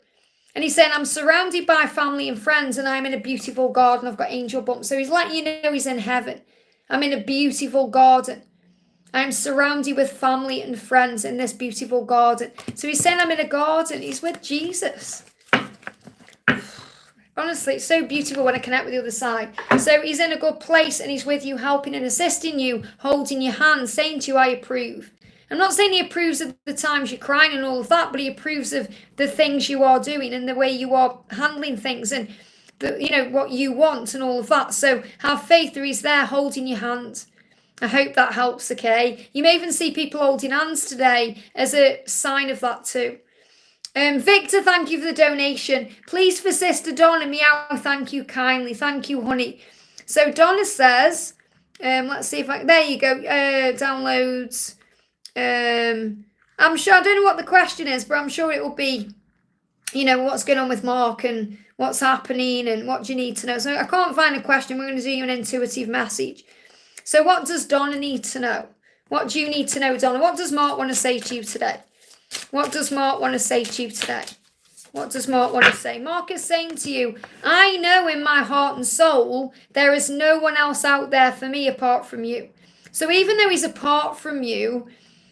[SPEAKER 1] And he's saying, I'm surrounded by family and friends and I'm in a beautiful garden. I've got angel bumps. So he's letting you know he's in heaven. I'm in a beautiful garden. I'm surrounded with family and friends in this beautiful garden. So he's saying I'm in a garden. He's with Jesus. Honestly, it's so beautiful when I connect with the other side. So he's in a good place and he's with you, helping and assisting you, holding your hand, saying to you, I approve. I'm not saying he approves of the times you're crying and all of that, but he approves of the things you are doing and the way you are handling things and the, you know, what you want and all of that. So have faith that he's there holding your hand. I hope that helps, okay? You may even see people holding hands today as a sign of that too. Victor, thank you for the donation. Please for Sister Donna, Meow, thank you kindly. Thank you, honey. So Donna says, let's see if there you go, downloads. I'm sure, I don't know what the question is, but I'm sure it will be, you know, what's going on with Mark and what's happening and what do you need to know. So I can't find a question. We're going to do you an intuitive message. So what does Donna need to know? What do you need to know, Donna? What does Mark want to say to you today? What does Mark want to say to you today? What does Mark want to say? Mark is saying to you, I know in my heart and soul, there is no one else out there for me apart from you. So even though he's apart from you,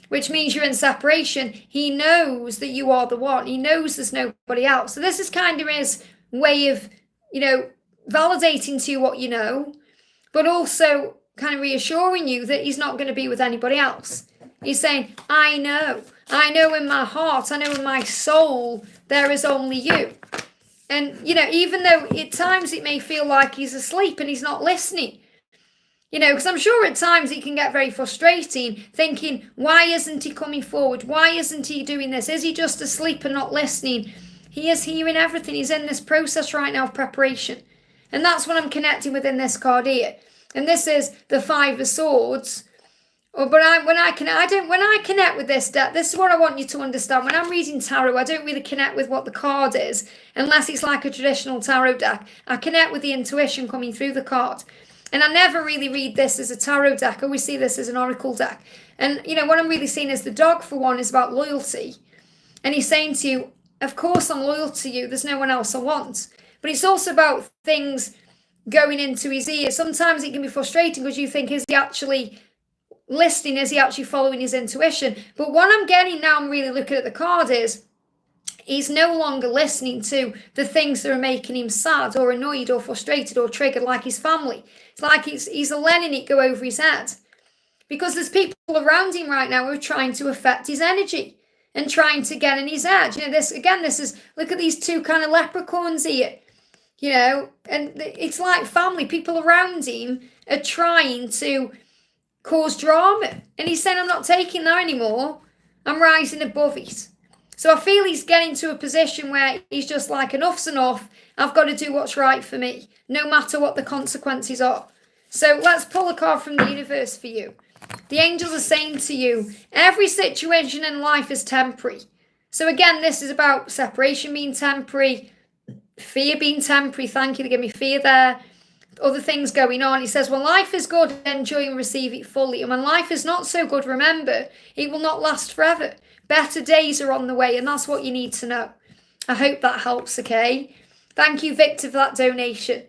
[SPEAKER 1] which means you're in separation, he knows that you are the one. He knows there's nobody else. So this is kind of his way of, you know, validating to you what you know, but also kind of reassuring you that he's not going to be with anybody else. He's saying, I know in my heart, I know in my soul, there is only you. And, you know, even though at times it may feel like he's asleep and he's not listening, you know, because I'm sure at times it can get very frustrating, thinking, why isn't he coming forward? Why isn't he doing this? Is he just asleep and not listening? He is hearing everything. He's in this process right now of preparation. And that's what I'm connecting with in this card here. And this is the Five of Swords. But when I connect with this deck, this is what I want you to understand. When I'm reading tarot, I don't really connect with what the card is, unless it's like a traditional tarot deck. I connect with the intuition coming through the card. And I never really read this as a tarot deck. I always see this as an oracle deck. And, you know, what I'm really seeing is the dog, for one, is about loyalty. And he's saying to you, of course I'm loyal to you. There's no one else I want. But it's also about things going into his ear. Sometimes it can be frustrating because you think, is he actually listening? Is he actually following his intuition? But what I'm getting now, I'm really looking at the card, is he's no longer listening to the things that are making him sad or annoyed or frustrated or triggered, like his family. It's like he's letting it go over his head. Because there's people around him right now who are trying to affect his energy and trying to get in his head. You know, this is, look at these two kind of leprechauns here. You know, and it's like family. People around him are trying to cause drama. And he's saying, I'm not taking that anymore. I'm rising above it. So I feel he's getting to a position where he's just like, enough's enough. I've got to do what's right for me, no matter what the consequences are. So let's pull a card from the universe for you. The angels are saying to you, every situation in life is temporary. So again, this is about separation being temporary, fear being temporary. Thank you, they give me fear there. Other things going on. He says, when life is good, enjoy and receive it fully. And when life is not so good, remember, it will not last forever. Better days are on the way, and that's what you need to know. I hope that helps, okay? Thank you, Victor, for that donation.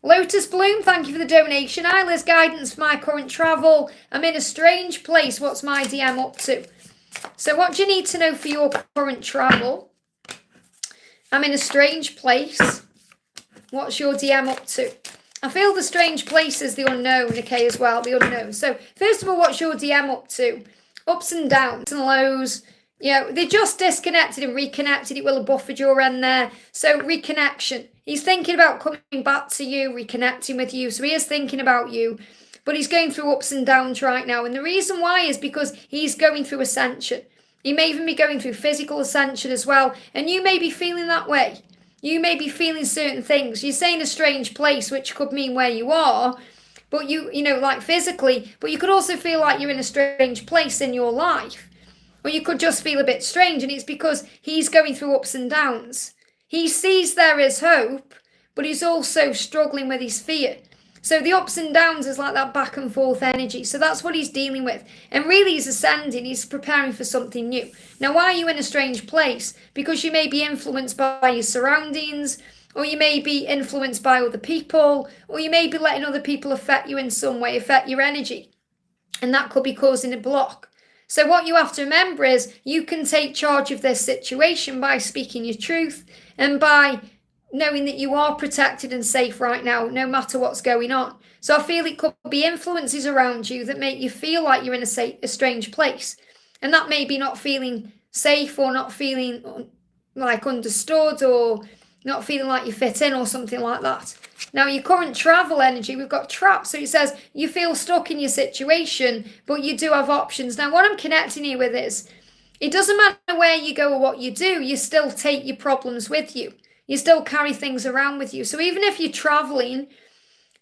[SPEAKER 1] Lotus Bloom, thank you for the donation. Isla's guidance for my current travel. I'm in a strange place. What's my DM up to? So what do you need to know for your current travel? I'm in a strange place. What's your DM up to? I feel the strange place is the unknown, okay, as well, the unknown. So, first of all, what's your DM up to? Ups and downs and lows. You know, they're just disconnected and reconnected. It will have buffered your end there. So, reconnection. He's thinking about coming back to you, reconnecting with you. So, he is thinking about you. But he's going through ups and downs right now. And the reason why is because he's going through ascension. He may even be going through physical ascension as well. And you may be feeling that way. You may be feeling certain things. You're saying a strange place, which could mean where you are, but you know, like physically, but you could also feel like you're in a strange place in your life. Or you could just feel a bit strange, and it's because he's going through ups and downs. He sees there is hope, but he's also struggling with his fear. So the ups and downs is like that back and forth energy. So that's what he's dealing with. And really he's ascending. He's preparing for something new. Now, why are you in a strange place? Because you may be influenced by your surroundings, or you may be influenced by other people, or you may be letting other people affect you in some way, affect your energy. And that could be causing a block. So what you have to remember is you can take charge of this situation by speaking your truth and by knowing that you are protected and safe right now, no matter what's going on. So I feel it could be influences around you that make you feel like you're in a strange place. And that may be not feeling safe or not feeling like understood or not feeling like you fit in or something like that. Now, your current travel energy, we've got trapped. So it says you feel stuck in your situation, but you do have options. Now, what I'm connecting you with is it doesn't matter where you go or what you do, you still take your problems with you. You still carry things around with you. So even if you're traveling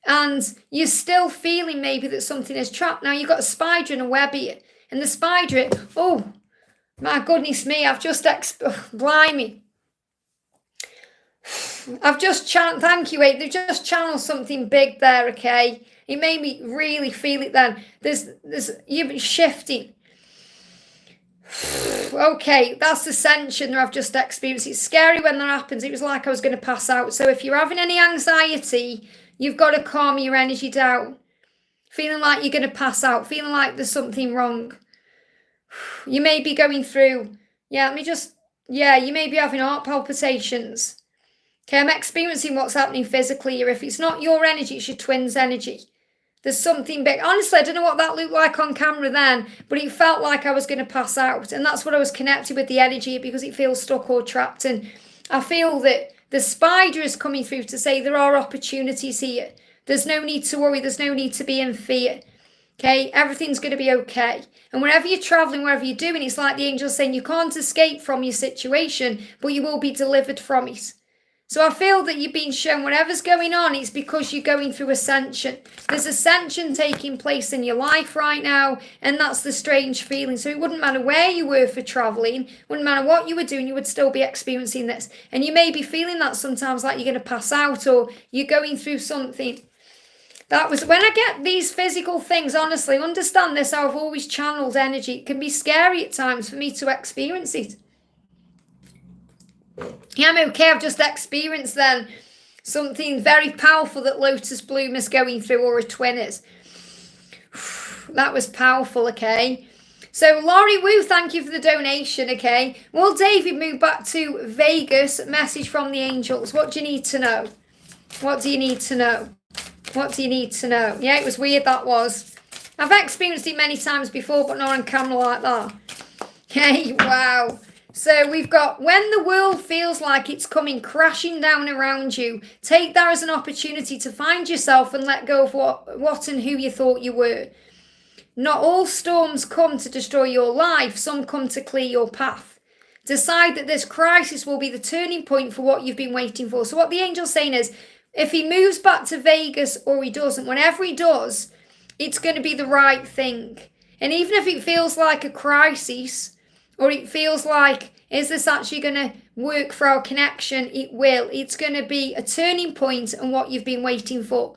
[SPEAKER 1] and you're still feeling maybe that something is trapped, now you've got a spider and a web here. And the spider, oh, my goodness me, I've just, blimey. I've just thank you, they've just channeled something big there, okay? It made me really feel it then. You're shifting. Okay, that's Ascension that I've just experienced. It's scary when that happens. It was like I was going to pass out. So if you're having any anxiety, you've got to calm your energy down. Feeling like you're going to pass out, feeling like there's something wrong. You may be going through, you may be having heart palpitations. Okay, I'm experiencing what's happening physically here. If it's not your energy, it's your twin's energy. There's something big. Honestly, I don't know what that looked like on camera then, but it felt like I was going to pass out. And that's what I was connected with the energy because it feels stuck or trapped. And I feel that the spider is coming through to say there are opportunities here. There's no need to worry. There's no need to be in fear. Okay, everything's going to be okay. And wherever you're traveling, wherever you're doing, it's like the angel's saying you can't escape from your situation, but you will be delivered from it. So I feel that you've been shown whatever's going on, it's because you're going through ascension. There's ascension taking place in your life right now, and that's the strange feeling. So it wouldn't matter where you were for traveling, wouldn't matter what you were doing, you would still be experiencing this. And you may be feeling that sometimes like you're going to pass out or you're going through something. That was when I get these physical things, honestly, understand this, how I've always channeled energy. It can be scary at times for me to experience it. Yeah, I'm okay. I've just experienced then something very powerful that Lotus Bloom is going through, or a twin is. That was powerful, okay? So, Laurie Wu, thank you for the donation, okay? Will David move back to Vegas? Message from the angels. What do you need to know? What do you need to know? What do you need to know? Yeah, it was weird, that was. I've experienced it many times before, but not on camera like that. Okay, wow. So we've got, when the world feels like it's coming crashing down around you, take that as an opportunity to find yourself and let go of what and who you thought you were. Not all storms come to destroy your life. Some come to clear your path. Decide that this crisis will be the turning point for what you've been waiting for. So what the angel's saying is, If he moves back to Vegas or he doesn't, whenever he does, it's going to be the right thing. And even if it feels like a crisis, or it feels like, is this actually going to work for our connection? It will. It's going to be a turning point and what you've been waiting for.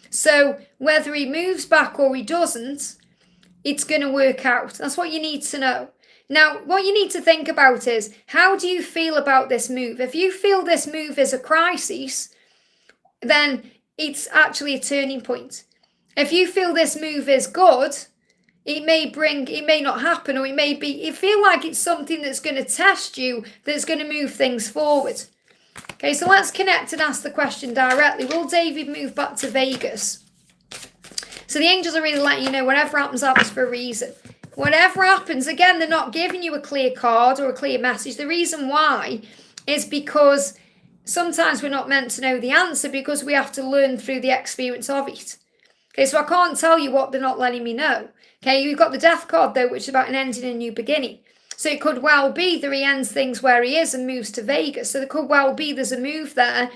[SPEAKER 1] So whether he moves back or he doesn't, it's going to work out. That's what you need to know. Now, what you need to think about is, how do you feel about this move? If you feel this move is a crisis, then it's actually a turning point. If you feel this move is good, it may not happen, or you feel like it's something that's going to test you, that's going to move things forward. Okay, so let's connect and ask the question directly. Will David move back to Vegas? So the angels are really letting you know whatever happens for a reason. Whatever happens, again, they're not giving you a clear card or a clear message. The reason why is because sometimes we're not meant to know the answer, because we have to learn through the experience of it. Okay, so I can't tell you what they're not letting me know. Okay, you've got the death card, though, which is about an ending and a new beginning. So it could well be that he ends things where he is and moves to Vegas. So there could well be there's a move there,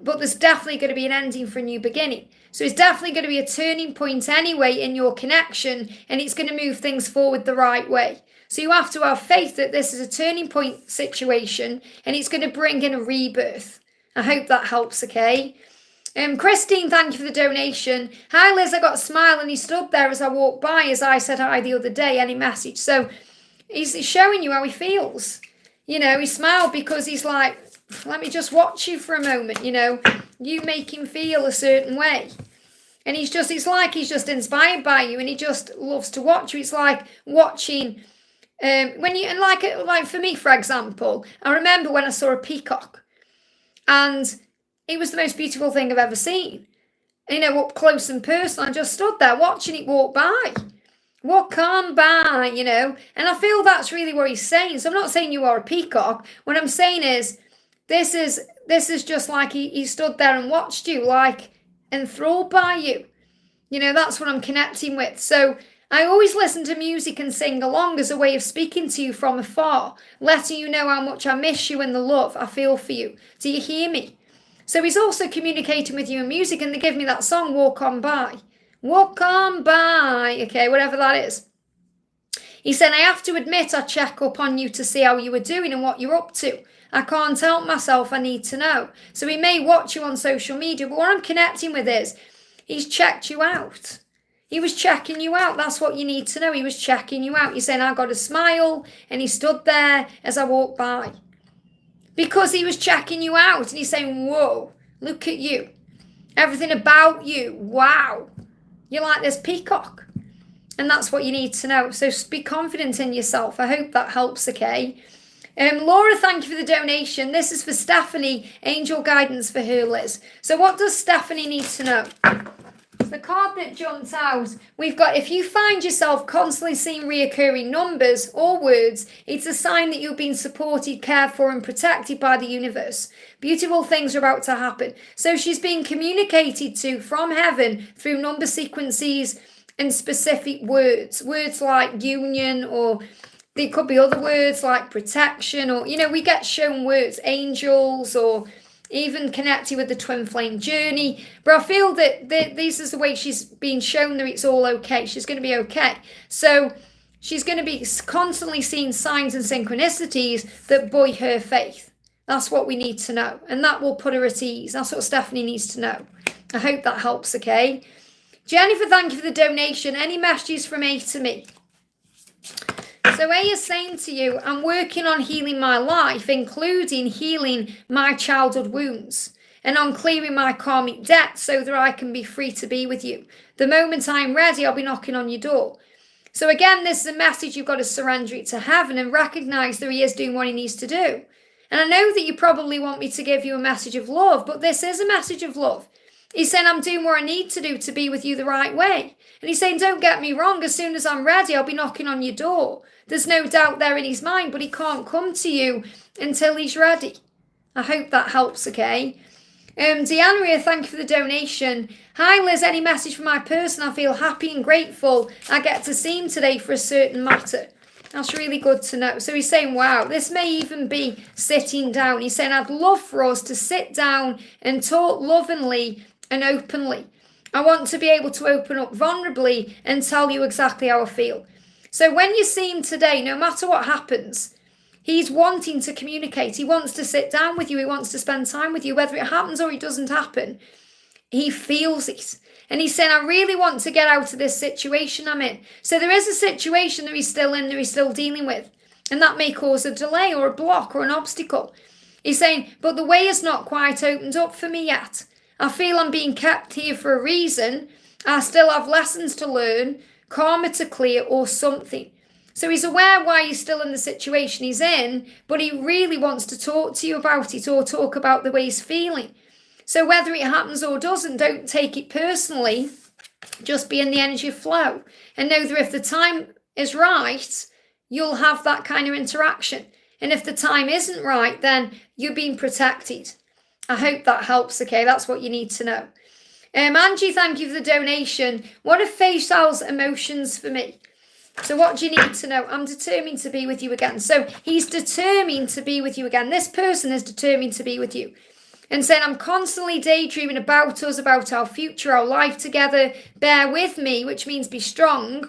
[SPEAKER 1] but there's definitely going to be an ending for a new beginning. So it's definitely going to be a turning point anyway in your connection, and it's going to move things forward the right way. So you have to have faith that this is a turning point situation, and it's going to bring in a rebirth. I hope that helps, okay? Christine, thank you for the donation. Hi, Liz, I got a smile and he stood there as I walked by, as I said hi the other day. Any message? So he's showing you how he feels. You know, he smiled because he's like, let me just watch you for a moment, you know. You make him feel a certain way. And it's like he's just inspired by you, and he just loves to watch you. It's like watching, like for me, for example, I remember when I saw a peacock, and it was the most beautiful thing I've ever seen. You know, up close and personal. I just stood there watching it walk on by, you know. And I feel that's really what he's saying. So I'm not saying you are a peacock. What I'm saying is, this is just like he stood there and watched you, like enthralled by you. You know, that's what I'm connecting with. So I always listen to music and sing along as a way of speaking to you from afar, letting you know how much I miss you and the love I feel for you. Do you hear me? So he's also communicating with you in music, and they give me that song, Walk On By. Walk on by, okay, whatever that is. He said, I have to admit I check up on you to see how you were doing and what you're up to. I can't help myself, I need to know. So he may watch you on social media, but what I'm connecting with is, he's checked you out. He was checking you out. That's what you need to know. He was checking you out. He's saying, I got a smile, and he stood there as I walked by. Because he was checking you out, and he's saying, whoa, look at you. Everything about you, wow. You're like this peacock. And that's what you need to know. So be confident in yourself. I hope that helps, okay? Laura, thank you for the donation. This is for Stephanie, angel guidance for her, Liz. So what does Stephanie need to know? The card that jumped out, we've got, if you find yourself constantly seeing reoccurring numbers or words, it's a sign that you've been supported, cared for, and protected by the universe. Beautiful things are about to happen. So she's being communicated to from heaven through number sequences and specific words. Words like union, or there could be other words like protection, or, you know, we get shown words, angels, or even connected with the twin flame journey. But I feel that this is the way she's being shown that it's all okay. She's going to be okay. So she's going to be constantly seeing signs and synchronicities that buoy her faith. That's what we need to know. And that will put her at ease. That's what Stephanie needs to know. I hope that helps, okay? Jennifer, thank you for the donation. Any messages from A to me? So A is saying to you, I'm working on healing my life, including healing my childhood wounds, and on clearing my karmic debt so that I can be free to be with you. The moment I'm ready, I'll be knocking on your door. So again, this is a message. You've got to surrender it to heaven and recognize that he is doing what he needs to do. And I know that you probably want me to give you a message of love, but this is a message of love. He's saying, I'm doing what I need to do to be with you the right way. And he's saying, don't get me wrong, as soon as I'm ready, I'll be knocking on your door. There's no doubt there in his mind, but he can't come to you until he's ready. I hope that helps, okay? Deanna, thank you for the donation. Hi, Liz, any message for my person? I feel happy and grateful I get to see him today for a certain matter. That's really good to know. So he's saying, wow, this may even be sitting down. He's saying, I'd love for us to sit down and talk lovingly and openly. I want to be able to open up vulnerably and tell you exactly how I feel. So when you see him today, no matter what happens, he's wanting to communicate. He wants to sit down with you. He wants to spend time with you. Whether it happens or it doesn't happen, he feels it. And he's saying, I really want to get out of this situation I'm in. So there is a situation that he's still in, that he's still dealing with. And that may cause a delay or a block or an obstacle. He's saying, but the way is not quite opened up for me yet. I feel I'm being kept here for a reason. I still have lessons to learn, karma to clear or something. So he's aware why he's still in the situation he's in, but he really wants to talk to you about it or talk about the way he's feeling. So whether it happens or doesn't, don't take it personally. Just be in the energy flow and know that if the time is right, you'll have that kind of interaction. And if the time isn't right, then you're being protected. I hope that helps, okay? That's what you need to know. Angie, thank you for the donation. What are Faisal's emotions for me? So what do you need to know? I'm determined to be with you again. So he's determined to be with you again. This person is determined to be with you. And saying, I'm constantly daydreaming about us, about our future, our life together. Bear with me, which means be strong.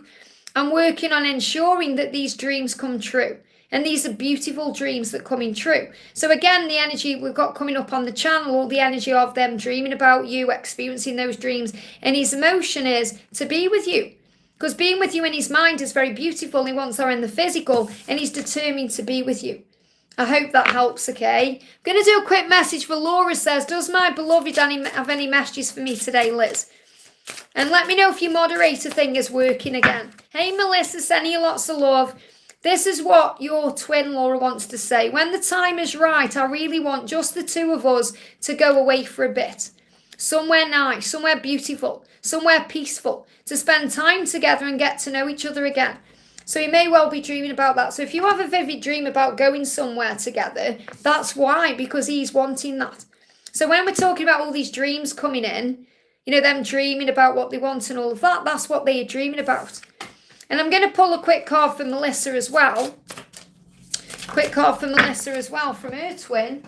[SPEAKER 1] I'm working on ensuring that these dreams come true. And these are beautiful dreams that coming true. So again, the energy we've got coming up on the channel, all the energy of them dreaming about you, experiencing those dreams. And his emotion is to be with you. Because being with you in his mind is very beautiful. He wants her in the physical and he's determined to be with you. I hope that helps, okay? I'm going to do a quick message for Laura says, does my beloved have any messages for me today, Liz? And let me know if your moderator thing is working again. Hey, Melissa, sending you lots of love. This is what your twin, Laura, wants to say. When the time is right, I really want just the two of us to go away for a bit. Somewhere nice, somewhere beautiful, somewhere peaceful, to spend time together and get to know each other again. So you may well be dreaming about that. So if you have a vivid dream about going somewhere together, that's why, because he's wanting that. So when we're talking about all these dreams coming in, you know, them dreaming about what they want and all of that, that's what they are dreaming about. And I'm going to pull a quick card for Melissa as well. Quick card for Melissa as well from her twin.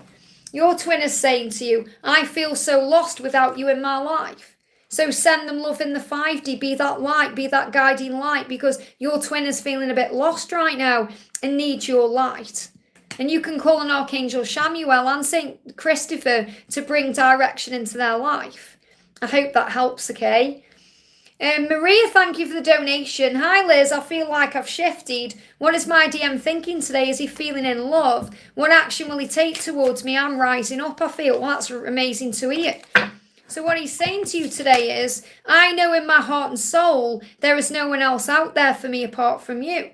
[SPEAKER 1] Your twin is saying to you, I feel so lost without you in my life. So send them love in the 5D, be that light, be that guiding light, because your twin is feeling a bit lost right now and needs your light. And you can call on Archangel Samuel and Saint Christopher to bring direction into their life. I hope that helps, okay? Maria, thank you for the donation. Hi, Liz, I feel like I've shifted. What is my DM thinking today? Is he feeling in love? What action will he take towards me? I'm rising up, I feel. Well, that's amazing to hear. So what he's saying to you today is, I know in my heart and soul, there is no one else out there for me apart from you.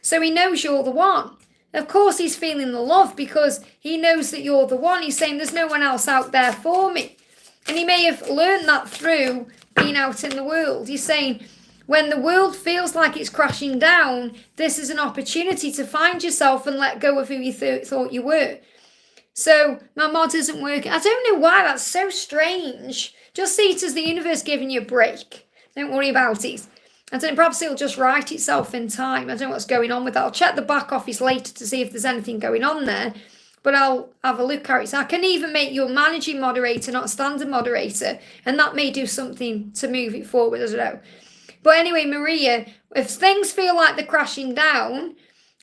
[SPEAKER 1] So he knows you're the one. Of course, he's feeling the love because he knows that you're the one. He's saying there's no one else out there for me. And he may have learned that through being out in the world. He's saying, when the world feels like it's crashing down, this is an opportunity to find yourself and let go of who you thought you were. So my mod isn't working. I don't know why. That's so strange. Just see it as the universe giving you a break. Don't worry about it. I don't know, perhaps it'll just right itself in time. I don't know what's going on with that. I'll check the back office later to see if there's anything going on there. But I'll have a look at it. So I can even make you a managing moderator, not a standard moderator. And that may do something to move it forward. I don't know. But anyway, Maria, if things feel like they're crashing down,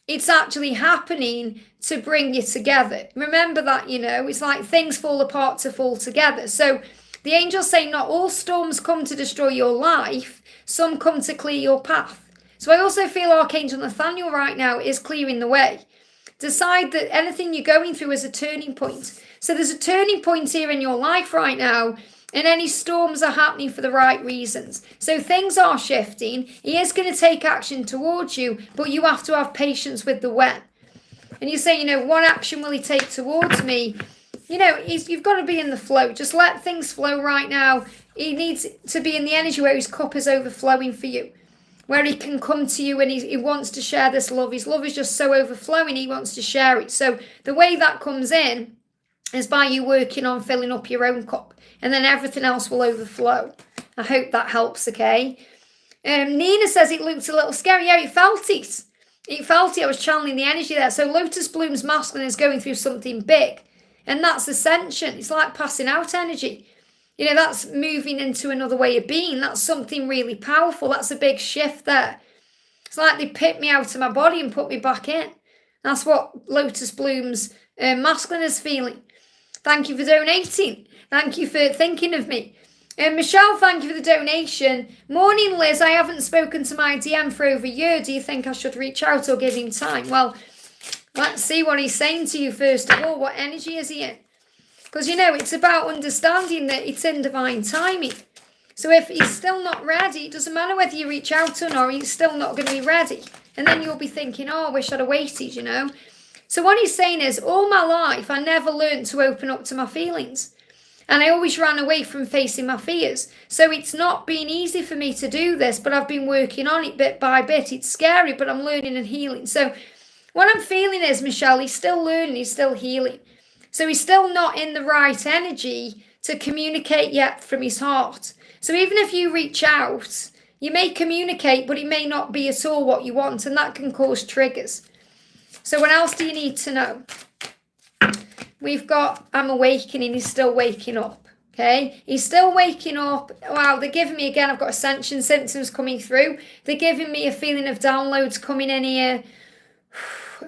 [SPEAKER 1] it's actually happening to bring you together. Remember that, you know, it's like things fall apart to fall together. So the angels say not all storms come to destroy your life. Some come to clear your path. So I also feel Archangel Nathaniel right now is clearing the way. Decide that anything you're going through is a turning point. So there's a turning point here in your life right now. And any storms are happening for the right reasons. So things are shifting. He is going to take action towards you, but you have to have patience with the when. And you say, you know, what action will he take towards me? You know, you've got to be in the flow. Just let things flow right now. He needs to be in the energy where his cup is overflowing for you. Where he can come to you and he wants to share this love. His love is just so overflowing, he wants to share it. So the way that comes in is by you working on filling up your own cup. And then everything else will overflow. I hope that helps, okay? Nina says it looked a little scary. Yeah, it felt it. It felt it. I was channeling the energy there. So Lotus Bloom's masculine is going through something big. And that's Ascension. It's like passing out energy. You know, that's moving into another way of being. That's something really powerful. That's a big shift there. It's like they picked me out of my body and put me back in. That's what Lotus Bloom's masculine is feeling. Thank you for donating. Thank you for thinking of me. Michelle, thank you for the donation. Morning, Liz. I haven't spoken to my DM for over a year. Do you think I should reach out or give him time? Well, let's see what he's saying to you first of all. What energy is he in? Because, you know, it's about understanding that it's in divine timing. So if he's still not ready, it doesn't matter whether you reach out or not, he's still not going to be ready. And then you'll be thinking, oh, I wish I'd have waited, you know. So what he's saying is, all my life, I never learned to open up to my feelings. And I always ran away from facing my fears. So it's not been easy for me to do this, but I've been working on it bit by bit. It's scary, but I'm learning and healing. So what I'm feeling is, Michelle, he's still learning, he's still healing. So he's still not in the right energy to communicate yet from his heart. So even if you reach out, you may communicate, but it may not be at all what you want, and that can cause triggers. So what else do you need to know? We've got, I'm awakening, he's still waking up, okay? He's still waking up. Wow, they're giving me, again, I've got Ascension symptoms coming through. They're giving me a feeling of downloads coming in here,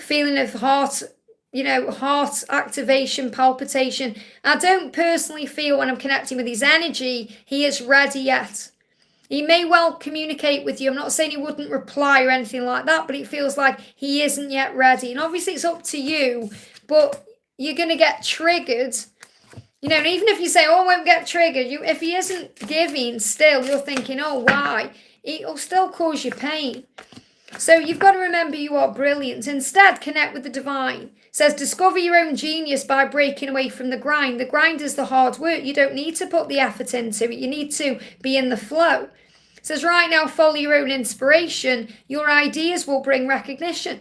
[SPEAKER 1] feeling of heart, you know, heart activation, palpitation. I don't personally feel when I'm connecting with his energy, he is ready yet. He may well communicate with you. I'm not saying he wouldn't reply or anything like that, but it feels like he isn't yet ready. And obviously it's up to you, but you're going to get triggered. You know, and even if you say, oh, I won't get triggered, if he isn't giving still, you're thinking, oh, why? It'll still cause you pain. So you've got to remember you are brilliant. Instead, connect with the divine. It says, discover your own genius by breaking away from the grind. The grind is the hard work. You don't need to put the effort into it. You need to be in the flow. It says, right now, follow your own inspiration. Your ideas will bring recognition.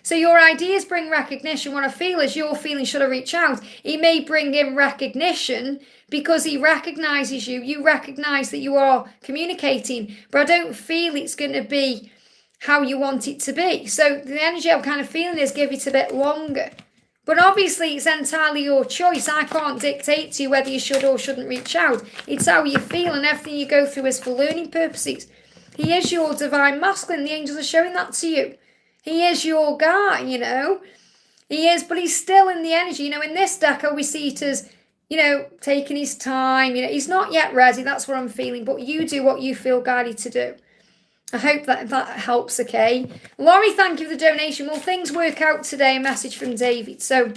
[SPEAKER 1] So your ideas bring recognition. What I feel is you're feeling, should I reach out? He may bring in recognition because he recognizes you. You recognize that you are communicating, but I don't feel it's going to be how you want it to be. So the energy I'm kind of feeling is give it a bit longer. But obviously it's entirely your choice. I can't dictate to you whether you should or shouldn't reach out. It's how you feel, and everything you go through is for learning purposes. He is your divine masculine. The angels are showing that to you. He is your guy, you know. He is, but he's still in the energy. You know, in this deck, I always see it as, you know, taking his time. You know, he's not yet ready. That's what I'm feeling. But you do what you feel guided to do. I hope that helps, okay? Laurie, thank you for the donation. Will things work out today? A message from David. So,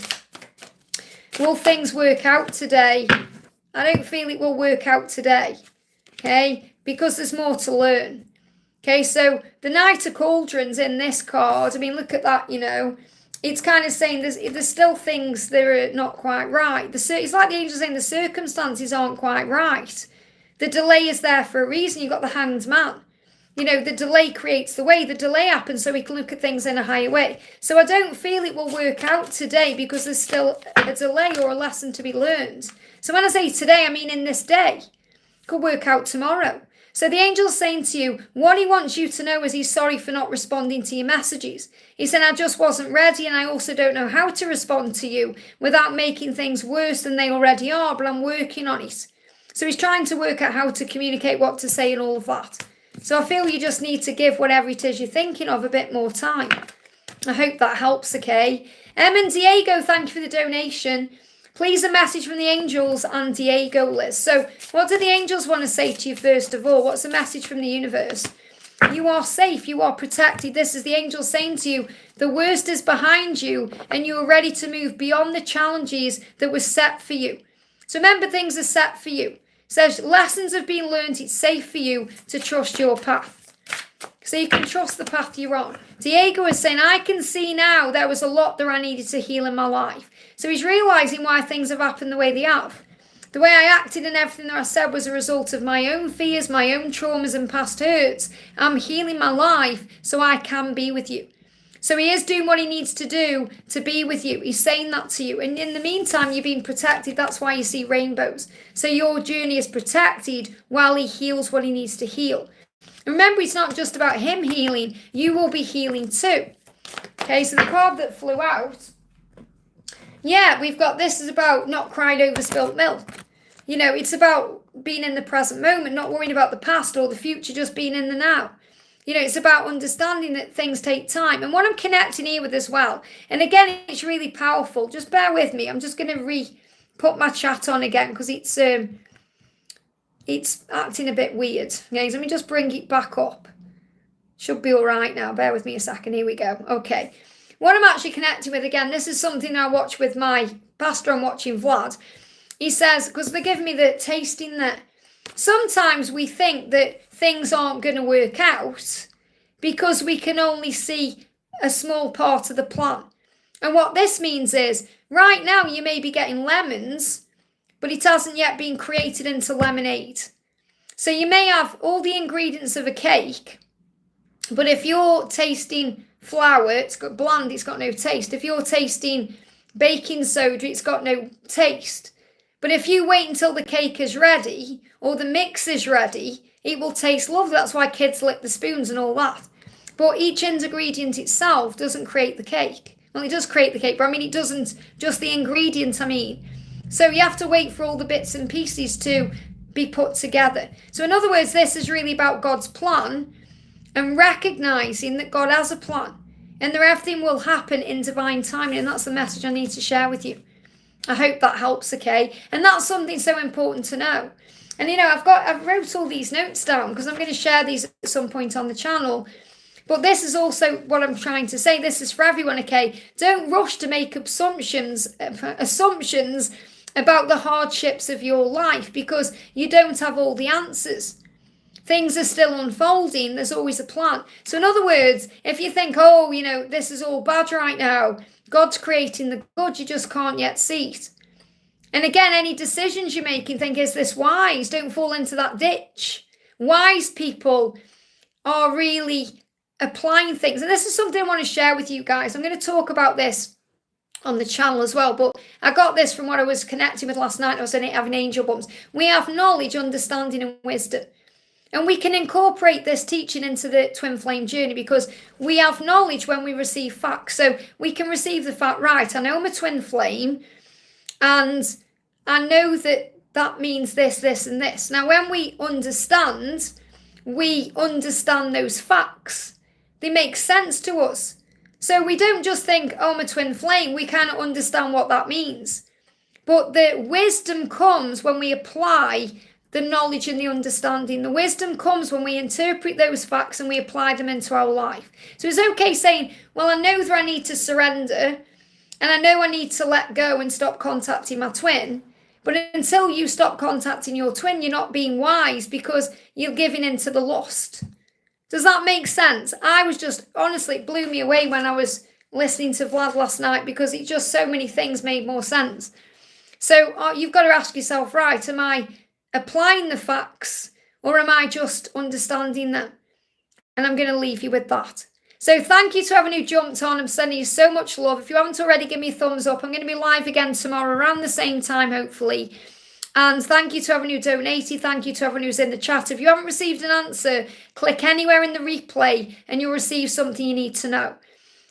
[SPEAKER 1] will things work out today? I don't feel it will work out today, okay? Because there's more to learn. Okay, so the Knight of Cauldrons in this card, I mean, look at that, you know. It's kind of saying there's still things that are not quite right. It's like the angels saying the circumstances aren't quite right. The delay is there for a reason. You've got the Hanged Man. You know, the delay creates the way. The delay happens so we can look at things in a higher way. So I don't feel it will work out today because there's still a delay or a lesson to be learned. So when I say today, I mean in this day. It could work out tomorrow. So the angel's saying to you, what he wants you to know is he's sorry for not responding to your messages. He said, I just wasn't ready, and I also don't know how to respond to you without making things worse than they already are, but I'm working on it. So he's trying to work out how to communicate what to say and all of that. So I feel you just need to give whatever it is you're thinking of a bit more time. I hope that helps, okay? And Diego, thank you for the donation. Please, a message from the angels and Diego, Liz. So what do the angels want to say to you first of all? What's the message from the universe? You are safe. You are protected. This is the angel saying to you, the worst is behind you and you are ready to move beyond the challenges that were set for you. So remember, things are set for you. It says lessons have been learned. It's safe for you to trust your path. So you can trust the path you're on. Diego is saying, I can see now there was a lot that I needed to heal in my life. So he's realising why things have happened the way they have. The way I acted and everything that I said was a result of my own fears, my own traumas and past hurts. I'm healing my life so I can be with you. So he is doing what he needs to do to be with you. He's saying that to you. And in the meantime, you're being protected. That's why you see rainbows. So your journey is protected while he heals what he needs to heal. Remember, it's not just about him healing. You will be healing too. Okay, so the card that flew out, yeah, we've got this is about not crying over spilt milk. You know, it's about being in the present moment, not worrying about the past or the future, just being in the now. You know, it's about understanding that things take time. And what I'm connecting here with as well, and again, it's really powerful. Just bear with me. I'm just going to put my chat on again because it's acting a bit weird. Okay, so let me just bring it back up. Should be all right now. Bear with me a second. Here we go. Okay. What I'm actually connecting with, again, this is something I watch with my pastor. I'm watching Vlad. He says, because they give me the tasting that sometimes we think that things aren't going to work out because we can only see a small part of the plan. And what this means is, right now you may be getting lemons, but it hasn't yet been created into lemonade. So you may have all the ingredients of a cake, but if you're tasting flour, it's got bland, it's got no taste. If you're tasting baking soda, it's got no taste. But if you wait until the cake is ready or the mix is ready, it will taste lovely. That's why kids lick the spoons and all that. But each ingredient itself doesn't create the cake. Well, it does create the cake, but I mean, it doesn't, just the ingredient, I mean. So you have to wait for all the bits and pieces to be put together. So in other words, this is really about God's plan and recognizing that God has a plan and that everything will happen in divine timing. And that's the message I need to share with you. I hope that helps, okay? And that's something so important to know. And you know, I've wrote all these notes down because I'm going to share these at some point on the channel. But this is also what I'm trying to say. This is for everyone, okay? Don't rush to make assumptions about the hardships of your life because you don't have all the answers. Things are still unfolding. There's always a plan. So in other words, if you think, oh, you know, this is all bad right now, God's creating the good, you just can't yet see it. And again, any decisions you're making, think, is this wise? Don't fall into that ditch. Wise people are really applying things. And this is something I want to share with you guys. I'm going to talk about this on the channel as well, but I got this from what I was connecting with last night. I was having angel bumps. We have knowledge, understanding, and wisdom. And we can incorporate this teaching into the twin flame journey because we have knowledge when we receive facts. So we can receive the fact, right, I know I'm a twin flame and I know that means this, this, and this. Now, when we understand those facts. They make sense to us. So we don't just think, oh, I'm a twin flame. We kind of understand what that means. But the wisdom comes when we apply the knowledge and the understanding. The wisdom comes when we interpret those facts and we apply them into our life. So it's okay saying, well, I know that I need to surrender and I know I need to let go and stop contacting my twin. But until you stop contacting your twin, you're not being wise because you're giving into the lust. Does that make sense? I was just, honestly, it blew me away when I was listening to Vlad last night because it just so many things made more sense. So you've got to ask yourself, right, am I applying the facts or am I just understanding them? And I'm going to leave you with that. So thank you to everyone who jumped on. I'm sending you so much love. If you haven't already, give me a thumbs up. I'm going to be live again tomorrow around the same time, hopefully. And thank you to everyone who donated. Thank you to everyone who's in the chat. If you haven't received an answer, click anywhere in the replay and you'll receive something you need to know.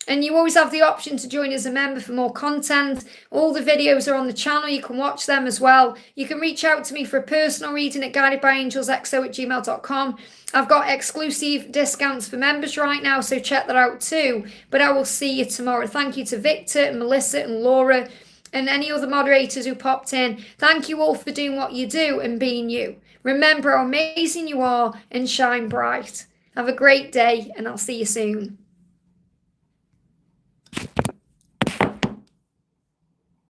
[SPEAKER 1] And you always have the option to join as a member for more content. All the videos are on the channel. You can watch them as well. You can reach out to me for a personal reading at guidedbyangelsxo@gmail.com. I've got exclusive discounts for members right now, so check that out too. But I will see you tomorrow. Thank you to Victor and Melissa and Laura and any other moderators who popped in. Thank you all for doing what you do and being you. Remember how amazing you are and shine bright. Have a great day and I'll see you soon.